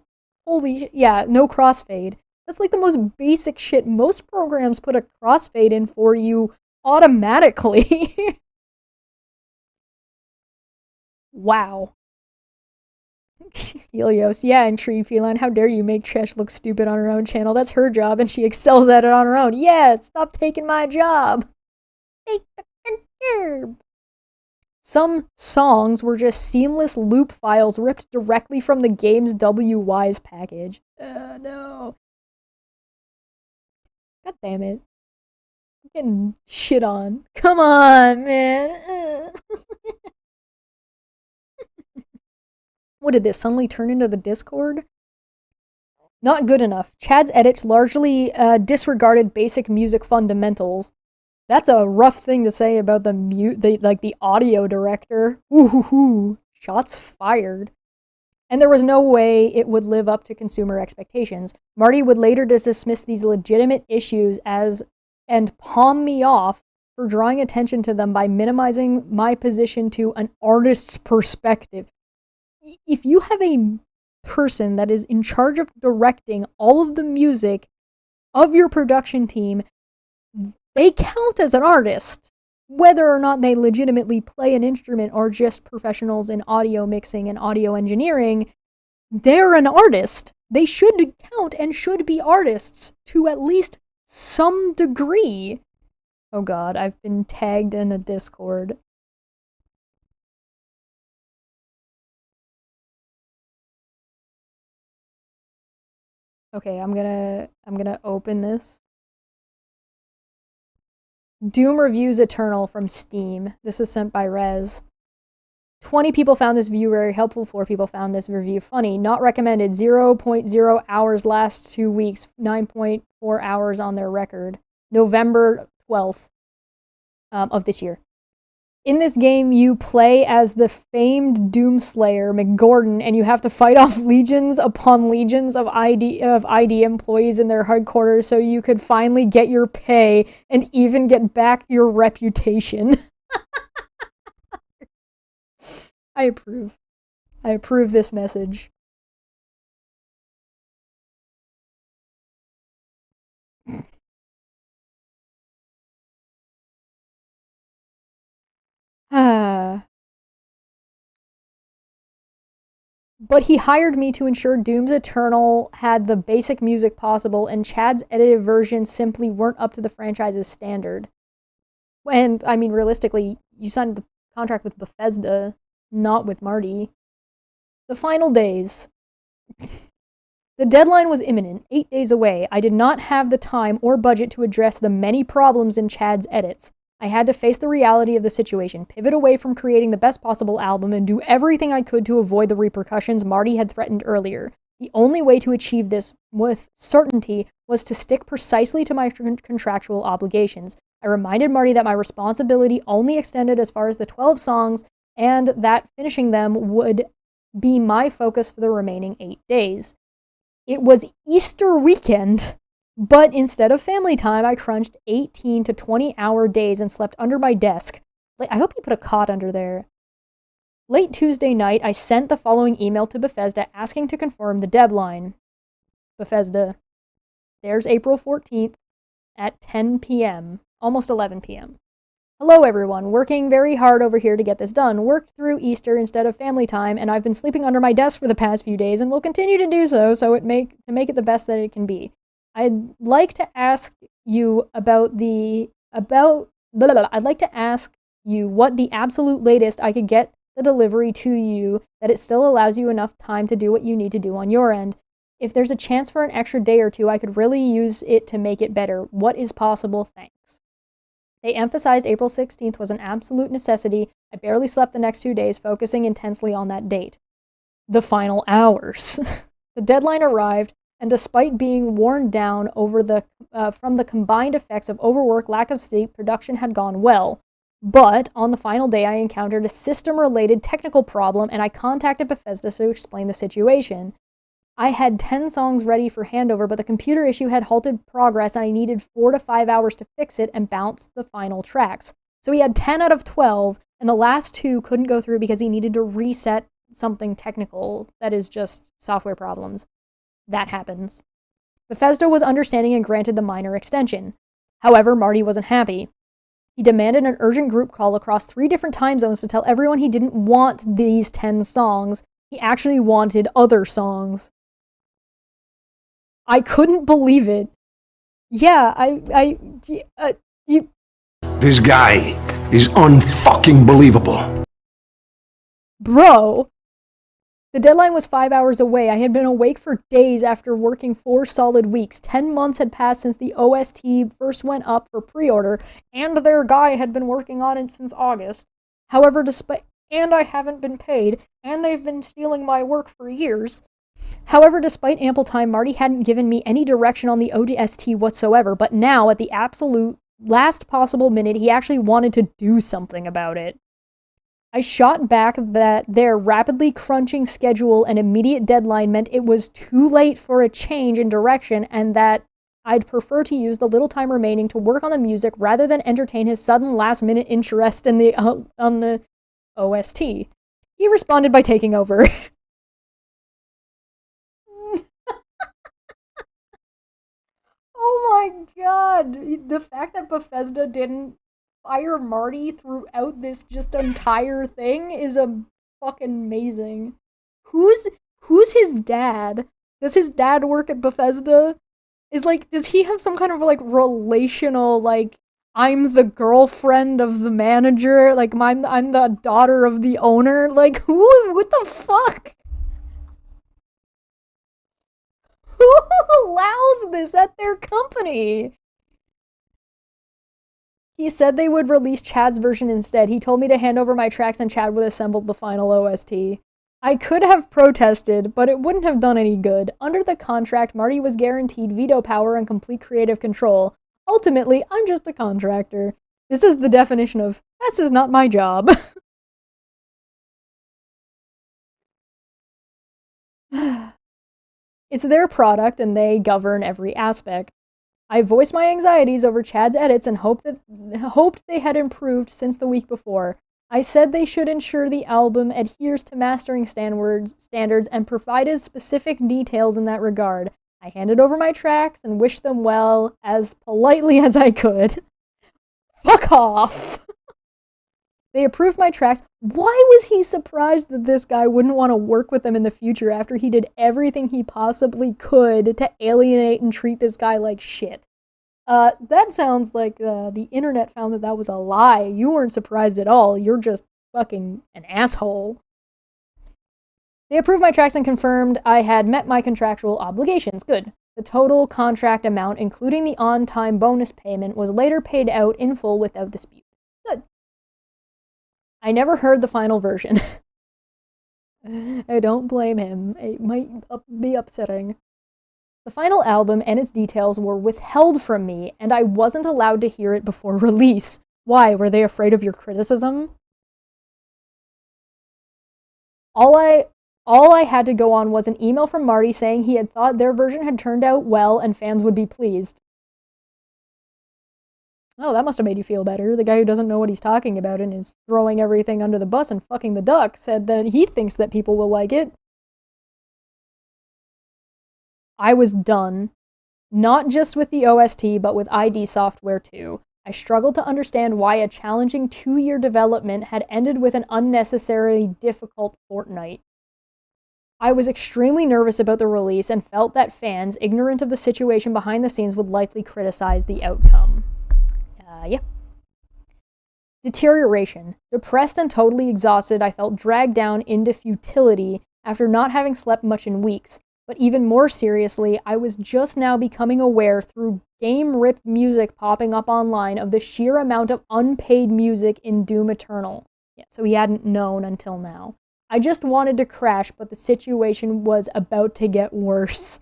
Holy shit. Yeah, no crossfade. That's like the most basic shit. Most programs put a crossfade in for you automatically. Wow. Helios, yeah, and Tree Feline, how dare you make Chesh look stupid on her own channel? That's her job, and she excels at it on her own. Yeah, stop taking my job. Take the curb. Some songs were just seamless loop files ripped directly from the game's WY's package. No. God damn it. I'm getting shit on. Come on, man. What did this suddenly turn into the Discord? Not good enough. Chad's edits largely disregarded basic music fundamentals. That's a rough thing to say about the audio director. Ooh, shots fired. And there was no way it would live up to consumer expectations. Marty would later dismiss these legitimate issues and palm me off for drawing attention to them by minimizing my position to an artist's perspective. If you have a person that is in charge of directing all of the music of your production team, they count as an artist, whether or not they legitimately play an instrument or just professionals in audio mixing and audio engineering. They're an artist. They should count and should be artists to at least some degree. Oh god, I've been tagged in a Discord. Okay, I'm gonna open this. Doom Reviews Eternal from Steam. This is sent by Rez. 20 people found this review very helpful. 4 people found this review funny. Not recommended. 0.0 hours last 2 weeks. 9.4 hours on their record. November 12th of this year. In this game, you play as the famed Doomslayer, McGordon, and you have to fight off legions upon legions of ID employees in their headquarters so you could finally get your pay and even get back your reputation. I approve. I approve this message. But he hired me to ensure Doom's Eternal had the basic music possible, and Chad's edited versions simply weren't up to the franchise's standard. And, I mean, realistically, you signed the contract with Bethesda, not with Marty. The final days. The deadline was imminent, 8 days away. I did not have the time or budget to address the many problems in Chad's edits. I had to face the reality of the situation, pivot away from creating the best possible album, and do everything I could to avoid the repercussions Marty had threatened earlier. The only way to achieve this with certainty was to stick precisely to my contractual obligations. I reminded Marty that my responsibility only extended as far as the 12 songs and that finishing them would be my focus for the remaining 8 days. It was Easter weekend, but instead of family time, I crunched 18 to 20-hour days and slept under my desk. I hope you put a cot under there. Late Tuesday night, I sent the following email to Bethesda asking to confirm the deadline. Bethesda, there's April 14th at 10 p.m., almost 11 p.m. Hello everyone, working very hard over here to get this done. Worked through Easter instead of family time, and I've been sleeping under my desk for the past few days and will continue to do so to make it the best that it can be. I'd like to ask you I'd like to ask you what the absolute latest I could get the delivery to you that it still allows you enough time to do what you need to do on your end. If there's a chance for an extra day or two, I could really use it to make it better. What is possible? Thanks. They emphasized April 16th was an absolute necessity. I barely slept the next 2 days, focusing intensely on that date. The final hours. The deadline arrived, and despite being worn down from the combined effects of overwork, lack of sleep, production had gone well. But on the final day, I encountered a system-related technical problem, and I contacted Bethesda to explain the situation. I had 10 songs ready for handover, but the computer issue had halted progress, and I needed 4 to 5 hours to fix it and bounce the final tracks. So he had 10 out of 12, and the last 2 couldn't go through because he needed to reset something technical that is just software problems. That happens. Bethesda was understanding and granted the minor extension. However, Marty wasn't happy. He demanded an urgent group call across 3 different time zones to tell everyone he didn't want these 10 songs. He actually wanted other songs. I couldn't believe it. Yeah, This guy is unfucking believable. Bro. The deadline was 5 hours away. I had been awake for days after working 4 solid weeks. 10 months had passed since the OST first went up for pre-order, and their guy had been working on it since August. However, and I haven't been paid, and they've been stealing my work for years. However, despite ample time, Marty hadn't given me any direction on the OST whatsoever, but now, at the absolute last possible minute, he actually wanted to do something about it. I shot back that their rapidly crunching schedule and immediate deadline meant it was too late for a change in direction, and that I'd prefer to use the little time remaining to work on the music rather than entertain his sudden last-minute interest in on the OST. He responded by taking over. Oh my god! The fact that Bethesda didn't fire Marty throughout this just entire thing is fucking amazing. Who's his dad? Does his dad work at Bethesda? Does he have some kind of relational, I'm the girlfriend of the manager, I'm the daughter of the owner? What the fuck? Who allows this at their company? He said they would release Chad's version instead. He told me to hand over my tracks and Chad would assemble the final OST. I could have protested, but it wouldn't have done any good. Under the contract, Marty was guaranteed veto power and complete creative control. Ultimately, I'm just a contractor. This is the definition of, this is not my job. It's their product and they govern every aspect. I voiced my anxieties over Chad's edits and hoped they had improved since the week before. I said they should ensure the album adheres to mastering standards and provided specific details in that regard. I handed over my tracks and wished them well as politely as I could. Fuck off! They approved my tracks. Why was he surprised that this guy wouldn't want to work with them in the future after he did everything he possibly could to alienate and treat this guy like shit? That sounds like the internet found that was a lie. You weren't surprised at all. You're just fucking an asshole. They approved my tracks and confirmed I had met my contractual obligations. Good. The total contract amount, including the on-time bonus payment, was later paid out in full without dispute. Good. I never heard the final version. I don't blame him. It might be upsetting. The final album and its details were withheld from me, and I wasn't allowed to hear it before release. Why? Were they afraid of your criticism? All I had to go on was an email from Marty saying he had thought their version had turned out well and fans would be pleased. Oh, that must have made you feel better. The guy who doesn't know what he's talking about and is throwing everything under the bus and fucking the duck said that he thinks that people will like it. I was done. Not just with the OST, but with ID Software too. I struggled to understand why a challenging 2-year development had ended with an unnecessarily difficult fortnight. I was extremely nervous about the release and felt that fans, ignorant of the situation behind the scenes, would likely criticize the outcome. Yeah. Deterioration. Depressed and totally exhausted, I felt dragged down into futility after not having slept much in weeks. But even more seriously, I was just now becoming aware through game-ripped music popping up online of the sheer amount of unpaid music in Doom Eternal. Yeah, so he hadn't known until now. I just wanted to crash, but the situation was about to get worse.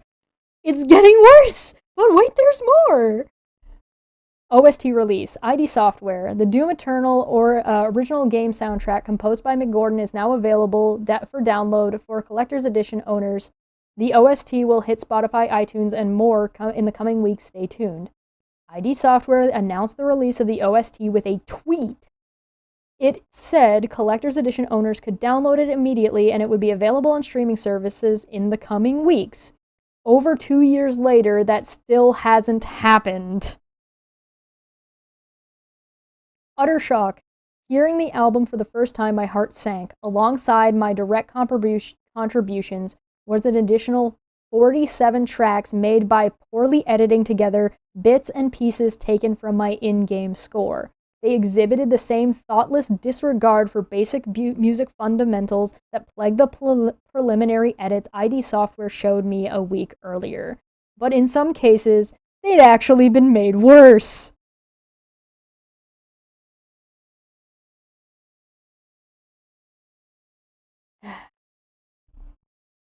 It's getting worse! But wait, there's more! OST release. ID Software. The Doom Eternal or original game soundtrack composed by Mick Gordon is now available for download for Collector's Edition owners. The OST will hit Spotify, iTunes, and more in the coming weeks. Stay tuned. ID Software announced the release of the OST with a tweet. It said Collector's Edition owners could download it immediately and it would be available on streaming services in the coming weeks. Over 2 years later, that still hasn't happened. Utter shock. Hearing the album for the first time, my heart sank. Alongside my direct contributions was an additional 47 tracks made by poorly editing together bits and pieces taken from my in-game score. They exhibited the same thoughtless disregard for basic music fundamentals that plagued the preliminary edits ID Software showed me a week earlier. But in some cases, they'd actually been made worse.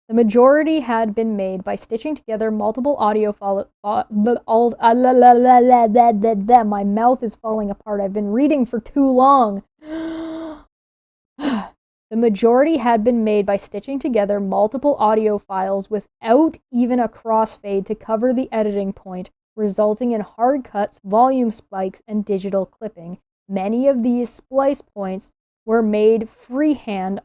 The majority had been made by stitching together multiple audio my mouth is falling apart. I've been reading for too long. The majority had been made by stitching together multiple audio files without even a crossfade to cover the editing point, resulting in hard cuts, volume spikes, and digital clipping. Many of these splice points were made freehand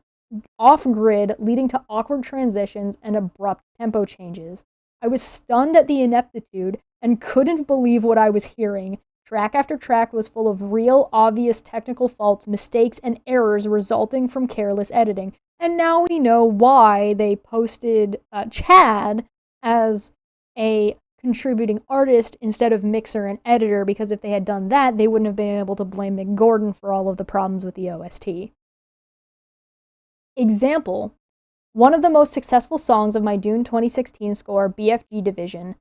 off-grid, leading to awkward transitions and abrupt tempo changes. I was stunned at the ineptitude and couldn't believe what I was hearing. Track after track was full of real, obvious technical faults, mistakes, and errors resulting from careless editing. And now we know why they posted Chad as a contributing artist instead of mixer and editor, because if they had done that, they wouldn't have been able to blame Mick Gordon for all of the problems with the OST. Example, one of the most successful songs of my Doom 2016 score, BFG Division,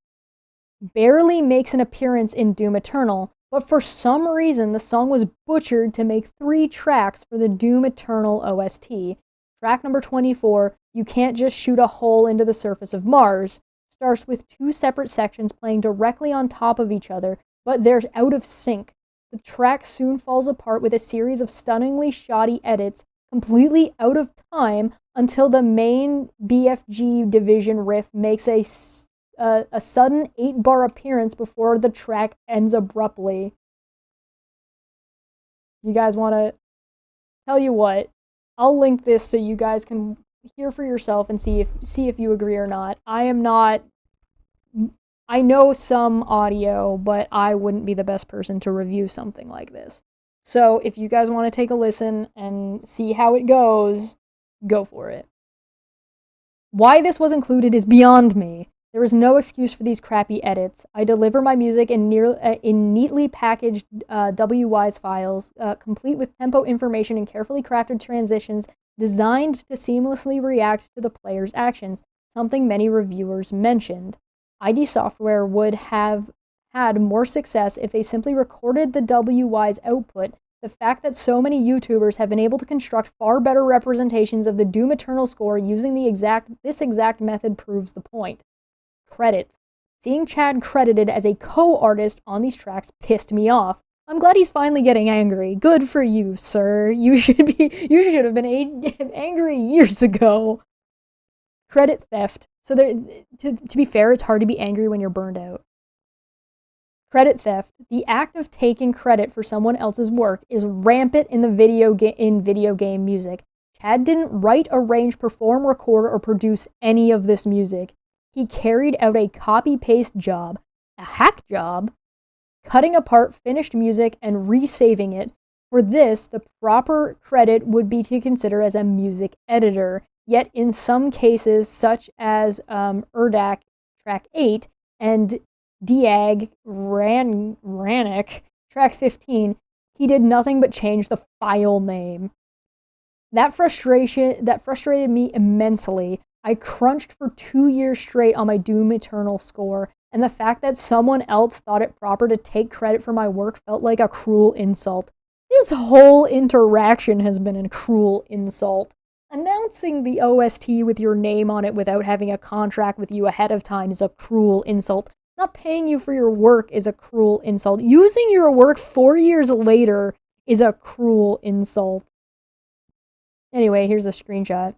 barely makes an appearance in Doom Eternal, but for some reason the song was butchered to make 3 tracks for the Doom Eternal OST. Track number 24, You Can't Just Shoot a Hole into the Surface of Mars, starts with 2 separate sections playing directly on top of each other, but they're out of sync. The track soon falls apart with a series of stunningly shoddy edits completely out of time until the main BFG Division riff makes a sudden 8-bar appearance before the track ends abruptly. You guys want to... Tell you what, I'll link this so you guys can hear for yourself and see if you agree or not. I know some audio, but I wouldn't be the best person to review something like this. So if you guys want to take a listen and see how it goes, go for it. Why this was included is beyond me. There is no excuse for these crappy edits. I deliver my music in neatly packaged WY's files, complete with tempo information and carefully crafted transitions designed to seamlessly react to the player's actions, something many reviewers mentioned. ID Software would have had more success if they simply recorded the WY's output. The fact that so many YouTubers have been able to construct far better representations of the Doom Eternal score using this exact method proves the point. Credits. Seeing Chad credited as a co-artist on these tracks pissed me off. I'm glad he's finally getting angry. Good for you, sir. You should have been angry years ago. Credit theft. So to be fair, it's hard to be angry when you're burned out. Credit theft, the act of taking credit for someone else's work, is rampant in video game music. Chad didn't write, arrange, perform, record, or produce any of this music. He carried out a copy-paste job, a hack job, cutting apart finished music and resaving it. For this, the proper credit would be to consider as a music editor. Yet in some cases, such as Erdak track 8 and Diag Ranik track 15, he did nothing but change the file name. That frustrated me immensely. I crunched for 2 years straight on my Doom Eternal score, and the fact that someone else thought it proper to take credit for my work felt like a cruel insult. This whole interaction has been a cruel insult. Announcing the OST with your name on it without having a contract with you ahead of time is a cruel insult. Not paying you for your work is a cruel insult. Using your work 4 years later is a cruel insult. Anyway, here's a screenshot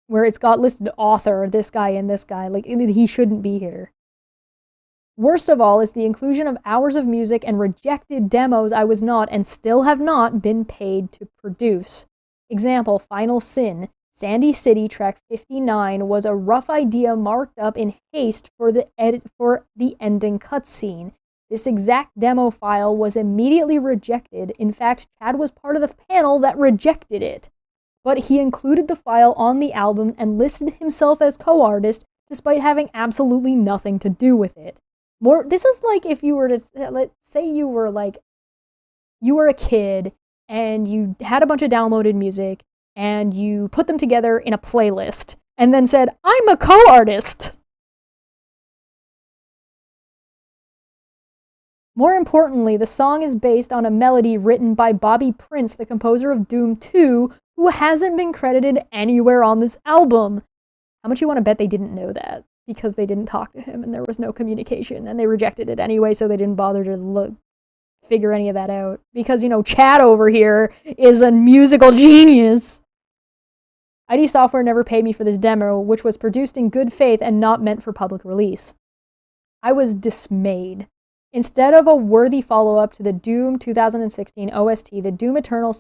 where it's got listed author, this guy and this guy. Like, he shouldn't be here. Worst of all is the inclusion of hours of music and rejected demos I was not and still have not been paid to produce. Example, Final Sin. Sandy City track 59 was a rough idea marked up in haste for the ending cutscene. This exact demo file was immediately rejected. In fact, Chad was part of the panel that rejected it. But he included the file on the album and listed himself as co-artist despite having absolutely nothing to do with it. This is like if you were to, let's say you were a kid and you had a bunch of downloaded music and you put them together in a playlist, and then said, I'm a co-artist! More importantly, the song is based on a melody written by Bobby Prince, the composer of Doom 2, who hasn't been credited anywhere on this album. How much you want to bet they didn't know that? Because they didn't talk to him, and there was no communication, and they rejected it anyway, so they didn't bother to figure any of that out. Because, Chad over here is a musical genius. ID Software never paid me for this demo, which was produced in good faith and not meant for public release. I was dismayed. Instead of a worthy follow-up to the Doom 2016 OST, the Doom Eternal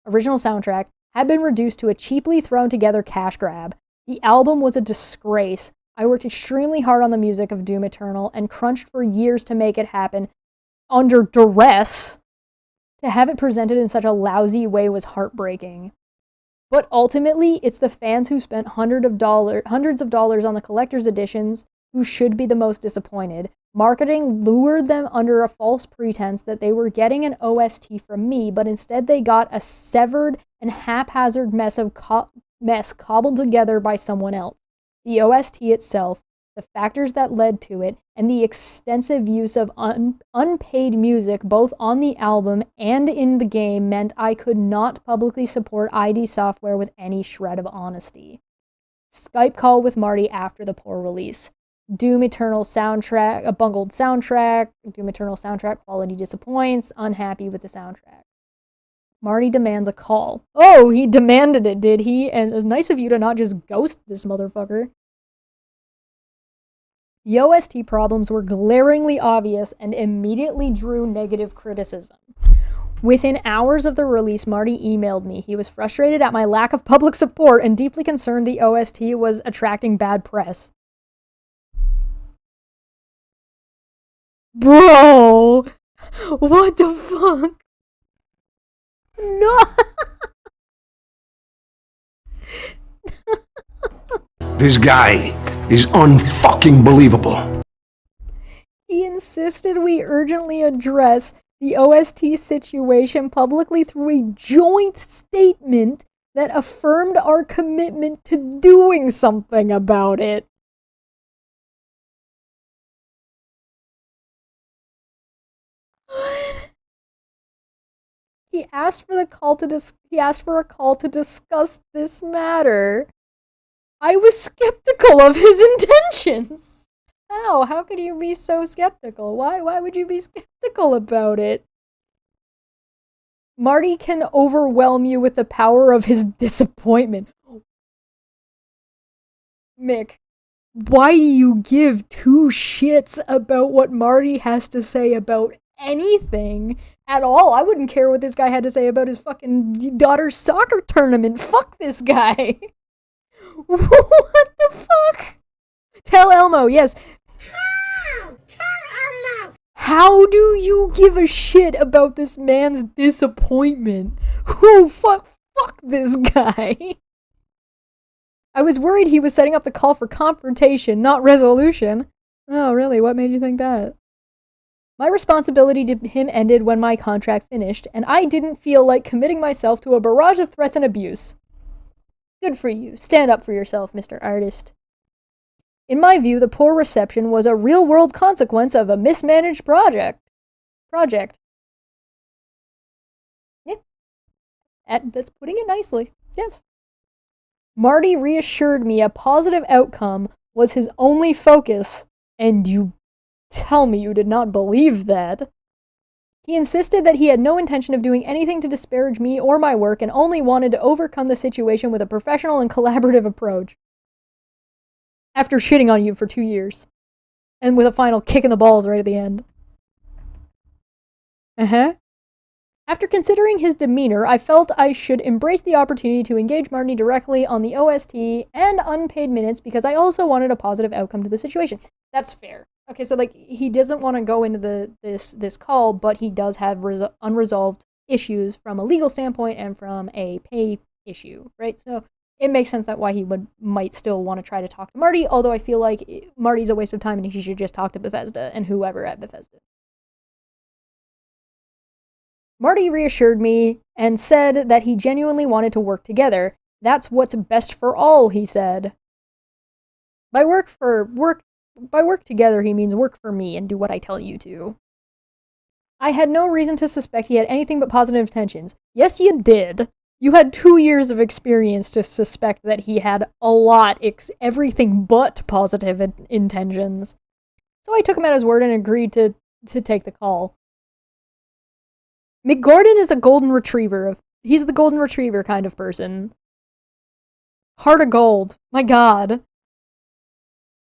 original soundtrack, had been reduced to a cheaply thrown together cash grab. The album was a disgrace. I worked extremely hard on the music of Doom Eternal and crunched for years to make it happen under duress. To have it presented in such a lousy way was heartbreaking. But ultimately, it's the fans who spent hundreds of dollars on the collector's editions who should be the most disappointed. Marketing lured them under a false pretense that they were getting an OST from me, but instead they got a severed and haphazard mess cobbled together by someone else. The OST itself, the factors that led to it, and the extensive use of unpaid music both on the album and in the game meant I could not publicly support ID Software with any shred of honesty. Skype call with Marty after the poor release. Doom Eternal soundtrack, a bungled soundtrack. Doom Eternal soundtrack quality disappoints. Unhappy with the soundtrack. Marty demands a call. Oh, he demanded it, did he? And it was nice of you to not just ghost this motherfucker. The OST problems were glaringly obvious and immediately drew negative criticism. Within hours of the release, Marty emailed me. He was frustrated at my lack of public support and deeply concerned the OST was attracting bad press. Bro! What the fuck? No! This guy is unfucking believable. He insisted we urgently address the OST situation publicly through a joint statement that affirmed our commitment to doing something about it. He asked for a call to discuss this matter. I was skeptical of his intentions. How could you be so skeptical? Why would you be skeptical about it? Marty can overwhelm you with the power of his disappointment. Mick, why do you give two shits about what Marty has to say about anything at all? I wouldn't care what this guy had to say about his fucking daughter's soccer tournament. Fuck this guy. What the fuck? Tell Elmo, yes. How? Tell Elmo. How do you give a shit about this man's disappointment? Fuck this guy. I was worried he was setting up the call for confrontation, not resolution. Oh, really? What made you think that? My responsibility to him ended when my contract finished, and I didn't feel like committing myself to a barrage of threats and abuse. Good for you. Stand up for yourself, Mr. Artist. In my view, the poor reception was a real-world consequence of a mismanaged project. Yeah. That's putting it nicely. Yes. Marty reassured me a positive outcome was his only focus, and you tell me you did not believe that. He insisted that he had no intention of doing anything to disparage me or my work and only wanted to overcome the situation with a professional and collaborative approach. After shitting on you for 2 years. And with a final kick in the balls right at the end. After considering his demeanor, I felt I should embrace the opportunity to engage Marty directly on the OST and unpaid minutes because I also wanted a positive outcome to the situation. That's fair. Okay, so like he doesn't want to go into this call, but he does have unresolved issues from a legal standpoint and from a pay issue, right? So it makes sense that why he might still want to try to talk to Marty, although I feel like Marty's a waste of time and he should just talk to Bethesda and whoever at Bethesda. Marty reassured me and said that he genuinely wanted to work together. That's what's best for all, he said. By work together, he means work for me and do what I tell you to. I had no reason to suspect he had anything but positive intentions. Yes, you did. You had 2 years of experience to suspect that he had a lot, everything but positive intentions. So I took him at his word and agreed to take the call. Mick Gordon is a golden retriever. He's the golden retriever kind of person. Heart of gold. My god.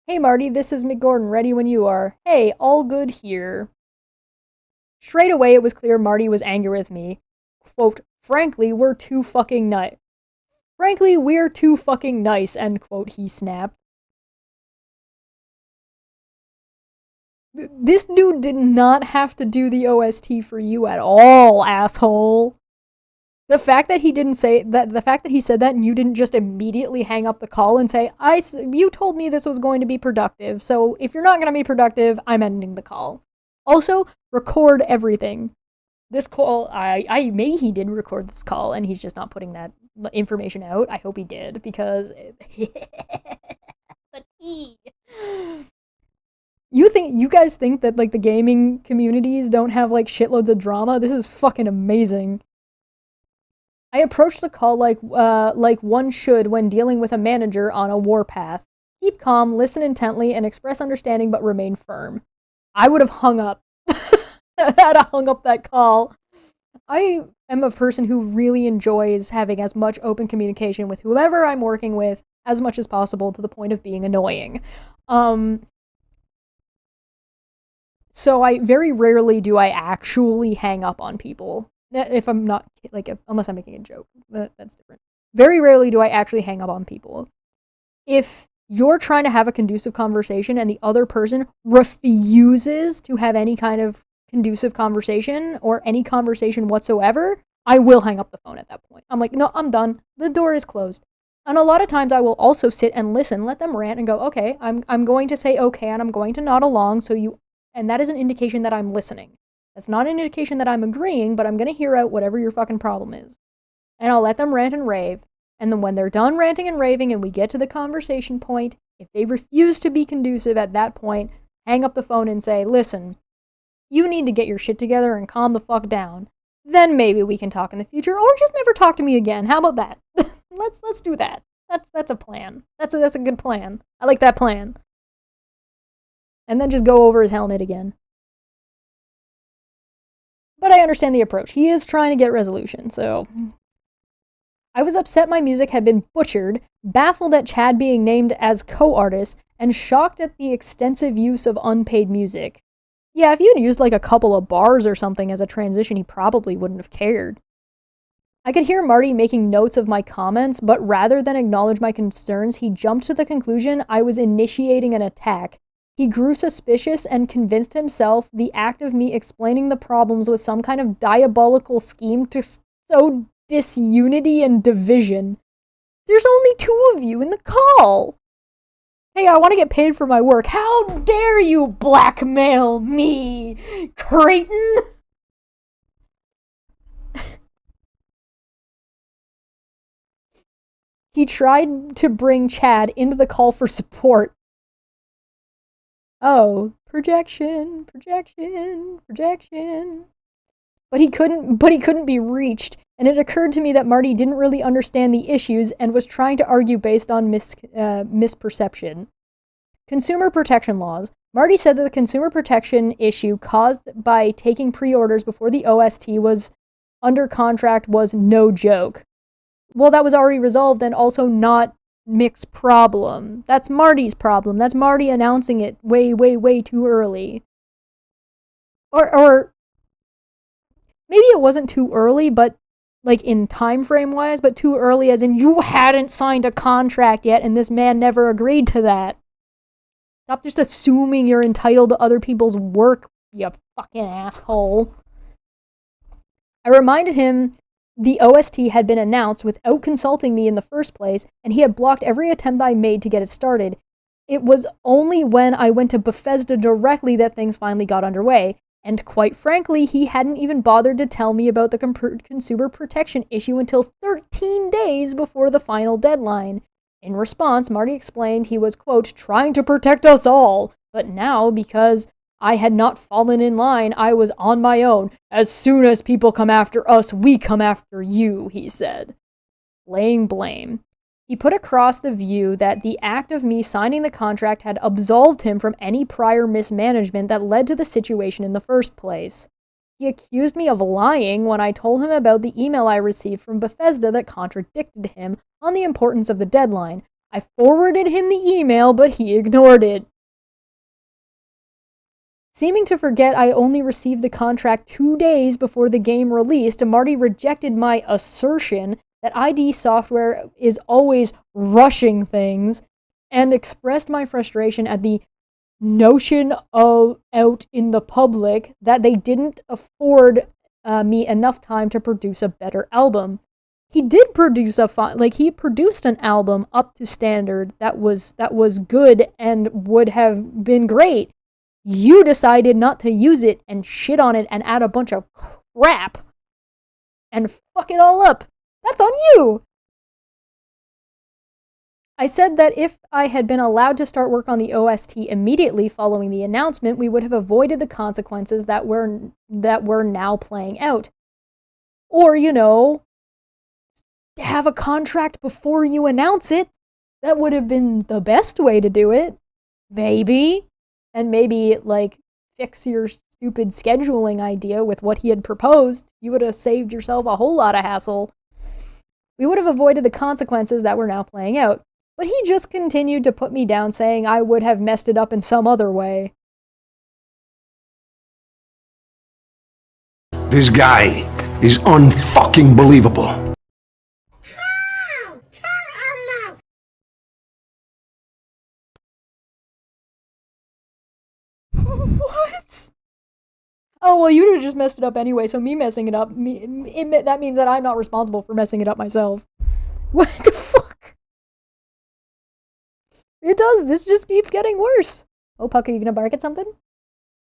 Hey Marty, this is Mick Gordon, ready when you are. Hey, all good here. Straight away it was clear Marty was angry with me. Quote, frankly, we're too fucking nice. Frankly, we're too fucking nice, end quote, he snapped. This dude did not have to do the OST for you at all, asshole. The fact that he didn't say that, the fact that he said that and you didn't just immediately hang up the call and say, you told me this was going to be productive, so if you're not going to be productive, I'm ending the call. Also, record everything. This call, maybe he did record this call and he's just not putting that information out. I hope he did, because the tea. You guys think that like the gaming communities don't have like shitloads of drama? This is fucking amazing. I approached the call like one should when dealing with a manager on a warpath. Keep calm, listen intently, and express understanding, but remain firm. I would have hung up. I'd have hung up that call. I am a person who really enjoys having as much open communication with whoever I'm working with as much as possible, to the point of being annoying. So I very rarely do I actually hang up on people. If I'm not, like, unless I'm making a joke. That's different. Very rarely do I actually hang up on people. If you're trying to have a conducive conversation and the other person refuses to have any kind of conducive conversation or any conversation whatsoever, I will hang up the phone at that point. I'm like, no, I'm done. The door is closed. And a lot of times I will also sit and listen, let them rant and go, okay, I'm going to say okay and I'm going to nod along, and that is an indication that I'm listening. That's not an indication that I'm agreeing, but I'm going to hear out whatever your fucking problem is. And I'll let them rant and rave. And then when they're done ranting and raving and we get to the conversation point, if they refuse to be conducive at that point, hang up the phone and say, listen, you need to get your shit together and calm the fuck down. Then maybe we can talk in the future, or just never talk to me again. How about that? Let's do that. That's a plan. That's a good plan. I like that plan. and then just go over his helmet again. But I understand the approach. He is trying to get resolution, so... I was upset my music had been butchered, baffled at Chad being named as co-artist, and shocked at the extensive use of unpaid music. Yeah, if you had used like a couple of bars or something as a transition, he probably wouldn't have cared. I could hear Marty making notes of my comments, but rather than acknowledge my concerns, he jumped to the conclusion I was initiating an attack. He grew suspicious and convinced himself the act of me explaining the problems was some kind of diabolical scheme to sow disunity and division. There's only 2 of you in the call. Hey, I want to get paid for my work. How dare you blackmail me, Creighton? He tried to bring Chad into the call for support. Oh, projection. But he couldn't be reached, and it occurred to me that Marty didn't really understand the issues and was trying to argue based on misperception. Consumer protection laws. Marty said that the consumer protection issue caused by taking pre-orders before the OST was under contract was no joke. Well, that was already resolved and also not Mick's problem. That's Marty's problem. That's Marty announcing it way too early. Or maybe it wasn't too early, but like in time frame wise, but too early as in you hadn't signed a contract yet and this man never agreed to that. Stop just assuming you're entitled to other people's work, you fucking asshole. I reminded him the OST had been announced without consulting me in the first place, and he had blocked every attempt I made to get it started. It was only when I went to Bethesda directly that things finally got underway, and quite frankly, he hadn't even bothered to tell me about the consumer protection issue until 13 days before the final deadline. In response, Marty explained he was, quote, trying to protect us all, but now, because I had not fallen in line, I was on my own. As soon as people come after us, we come after you, he said. Laying blame. He put across the view that the act of me signing the contract had absolved him from any prior mismanagement that led to the situation in the first place. He accused me of lying when I told him about the email I received from Bethesda that contradicted him on the importance of the deadline. I forwarded him the email, but he ignored it. Seeming to forget I only received the contract 2 days before the game released, Marty rejected my assertion that ID Software is always rushing things, and expressed my frustration at the notion of out in the public that they didn't afford me enough time to produce a better album. He did produce he produced an album up to standard that was good and would have been great. You decided not to use it and shit on it and add a bunch of crap and fuck it all up. That's on you! I said that if I had been allowed to start work on the OST immediately following the announcement, we would have avoided the consequences that were now playing out. Or, have a contract before you announce it. That would have been the best way to do it. Maybe. And maybe, fix your stupid scheduling idea with what he had proposed. You would have saved yourself a whole lot of hassle. We would have avoided the consequences that were now playing out. But he just continued to put me down, saying I would have messed it up in some other way. This guy is unfucking believable. How? Turn on What? Oh, well, you'd have just messed it up anyway, so me messing it up, that means that I'm not responsible for messing it up myself. What the fuck? It does. This just keeps getting worse. Oh, Puck, are you gonna bark at something?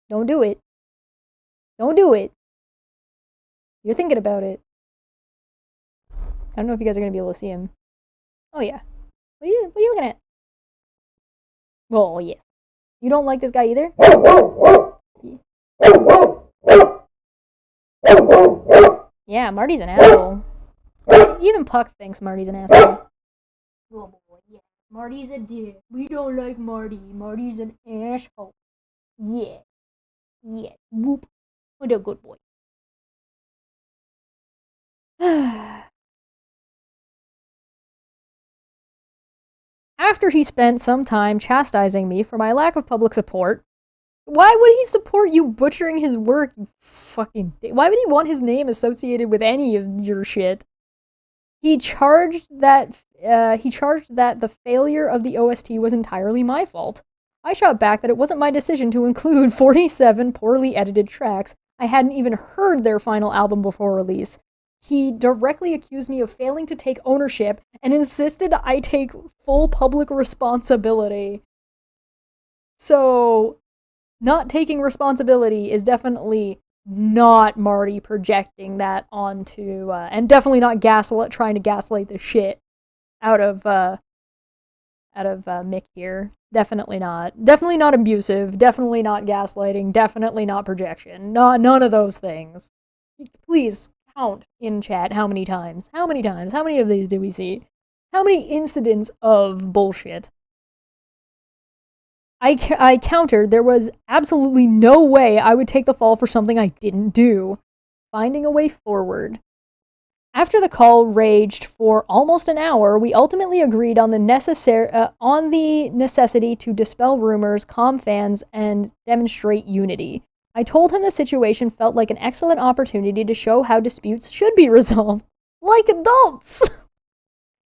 Don't do it. Don't do it. You're thinking about it. I don't know if you guys are gonna be able to see him. Oh, yeah. What are you looking at? Oh, yes. You don't like this guy either? Yeah, Marty's an asshole. Even Puck thinks Marty's an asshole. Oh boy, yeah. Marty's a dick. We don't like Marty. Marty's an asshole. Yeah. Yeah. Whoop. What a good boy. After he spent some time chastising me for my lack of public support, why would he support you butchering his work, you fucking why would he want his name associated with any of your shit? He charged that the failure of the OST was entirely my fault. I shot back that it wasn't my decision to include 47 poorly edited tracks. I hadn't even heard their final album before release. He directly accused me of failing to take ownership and insisted I take full public responsibility. So, not taking responsibility is definitely not Marty projecting that onto, and definitely not trying to gaslight the shit out of Mick here. Definitely not. Definitely not abusive. Definitely not gaslighting. Definitely not projection. None of those things. Please count in chat how many times. How many times? How many of these do we see? How many incidents of bullshit? I countered there was absolutely no way I would take the fall for something I didn't do. Finding a way forward. After the call raged for almost an hour, we ultimately agreed on the necessity to dispel rumors, calm fans, and demonstrate unity. I told him the situation felt like an excellent opportunity to show how disputes should be resolved. Like adults!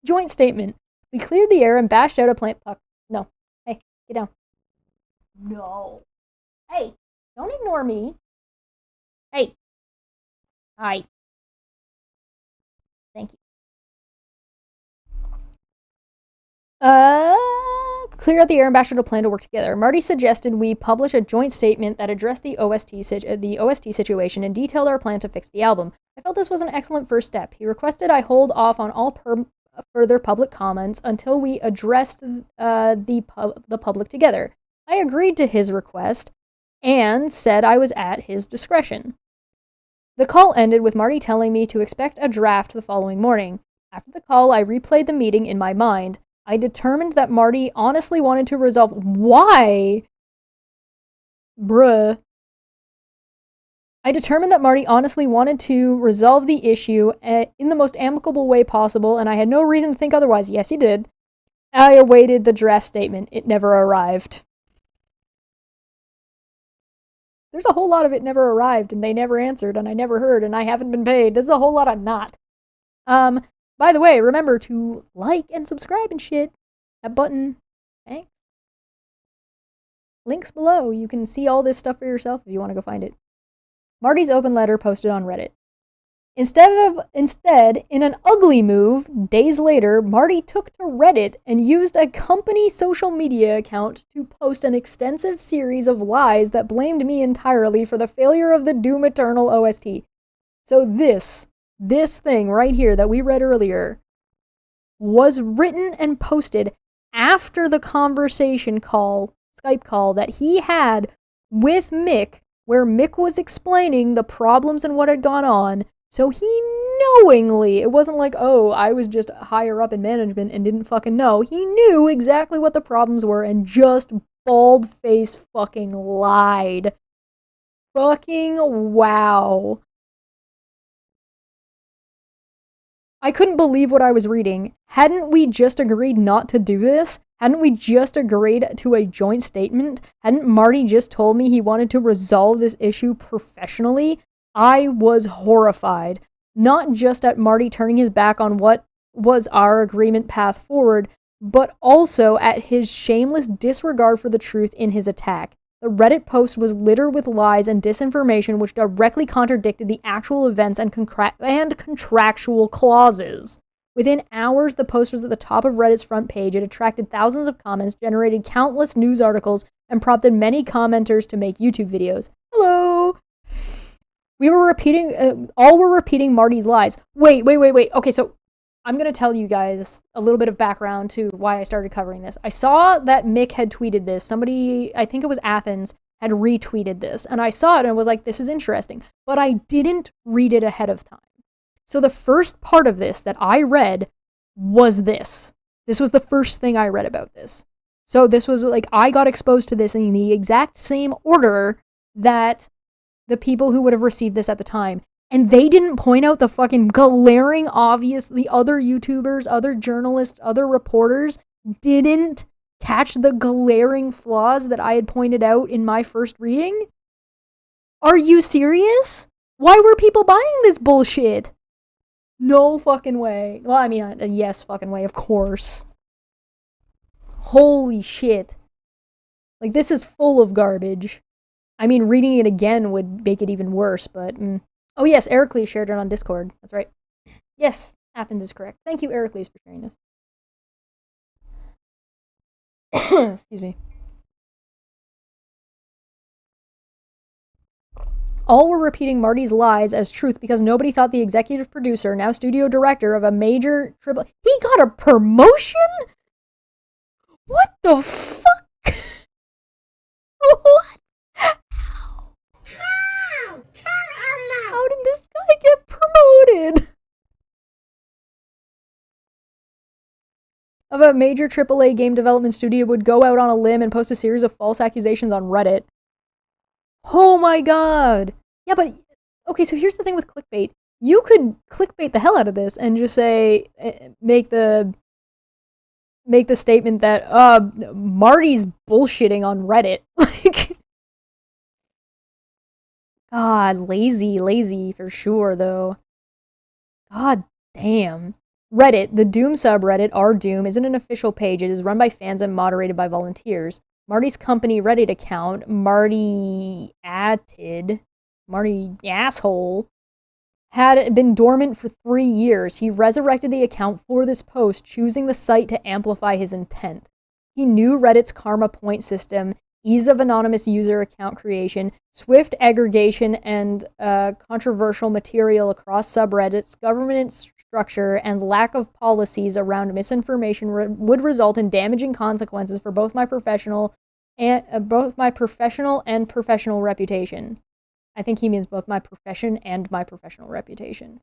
Joint statement. We cleared the air and bashed out a plant puck. No. Hey, get down. No. Hey, don't ignore me. Hey. Hi. Thank you. Clear out the air and bash out a plan to work together. Marty suggested we publish a joint statement that addressed the OST situation and detailed our plan to fix the album. I felt this was an excellent first step. He requested I hold off on all further public comments until we addressed the public together. I agreed to his request and said I was at his discretion. The call ended with Marty telling me to expect a draft the following morning. After the call, I replayed the meeting in my mind. I determined that Marty honestly wanted to resolve... Why? Bruh. I determined that Marty honestly wanted to resolve the issue in the most amicable way possible, and I had no reason to think otherwise. Yes, he did. I awaited the draft statement. It never arrived. There's a whole lot of it never arrived, and they never answered, and I never heard, and I haven't been paid. This is a whole lot of not. By the way, remember to like and subscribe and shit. That button. Thanks. Links below. You can see all this stuff for yourself if you want to go find it. Marty's open letter posted on Reddit. Instead, in an ugly move, days later, Marty took to Reddit and used a company social media account to post an extensive series of lies that blamed me entirely for the failure of the Doom Eternal OST. So this thing right here that we read earlier was written and posted after the conversation call, Skype call, that he had with Mick, where Mick was explaining the problems and what had gone on. So he knowingly, it wasn't like, oh, I was just higher up in management and didn't fucking know. He knew exactly what the problems were and just bald-faced fucking lied. Fucking wow. I couldn't believe what I was reading. Hadn't we just agreed not to do this? Hadn't we just agreed to a joint statement? Hadn't Marty just told me he wanted to resolve this issue professionally? I was horrified. Not just at Marty turning his back on what was our agreement path forward, but also at his shameless disregard for the truth in his attack. The Reddit post was littered with lies and disinformation which directly contradicted the actual events and contractual clauses. Within hours, the post was at the top of Reddit's front page. It attracted thousands of comments, generated countless news articles, and prompted many commenters to make YouTube videos. Hello! We were repeating, all were repeating Marty's lies. Wait. Okay, so I'm going to tell you guys a little bit of background to why I started covering this. I saw that Mick had tweeted this. Somebody, I think it was Athens, had retweeted this. And I saw it and was like, this is interesting. But I didn't read it ahead of time. So the first part of this that I read was this. This was the first thing I read about this. So this was like, I got exposed to this in the exact same order that the people who would have received this at the time. And they didn't point out the fucking glaring obvious, the other YouTubers, other journalists, other reporters didn't catch the glaring flaws that I had pointed out in my first reading? Are you serious? Why were people buying this bullshit? No fucking way. Well, I mean, yes fucking way, of course. Holy shit. Like, this is full of garbage. I mean, reading it again would make it even worse, but... Oh yes, Ericles shared it on Discord. That's right. Yes, Athens is correct. Thank you, Ericles, for sharing this. Excuse me. All were repeating Marty's lies as truth because nobody thought the executive producer, now studio director of a major triple... He got a promotion? What the fuck? What? How? How did this guy get promoted? Of a major AAA game development studio would go out on a limb and post a series of false accusations on Reddit. Oh my god. Yeah, but okay, so here's the thing with clickbait. You could clickbait the hell out of this and just say, make the statement that Marty's bullshitting on Reddit. Like, god, lazy for sure though. God damn. Reddit, the Doom subreddit, R Doom, isn't an official page. It is run by fans and moderated by volunteers. Marty's company Reddit account, Marty Asshole, had been dormant for 3 years. He resurrected the account for this post, choosing the site to amplify his intent. He knew Reddit's karma point system, ease of anonymous user account creation, swift aggregation, and controversial material across subreddits, government structure, and lack of policies around misinformation would result in damaging consequences for both my professional and professional reputation. I think he means both my profession and my professional reputation.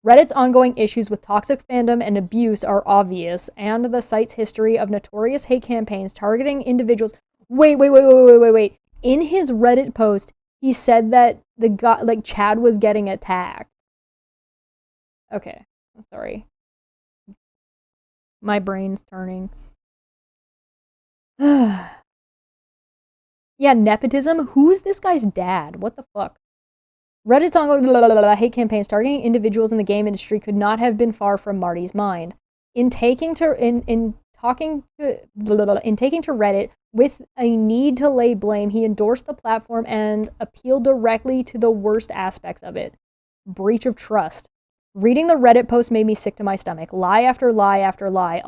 Reddit's ongoing issues with toxic fandom and abuse are obvious, and the site's history of notorious hate campaigns targeting individuals. Wait. In his Reddit post, he said that the guy, like, Chad was getting attacked. Okay, I'm sorry. My brain's turning. Yeah, nepotism? Who's this guy's dad? What the fuck? Reddit's ongoing hate campaigns targeting individuals in the game industry could not have been far from Marty's mind. In taking to Reddit with a need to lay blame, he endorsed the platform and appealed directly to the worst aspects of it. Breach of trust. Reading the Reddit post made me sick to my stomach. Lie after lie after lie.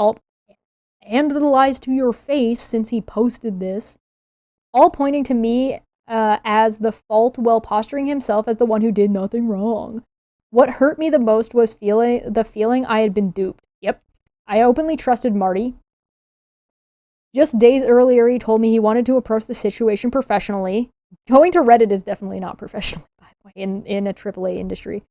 And the lies to your face since he posted this. All pointing to me as the fault while posturing himself as the one who did nothing wrong. What hurt me the most was the feeling I had been duped. Yep. I openly trusted Marty. Just days earlier, he told me he wanted to approach the situation professionally. Going to Reddit is definitely not professional, by the way, in a AAA industry.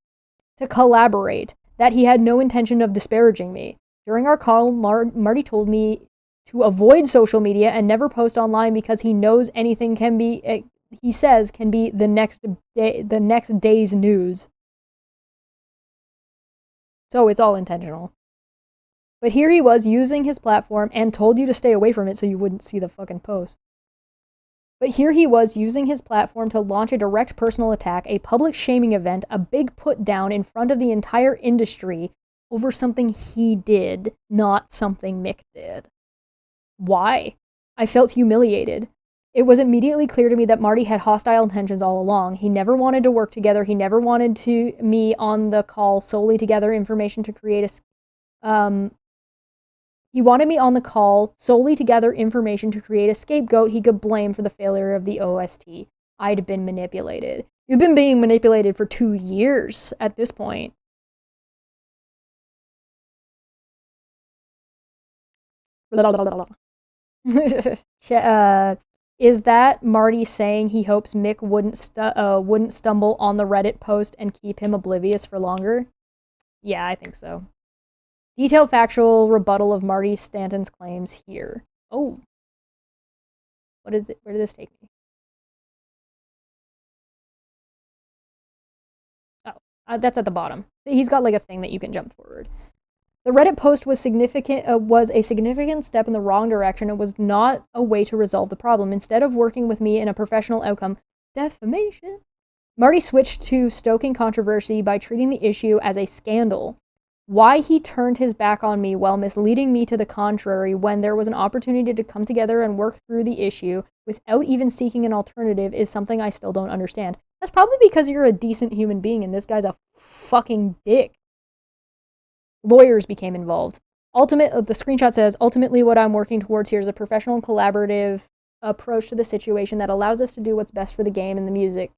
To collaborate, that he had no intention of disparaging me. During our call, Marty told me to avoid social media and never post online because he knows anything can be, he says, can be the next day's news. So it's all intentional. But here he was using his platform and told you to stay away from it so you wouldn't see the fucking post. But here he was using his platform to launch a direct personal attack, a public shaming event, a big put down in front of the entire industry over something he did, not something Mick did. Why? I felt humiliated. It was immediately clear to me that Marty had hostile intentions all along. He never wanted to work together. He never wanted me on the call solely to gather information to create He wanted me on the call solely to gather information to create a scapegoat he could blame for the failure of the OST. I'd been manipulated. You've been being manipulated for 2 years at this point. Is that Marty saying he hopes Mick wouldn't stumble on the Reddit post and keep him oblivious for longer? Yeah, I think so. Detailed factual rebuttal of Marty Stanton's claims here. Oh. Where did this take me? Oh, that's at the bottom. He's got like a thing that you can jump forward. The Reddit post was a significant step in the wrong direction. It was not a way to resolve the problem. Instead of working with me in a professional outcome, defamation, Marty switched to stoking controversy by treating the issue as a scandal. Why he turned his back on me while misleading me to the contrary when there was an opportunity to come together and work through the issue without even seeking an alternative is something I still don't understand. That's probably because you're a decent human being and this guy's a fucking dick. Lawyers became involved. The screenshot says, ultimately what I'm working towards here is a professional and collaborative approach to the situation that allows us to do what's best for the game and the music.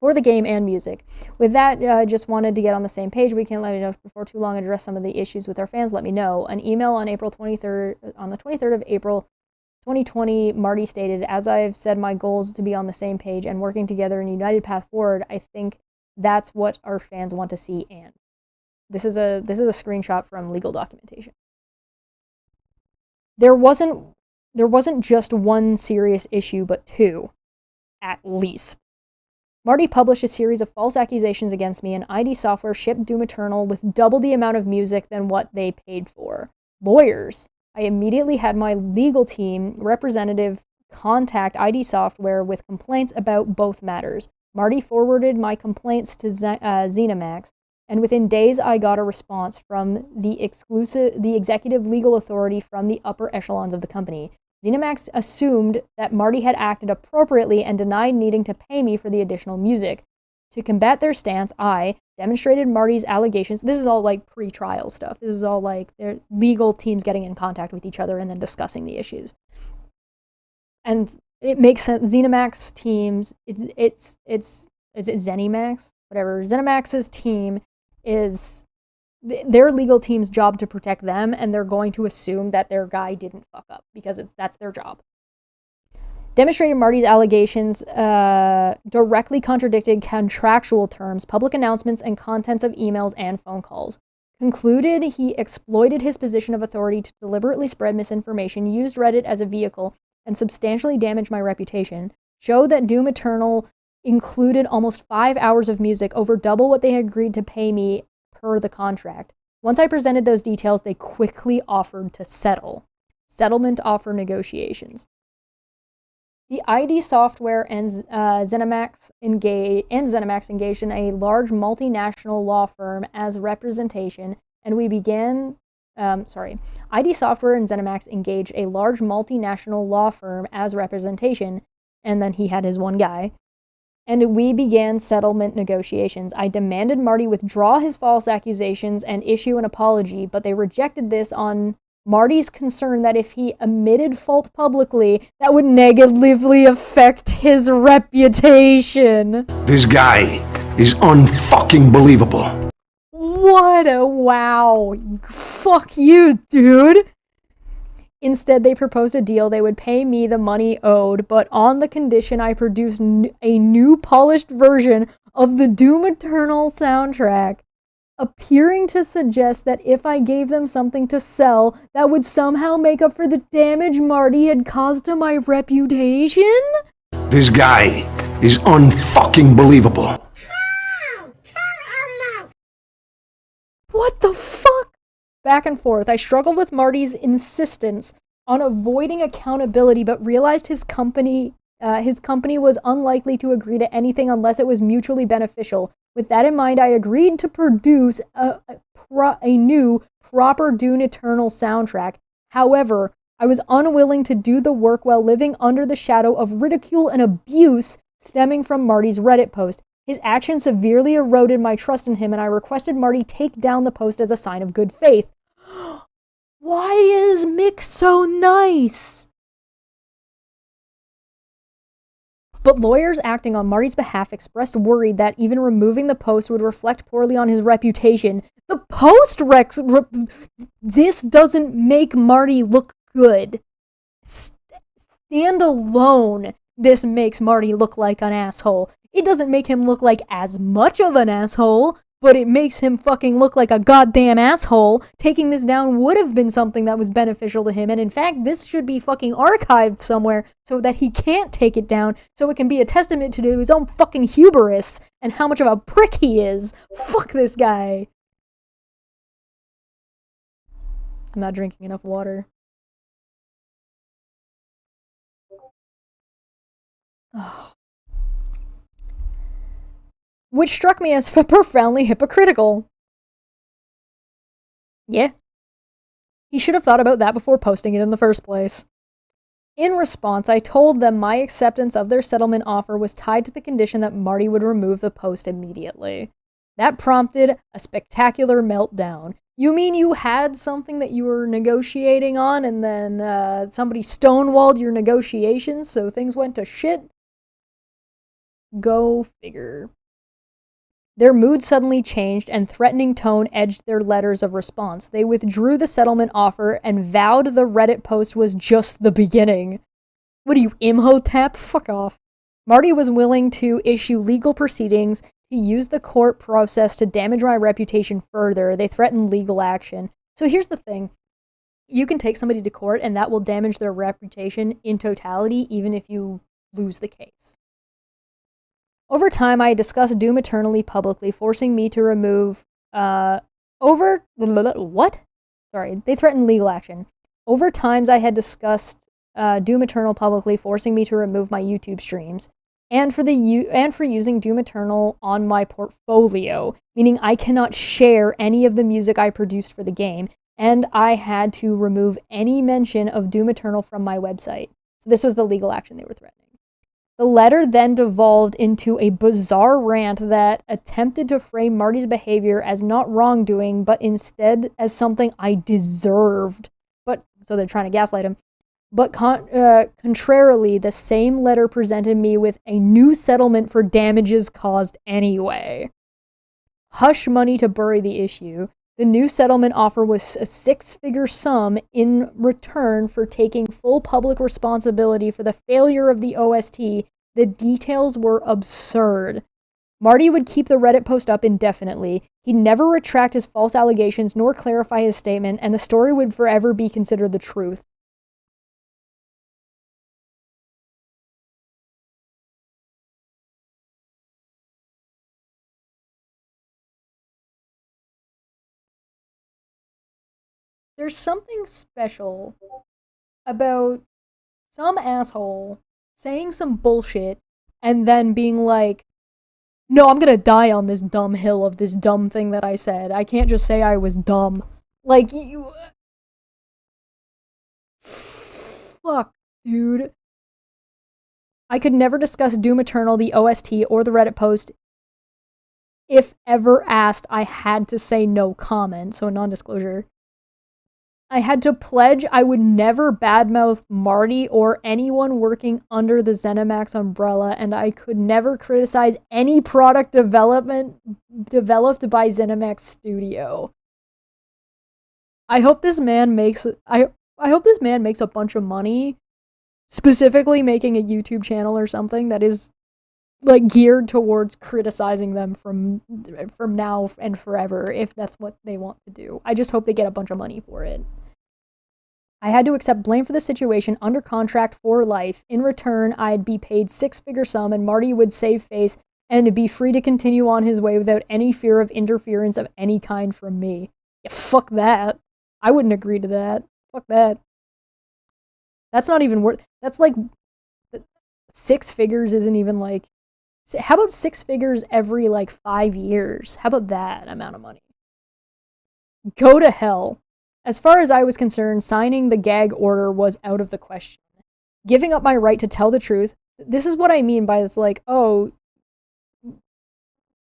For the game and music. With that, just wanted to get on the same page. We can let you know before too long address some of the issues with our fans. Let me know. An email on the 23rd of April 2020, Marty stated, as I've said, my goal is to be on the same page and working together in a united path forward. I think that's what our fans want to see. And this is a screenshot from legal documentation. There wasn't just one serious issue, but two, at least. Marty published a series of false accusations against me, and ID Software shipped Doom Eternal with double the amount of music than what they paid for. Lawyers. I immediately had my legal team representative contact ID Software with complaints about both matters. Marty forwarded my complaints to ZeniMax, and within days I got a response from the executive legal authority from the upper echelons of the company. ZeniMax assumed that Marty had acted appropriately and denied needing to pay me for the additional music. To combat their stance, I demonstrated Marty's allegations. This is all like pre-trial stuff. This is all like their legal teams getting in contact with each other and then discussing the issues. And it makes sense. ZeniMax teams, is it ZeniMax? Whatever. ZeniMax's team is their legal team's job to protect them, and they're going to assume that their guy didn't fuck up because that's their job. Demonstrated Marty's allegations directly contradicted contractual terms, public announcements, and contents of emails and phone calls. Concluded he exploited his position of authority to deliberately spread misinformation, used Reddit as a vehicle, and substantially damaged my reputation. Showed that Doom Eternal included almost 5 hours of music, over double what they had agreed to pay me per the contract. Once I presented those details, they quickly offered to settle. Settlement offer negotiations. The ID Software and ZeniMax engaged in a large multinational law firm as representation, and we began. ID Software and ZeniMax engaged a large multinational law firm as representation, and then he had his one guy. And we began settlement negotiations. I demanded Marty withdraw his false accusations and issue an apology, but they rejected this on Marty's concern that if he admitted fault publicly, that would negatively affect his reputation. This guy is unfucking believable. What a wow. Fuck you, dude. Instead, they proposed a deal. They would pay me the money owed, but on the condition I produce a new polished version of the Doom Eternal soundtrack, appearing to suggest that if I gave them something to sell, that would somehow make up for the damage Marty had caused to my reputation? This guy is unfucking believable. How? Turn on now. What the fuck? Back and forth. I struggled with Marty's insistence on avoiding accountability, but realized his company was unlikely to agree to anything unless it was mutually beneficial. With that in mind, I agreed to produce a new, proper Doom Eternal soundtrack. However, I was unwilling to do the work while living under the shadow of ridicule and abuse stemming from Marty's Reddit post. His action severely eroded my trust in him, and I requested Marty take down the post as a sign of good faith. Why is Mick so nice? But lawyers acting on Marty's behalf expressed worry that even removing the post would reflect poorly on his reputation. The post this doesn't make Marty look good. Stand alone, this makes Marty look like an asshole. It doesn't make him look like as much of an asshole, but it makes him fucking look like a goddamn asshole. Taking this down would have been something that was beneficial to him, and in fact, this should be fucking archived somewhere so that he can't take it down, so it can be a testament to his own fucking hubris and how much of a prick he is. Fuck this guy. I'm not drinking enough water. Oh. Which struck me as profoundly hypocritical. Yeah. He should have thought about that before posting it in the first place. In response, I told them my acceptance of their settlement offer was tied to the condition that Marty would remove the post immediately. That prompted a spectacular meltdown. You mean you had something that you were negotiating on and then somebody stonewalled your negotiations so things went to shit? Go figure. Their mood suddenly changed and threatening tone edged their letters of response. They withdrew the settlement offer and vowed the Reddit post was just the beginning. What are you, Imhotep? Fuck off. Marty was willing to issue legal proceedings to use the court process to damage my reputation further. They threatened legal action. So here's the thing. You can take somebody to court and that will damage their reputation in totality, even if you lose the case. Over time, I discussed Doom Eternally publicly, forcing me to remove, They threatened legal action. Over times, I had discussed Doom Eternal publicly, forcing me to remove my YouTube streams, and for using Doom Eternal on my portfolio, meaning I cannot share any of the music I produced for the game, and I had to remove any mention of Doom Eternal from my website. So this was the legal action they were threatening. The letter then devolved into a bizarre rant that attempted to frame Marty's behavior as not wrongdoing, but instead as something I deserved. So they're trying to gaslight him. But contrarily, the same letter presented me with a new settlement for damages caused anyway. Hush money to bury the issue. The new settlement offer was a 6-figure sum in return for taking full public responsibility for the failure of the OST. The details were absurd. Marty would keep the Reddit post up indefinitely. He'd never retract his false allegations nor clarify his statement, and the story would forever be considered the truth. There's something special about some asshole saying some bullshit and then being like, no, I'm gonna die on this dumb hill of this dumb thing that I said. I can't just say I was dumb. Like, you... Fuck, dude. I could never discuss Doom Eternal, the OST, or the Reddit post. If ever asked, I had to say no comment, so a non-disclosure. I had to pledge I would never badmouth Marty or anyone working under the ZeniMax umbrella, and I could never criticize any product developed by ZeniMax Studio. I hope this man makes a bunch of money, specifically making a YouTube channel or something that is like geared towards criticizing them from now and forever, if that's what they want to do. I just hope they get a bunch of money for it. I had to accept blame for the situation under contract for life. In return, I'd be paid 6-figure sum and Marty would save face and be free to continue on his way without any fear of interference of any kind from me. Yeah, fuck that. I wouldn't agree to that. Fuck that. That's not even worth... That's like... 6 figures isn't even like... How about 6 figures every, like, 5 years? How about that amount of money? Go to hell. As far as I was concerned, signing the gag order was out of the question. Giving up my right to tell the truth, this is what I mean by it's like, oh,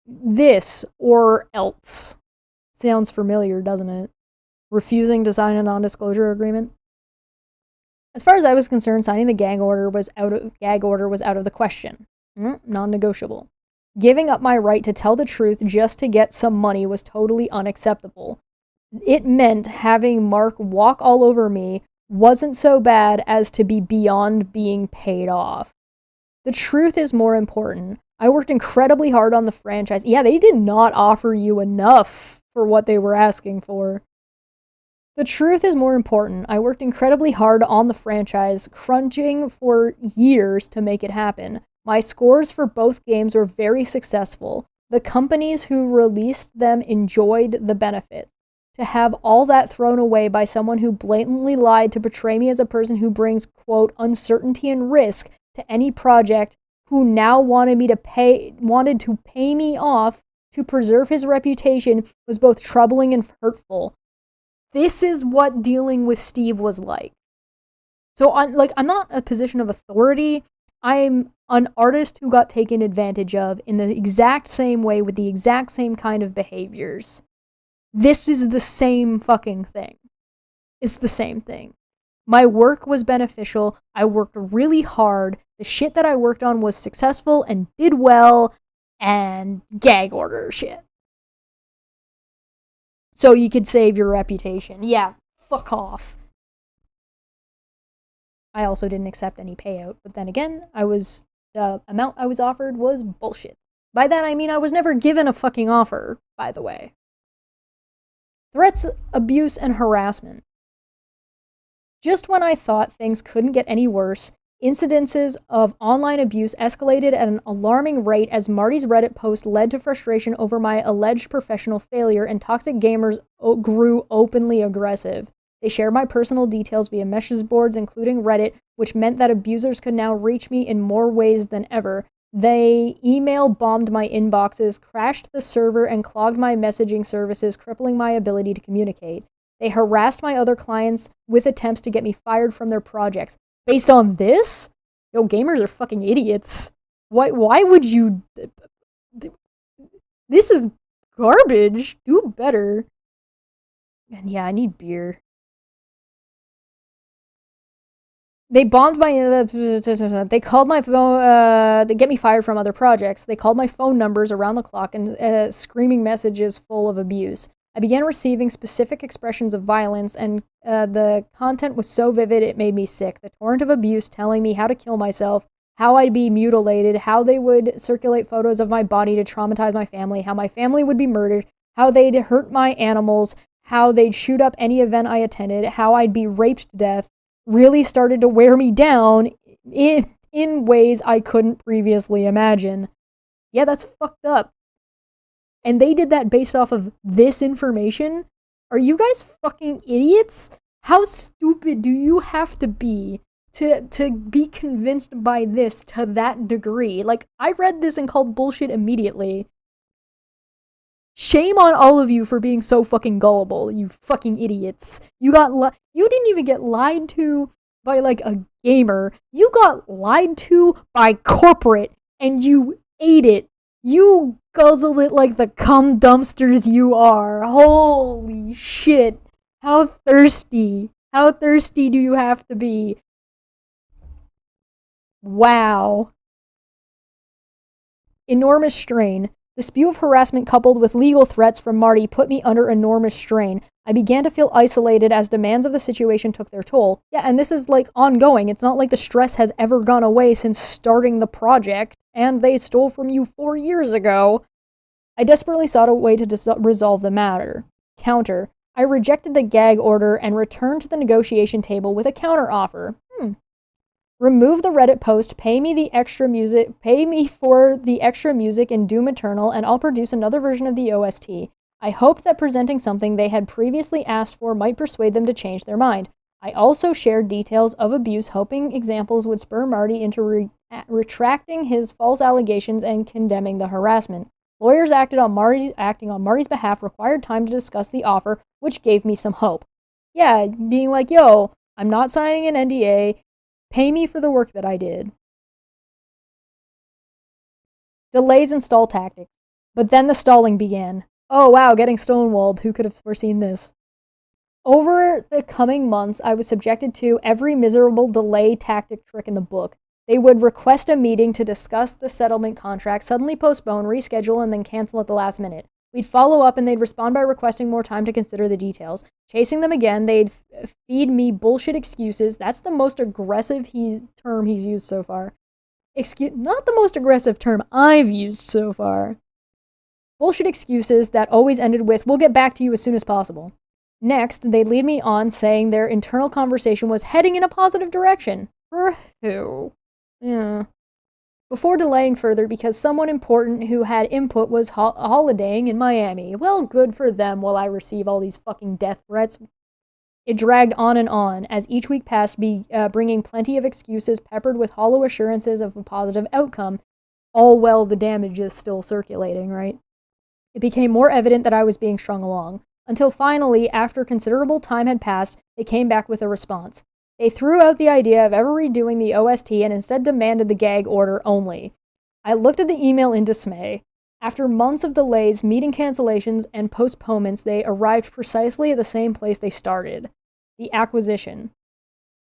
this or else. Sounds familiar, doesn't it? Refusing to sign a non-disclosure agreement. As far as I was concerned, signing the gag order was out of the question. Non-negotiable. Giving up my right to tell the truth just to get some money was totally unacceptable. It meant having Mark walk all over me wasn't so bad as to be beyond being paid off. The truth is more important. I worked incredibly hard on the franchise. Yeah, they did not offer you enough for what they were asking for. The truth is more important. I worked incredibly hard on the franchise, crunching for years to make it happen. My scores for both games were very successful. The companies who released them enjoyed the benefit. To have all that thrown away by someone who blatantly lied to portray me as a person who brings, quote, uncertainty and risk to any project, who now wanted to pay me off to preserve his reputation, was both troubling and hurtful. This is what dealing with Steve was like. So, I'm not a position of authority. I'm an artist who got taken advantage of in the exact same way with the exact same kind of behaviors. This is the same fucking thing. It's the same thing. My work was beneficial. I worked really hard. The shit that I worked on was successful and did well, and gag order shit. So you could save your reputation. Yeah, fuck off. I also didn't accept any payout, but then again, the amount I was offered was bullshit. By that I mean I was never given a fucking offer, by the way. Threats, abuse, and harassment. Just when I thought things couldn't get any worse, incidences of online abuse escalated at an alarming rate as Marty's Reddit post led to frustration over my alleged professional failure, and toxic gamers grew openly aggressive. They shared my personal details via message boards, including Reddit, which meant that abusers could now reach me in more ways than ever. They email bombed my inboxes, crashed the server, and clogged my messaging services, crippling my ability to communicate. They harassed my other clients with attempts to get me fired from their projects. Based on this? Yo, gamers are fucking idiots. Why would you... This is garbage. Do better. And yeah, I need beer. They bombed my... they called my phone... they get me fired from other projects. They called my phone numbers around the clock and screaming messages full of abuse. I began receiving specific expressions of violence, and the content was so vivid it made me sick. The torrent of abuse telling me how to kill myself, how I'd be mutilated, how they would circulate photos of my body to traumatize my family, how my family would be murdered, how they'd hurt my animals, how they'd shoot up any event I attended, how I'd be raped to death, really started to wear me down in ways I couldn't previously imagine. Yeah, that's fucked up. And they did that based off of this information? Are you guys fucking idiots? How stupid do you have to be be convinced by this to that degree? Like, I read this and called bullshit immediately. Shame on all of you for being so fucking gullible, you fucking idiots. You didn't even get lied to by, like, a gamer. You got lied to by corporate, and you ate it. You guzzled it like the cum dumpsters you are. Holy shit. How thirsty. How thirsty do you have to be? Wow. Enormous strain. The spew of harassment coupled with legal threats from Marty put me under enormous strain. I began to feel isolated as demands of the situation took their toll. Yeah, and this is, like, ongoing. It's not like the stress has ever gone away since starting the project, and they stole from you 4 years ago. I desperately sought a way to resolve the matter. Counter. I rejected the gag order and returned to the negotiation table with a counter offer. Remove the Reddit post, pay me for the extra music in Doom Eternal, and I'll produce another version of the OST. I hoped that presenting something they had previously asked for might persuade them to change their mind. I also shared details of abuse, hoping examples would spur Marty into retracting his false allegations and condemning the harassment. Lawyers acting on Marty's behalf required time to discuss the offer, which gave me some hope. Yeah, being like, yo, I'm not signing an NDA. Pay me for the work that I did. Delays and stall tactics. But then the stalling began. Oh wow, getting stonewalled. Who could have foreseen this? Over the coming months, I was subjected to every miserable delay tactic trick in the book. They would request a meeting to discuss the settlement contract, suddenly postpone, reschedule, and then cancel at the last minute. We'd follow up and they'd respond by requesting more time to consider the details. Chasing them again, they'd feed me bullshit excuses. That's the most aggressive term he's used so far. Not the most aggressive term I've used so far. Bullshit excuses that always ended with, we'll get back to you as soon as possible. Next, they'd lead me on saying their internal conversation was heading in a positive direction. For who? Yeah. Before delaying further, because someone important who had input was holidaying in Miami. Well, good for them while I receive all these fucking death threats. It dragged on, as each week passed, bringing plenty of excuses peppered with hollow assurances of a positive outcome. All well, the damage is still circulating, right? It became more evident that I was being strung along, until finally, after considerable time had passed, they came back with a response. They threw out the idea of ever redoing the OST and instead demanded the gag order only. I looked at the email in dismay. After months of delays, meeting cancellations, and postponements, they arrived precisely at the same place they started. The acquisition.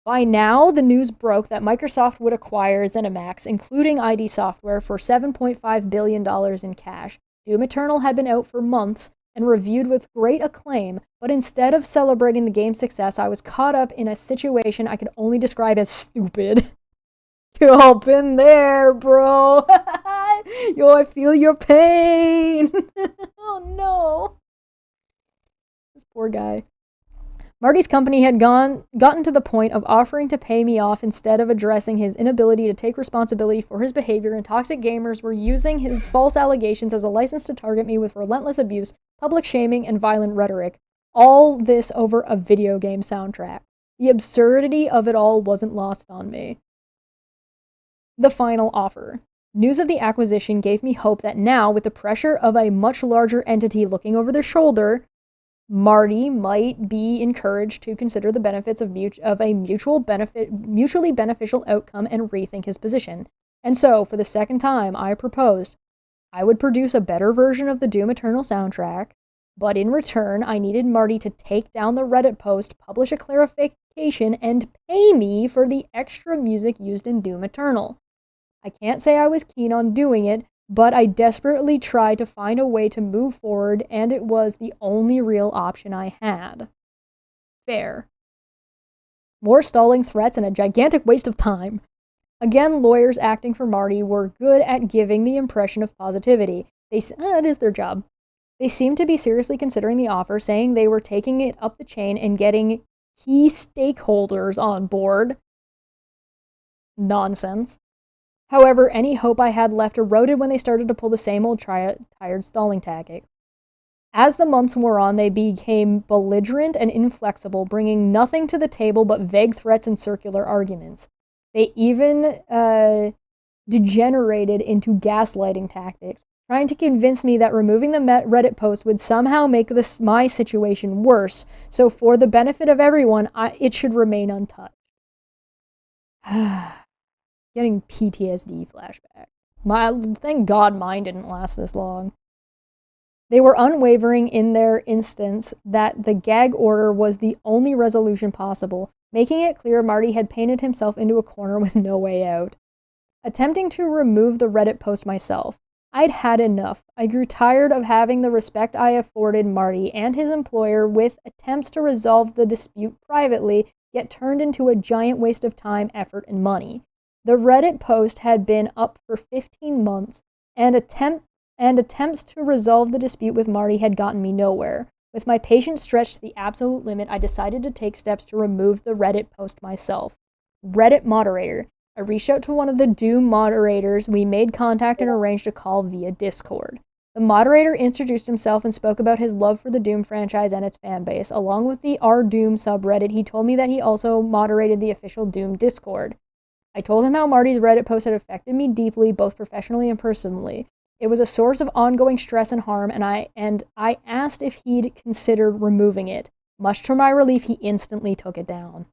By now, the news broke that Microsoft would acquire ZeniMax, including ID Software, for $7.5 billion in cash. Doom Eternal had been out for months and reviewed with great acclaim, but instead of celebrating the game's success, I was caught up in a situation I could only describe as stupid. You all been there, bro. Yo, I feel your pain. Oh no. This poor guy. Marty's company had gotten to the point of offering to pay me off instead of addressing his inability to take responsibility for his behavior, and toxic gamers were using his false allegations as a license to target me with relentless abuse, public shaming, and violent rhetoric. All this over a video game soundtrack. The absurdity of it all wasn't lost on me. The final offer. News of the acquisition gave me hope that now, with the pressure of a much larger entity looking over their shoulder, Marty might be encouraged to consider the benefits of a mutually beneficial outcome and rethink his position. And so, for the second time, I proposed I would produce a better version of the Doom Eternal soundtrack, but in return, I needed Marty to take down the Reddit post, publish a clarification, and pay me for the extra music used in Doom Eternal. I can't say I was keen on doing it, but I desperately tried to find a way to move forward, and it was the only real option I had. Fair. More stalling threats and a gigantic waste of time. Again, lawyers acting for Marty were good at giving the impression of positivity. It is their job. They seemed to be seriously considering the offer, saying they were taking it up the chain and getting key stakeholders on board. Nonsense. However, any hope I had left eroded when they started to pull the same old tired stalling tactics. As the months wore on, they became belligerent and inflexible, bringing nothing to the table but vague threats and circular arguments. They even degenerated into gaslighting tactics, trying to convince me that removing the Reddit post would somehow make my situation worse, so for the benefit of everyone, it should remain untouched. Getting PTSD flashback. Thank God mine didn't last this long. They were unwavering in their instance that the gag order was the only resolution possible, making it clear Marty had painted himself into a corner with no way out. Attempting to remove the Reddit post myself, I'd had enough. I grew tired of having the respect I afforded Marty and his employer with attempts to resolve the dispute privately, yet turned into a giant waste of time, effort, and money. The Reddit post had been up for 15 months, and attempts to resolve the dispute with Marty had gotten me nowhere. With my patience stretched to the absolute limit, I decided to take steps to remove the Reddit post myself. Reddit moderator. I reached out to one of the Doom moderators. We made contact and arranged a call via Discord. The moderator introduced himself and spoke about his love for the Doom franchise and its fanbase. Along with the R Doom subreddit, he told me that he also moderated the official Doom Discord. I told him how Marty's Reddit post had affected me deeply, both professionally and personally. It was a source of ongoing stress and harm, and I asked if he'd considered removing it. Much to my relief, he instantly took it down.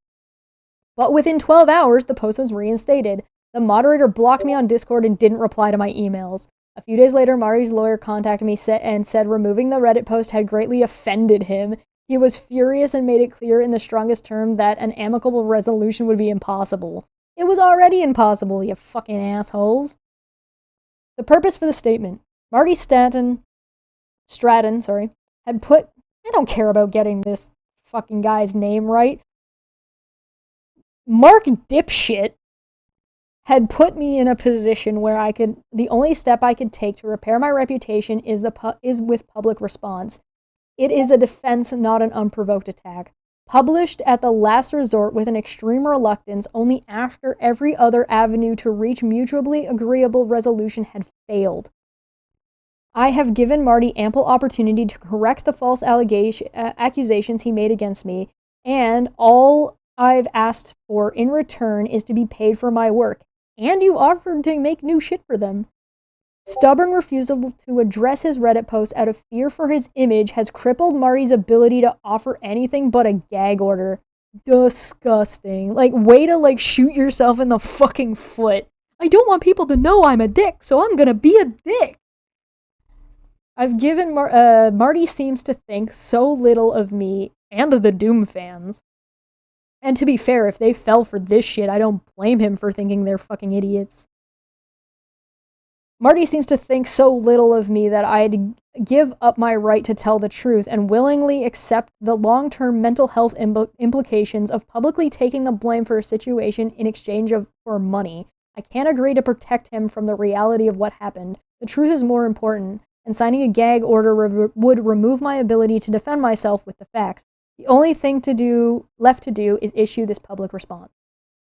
But within 12 hours, the post was reinstated. The moderator blocked me on Discord and didn't reply to my emails. A few days later, Marty's lawyer contacted me and said removing the Reddit post had greatly offended him. He was furious and made it clear in the strongest term that an amicable resolution would be impossible. It was already impossible, you fucking assholes. The purpose for the statement. Marty Stratton, had put... I don't care about getting this fucking guy's name right. Mark Dipshit had put me in a position where the only step I could take to repair my reputation is with public response. It is a defense, not an unprovoked attack. Published at the last resort with an extreme reluctance, only after every other avenue to reach mutually agreeable resolution had failed. I have given Marty ample opportunity to correct the false accusations he made against me, and all I've asked for in return is to be paid for my work, and you offered to make new shit for them. Stubborn refusal to address his Reddit post out of fear for his image has crippled Marty's ability to offer anything but a gag order. Disgusting. Way to, shoot yourself in the fucking foot. I don't want people to know I'm a dick, so I'm gonna be a dick. I've given Marty seems to think so little of me and of the Doom fans. And to be fair, if they fell for this shit, I don't blame him for thinking they're fucking idiots. Marty seems to think so little of me that I'd give up my right to tell the truth and willingly accept the long-term mental health implications of publicly taking the blame for a situation in exchange for money. I can't agree to protect him from the reality of what happened. The truth is more important, and signing a gag order would remove my ability to defend myself with the facts. The only thing left to do is issue this public response.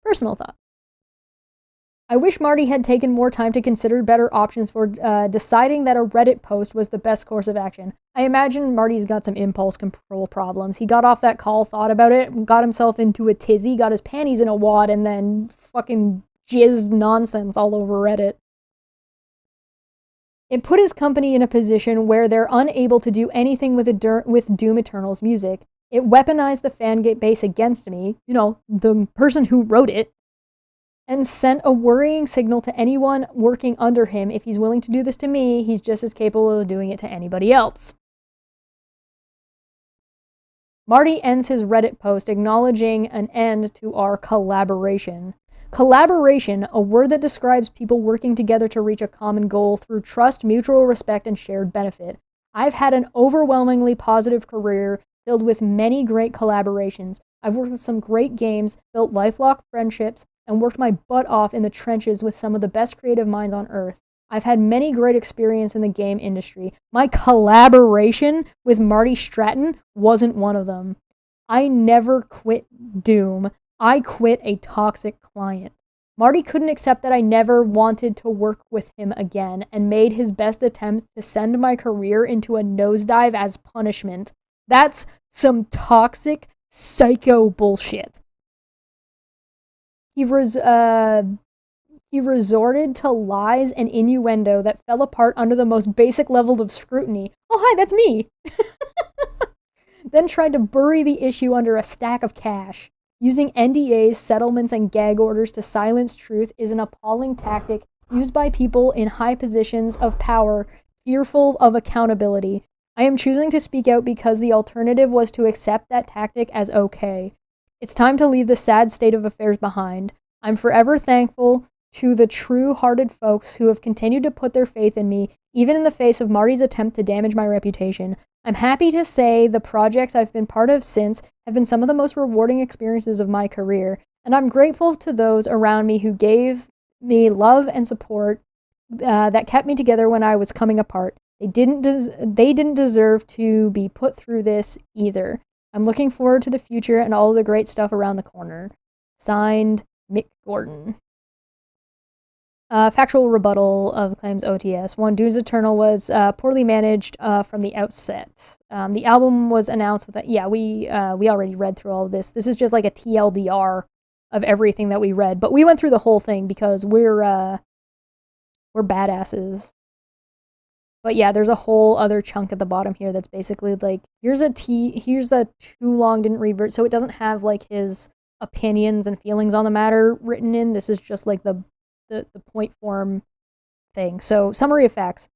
Personal thought. I wish Marty had taken more time to consider better options for deciding that a Reddit post was the best course of action. I imagine Marty's got some impulse control problems. He got off that call, thought about it, got himself into a tizzy, got his panties in a wad, and then fucking jizzed nonsense all over Reddit. It put his company in a position where they're unable to do anything with Doom Eternal's music. It weaponized the fan base against me, the person who wrote it, and sent a worrying signal to anyone working under him. If he's willing to do this to me, he's just as capable of doing it to anybody else. Marty ends his Reddit post acknowledging an end to our collaboration. Collaboration, a word that describes people working together to reach a common goal through trust, mutual respect, and shared benefit. I've had an overwhelmingly positive career filled with many great collaborations. I've worked with some great games, built lifelong friendships, and worked my butt off in the trenches with some of the best creative minds on Earth. I've had many great experiences in the game industry. My collaboration with Marty Stratton wasn't one of them. I never quit Doom. I quit a toxic client. Marty couldn't accept that I never wanted to work with him again and made his best attempt to send my career into a nosedive as punishment. That's some toxic psycho bullshit. He resorted to lies and innuendo that fell apart under the most basic level of scrutiny. Oh, hi, that's me! Then tried to bury the issue under a stack of cash. Using NDAs, settlements, and gag orders to silence truth is an appalling tactic used by people in high positions of power, fearful of accountability. I am choosing to speak out because the alternative was to accept that tactic as okay. It's time to leave the sad state of affairs behind. I'm forever thankful to the true-hearted folks who have continued to put their faith in me, even in the face of Marty's attempt to damage my reputation. I'm happy to say the projects I've been part of since have been some of the most rewarding experiences of my career, and I'm grateful to those around me who gave me love and support that kept me together when I was coming apart. They didn't deserve to be put through this either. I'm looking forward to the future and all the great stuff around the corner. Signed, Mick Gordon. Factual rebuttal of claims OTS. One, Doom Eternal was poorly managed from the outset. The album was announced with we already read through all of this. This is just like a TLDR of everything that we read, but we went through the whole thing because we're badasses. But yeah, there's a whole other chunk at the bottom here that's basically like, here's the too long didn't read, so it doesn't have like his opinions and feelings on the matter written in. This is just like the point form thing. So, summary of facts.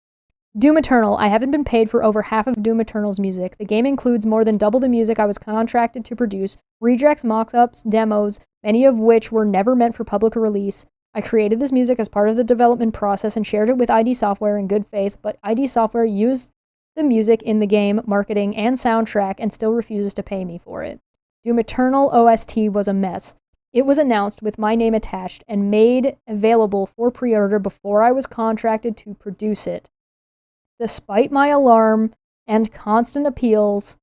Doom Eternal. I haven't been paid for over half of Doom Eternal's music. The game includes more than double the music I was contracted to produce, rejects, mock-ups, demos, many of which were never meant for public release. I created this music as part of the development process and shared it with ID Software in good faith, but ID Software used the music in the game, marketing, and soundtrack and still refuses to pay me for it. Doom Eternal OST was a mess. It was announced with my name attached and made available for pre-order before I was contracted to produce it. Despite my alarm and constant appeals,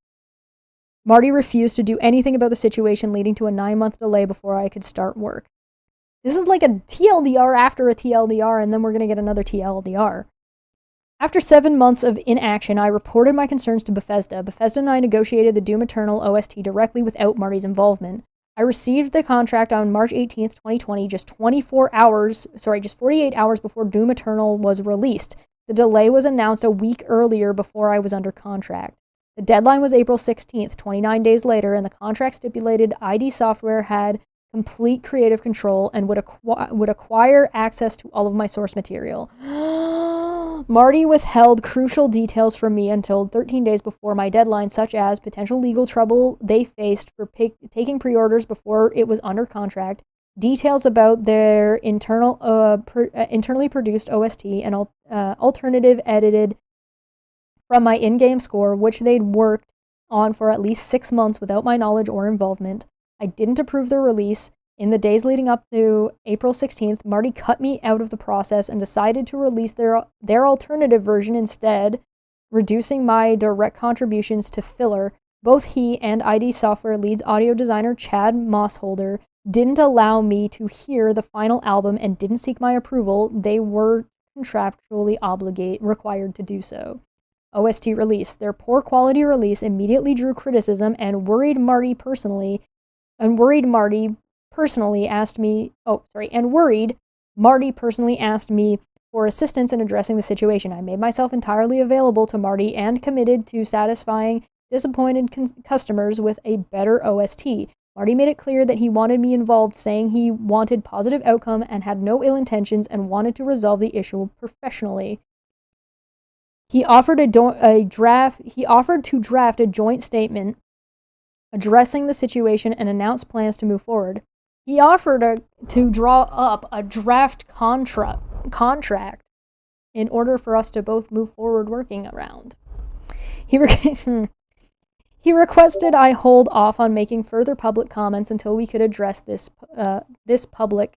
Marty refused to do anything about the situation, leading to a 9-month delay before I could start work. This is like a TLDR after a TLDR, and then we're going to get another TLDR. After 7 months of inaction, I reported my concerns to Bethesda. Bethesda and I negotiated the Doom Eternal OST directly without Marty's involvement. I received the contract on March 18th, 2020, just 48 hours before Doom Eternal was released. The delay was announced a week earlier before I was under contract. The deadline was April 16th, 29 days later, and the contract stipulated ID Software had complete creative control and would acquire access to all of my source material. Marty withheld crucial details from me until 13 days before my deadline, such as potential legal trouble they faced for taking pre-orders before it was under contract, details about their internally produced OST, and alternative edited from my in-game score, which they'd worked on for at least 6 months without my knowledge or involvement. I didn't approve their release. In the days leading up to April 16th, Marty cut me out of the process and decided to release their alternative version instead, reducing my direct contributions to filler. Both he and ID Software Lead's audio designer Chad Mossholder didn't allow me to hear the final album and didn't seek my approval. They were contractually required to do so. OST release. Their poor quality release immediately drew criticism and worried Marty personally asked me for assistance in addressing the situation. I made myself entirely available to Marty and committed to satisfying disappointed customers with a better OST. Marty made it clear that he wanted me involved, saying he wanted positive outcome and had no ill intentions and wanted to resolve the issue professionally. He offered to draft a joint statement addressing the situation and announce plans to move forward. He offered to draw up a draft contract in order for us to both move forward working around. He requested I hold off on making further public comments until we could address the public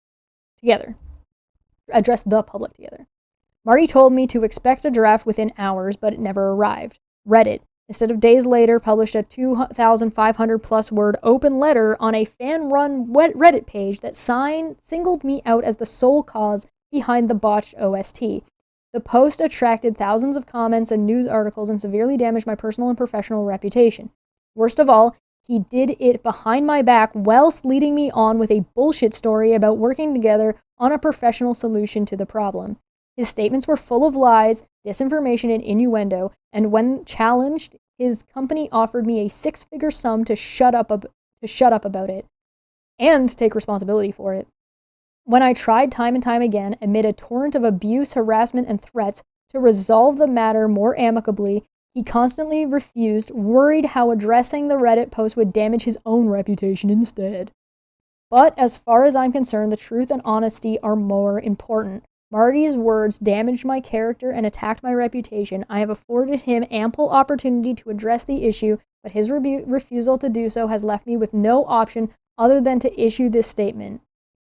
together. Marty told me to expect a draft within hours, but it never arrived. Reddit, instead of days later, published a 2,500 plus word open letter on a fan-run Reddit page that singled me out as the sole cause behind the botched OST. The post attracted thousands of comments and news articles and severely damaged my personal and professional reputation. Worst of all, he did it behind my back whilst leading me on with a bullshit story about working together on a professional solution to the problem. His statements were full of lies, disinformation, and innuendo, and when challenged, his company offered me a 6-figure sum to shut up about it and take responsibility for it. When I tried time and time again, amid a torrent of abuse, harassment, and threats, to resolve the matter more amicably, he constantly refused, worried how addressing the Reddit post would damage his own reputation instead. But as far as I'm concerned, the truth and honesty are more important. Marty's words damaged my character and attacked my reputation. I have afforded him ample opportunity to address the issue, but his refusal to do so has left me with no option other than to issue this statement.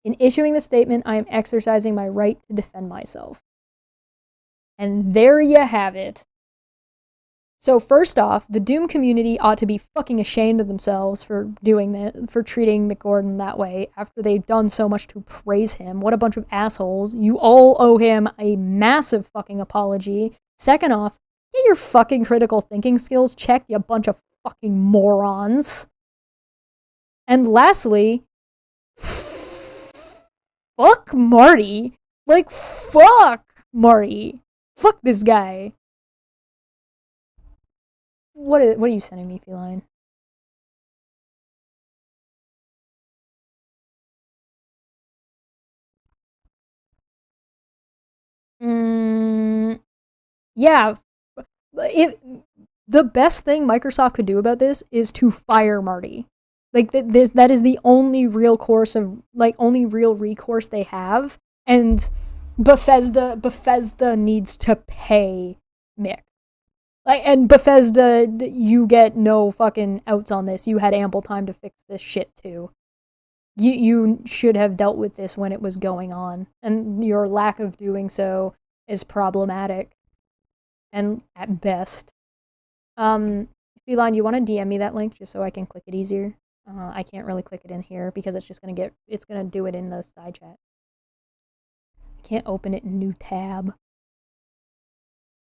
In issuing the statement, I am exercising my right to defend myself. And there you have it. So first off, the Doom community ought to be fucking ashamed of themselves for doing that, for treating Mick Gordon that way after they've done so much to praise him. What a bunch of assholes. You all owe him a massive fucking apology. Second off, get your fucking critical thinking skills checked, you bunch of fucking morons. And lastly, fuck Marty. Like, fuck Marty. Fuck this guy. What are you sending me, Feline? Yeah. The best thing Microsoft could do about this is to fire Marty. Like, that is the only real recourse they have. And Bethesda needs to pay Mick. And Bethesda, you get no fucking outs on this. You had ample time to fix this shit too. You should have dealt with this when it was going on, and your lack of doing so is problematic, and at best. Feline, you want to DM me that link just so I can click it easier? I can't really click it in here because it's just it's gonna do it in the side chat. I can't open it in new tab.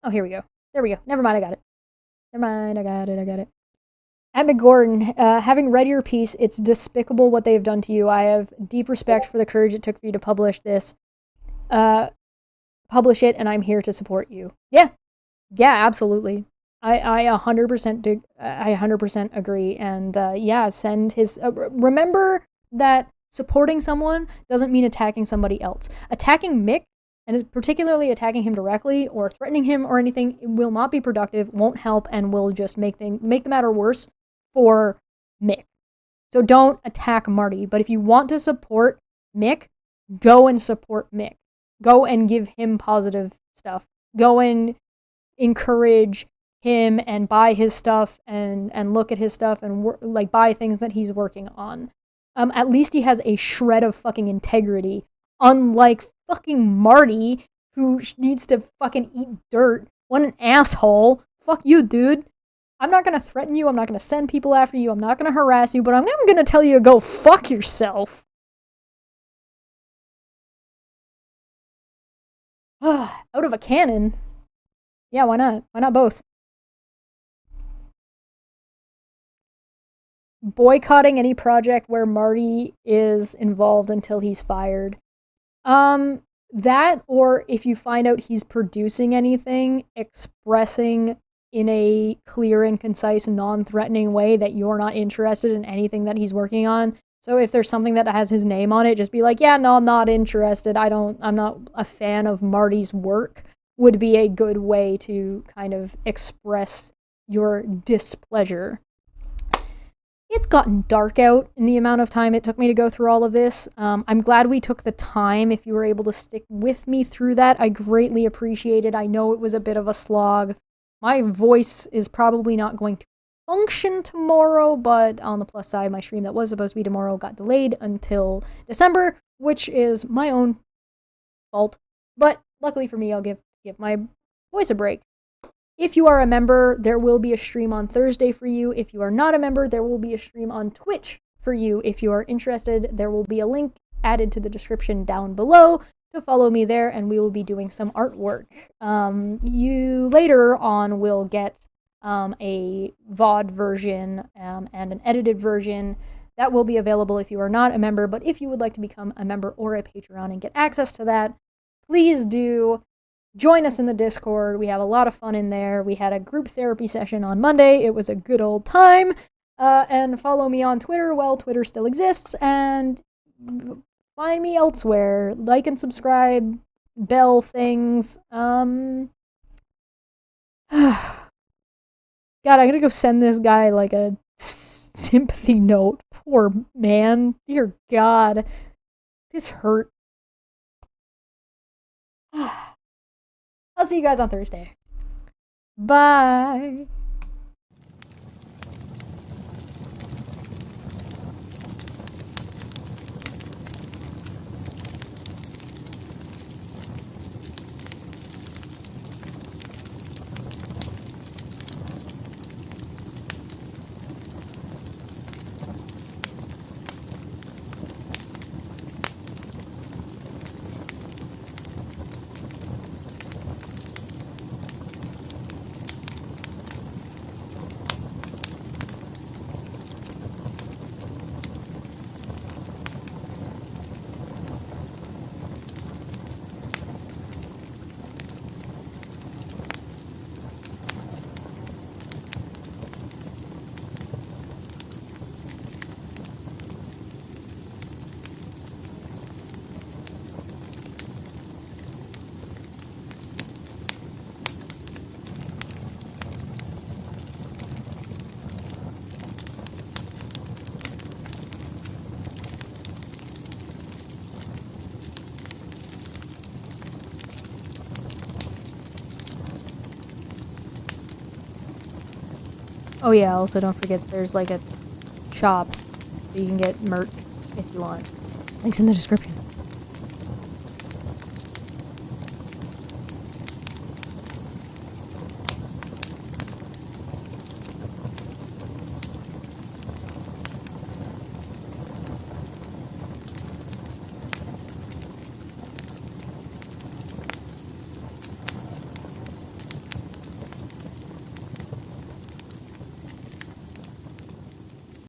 Oh, here we go. There we go. Never mind, I got it. Never mind, I got it. At McGordon, having read your piece, it's despicable what they have done to you. I have deep respect for the courage it took for you to publish this. Publish it, and I'm here to support you. Yeah, absolutely. I 100% agree. And yeah, send his. Remember that supporting someone doesn't mean attacking somebody else. Attacking Mick, and particularly attacking him directly or threatening him or anything, will not be productive, won't help, and will just make the matter worse for Mick. So don't attack Marty. But if you want to support Mick, go and support Mick. Go and give him positive stuff. Go and encourage him and buy his stuff and look at his stuff and like buy things that he's working on. At least he has a shred of fucking integrity, unlike fucking Marty, who needs to fucking eat dirt. What an asshole. Fuck you, dude. I'm not gonna threaten you, I'm not gonna send people after you, I'm not gonna harass you, but I'm gonna tell you to go fuck yourself. Out of a cannon? Yeah, why not? Why not both? Boycotting any project where Marty is involved until he's fired. That, or if you find out he's producing anything, expressing in a clear and concise, non-threatening way that you're not interested in anything that he's working on. So if there's something that has his name on it, just be like, yeah, no, I'm not interested. I'm not a fan of Marty's work, would be a good way to kind of express your displeasure. It's gotten dark out in the amount of time it took me to go through all of this. I'm glad we took the time. If you were able to stick with me through that, I greatly appreciate it. I know it was a bit of a slog. My voice is probably not going to function tomorrow, but on the plus side, my stream that was supposed to be tomorrow got delayed until December, which is my own fault. But luckily for me, I'll give my voice a break. If you are a member, there will be a stream on Thursday for you. If you are not a member, there will be a stream on Twitch for you. If you are interested, there will be a link added to the description down below to follow me there, and we will be doing some artwork. You later on will get a VOD version and an edited version that will be available if you are not a member. But if you would like to become a member or a Patreon and get access to that, please do. Join us in the Discord. We have a lot of fun in there. We had a group therapy session on Monday. It was a good old time. And follow me on Twitter while Twitter still exists. And find me elsewhere. Like and subscribe. Bell things. God, I gotta go send this guy like a sympathy note. Poor man. Dear God. This hurt. I'll see you guys on Thursday. Bye. Oh yeah, also don't forget there's like a shop where you can get merch. if you want. Links in the description.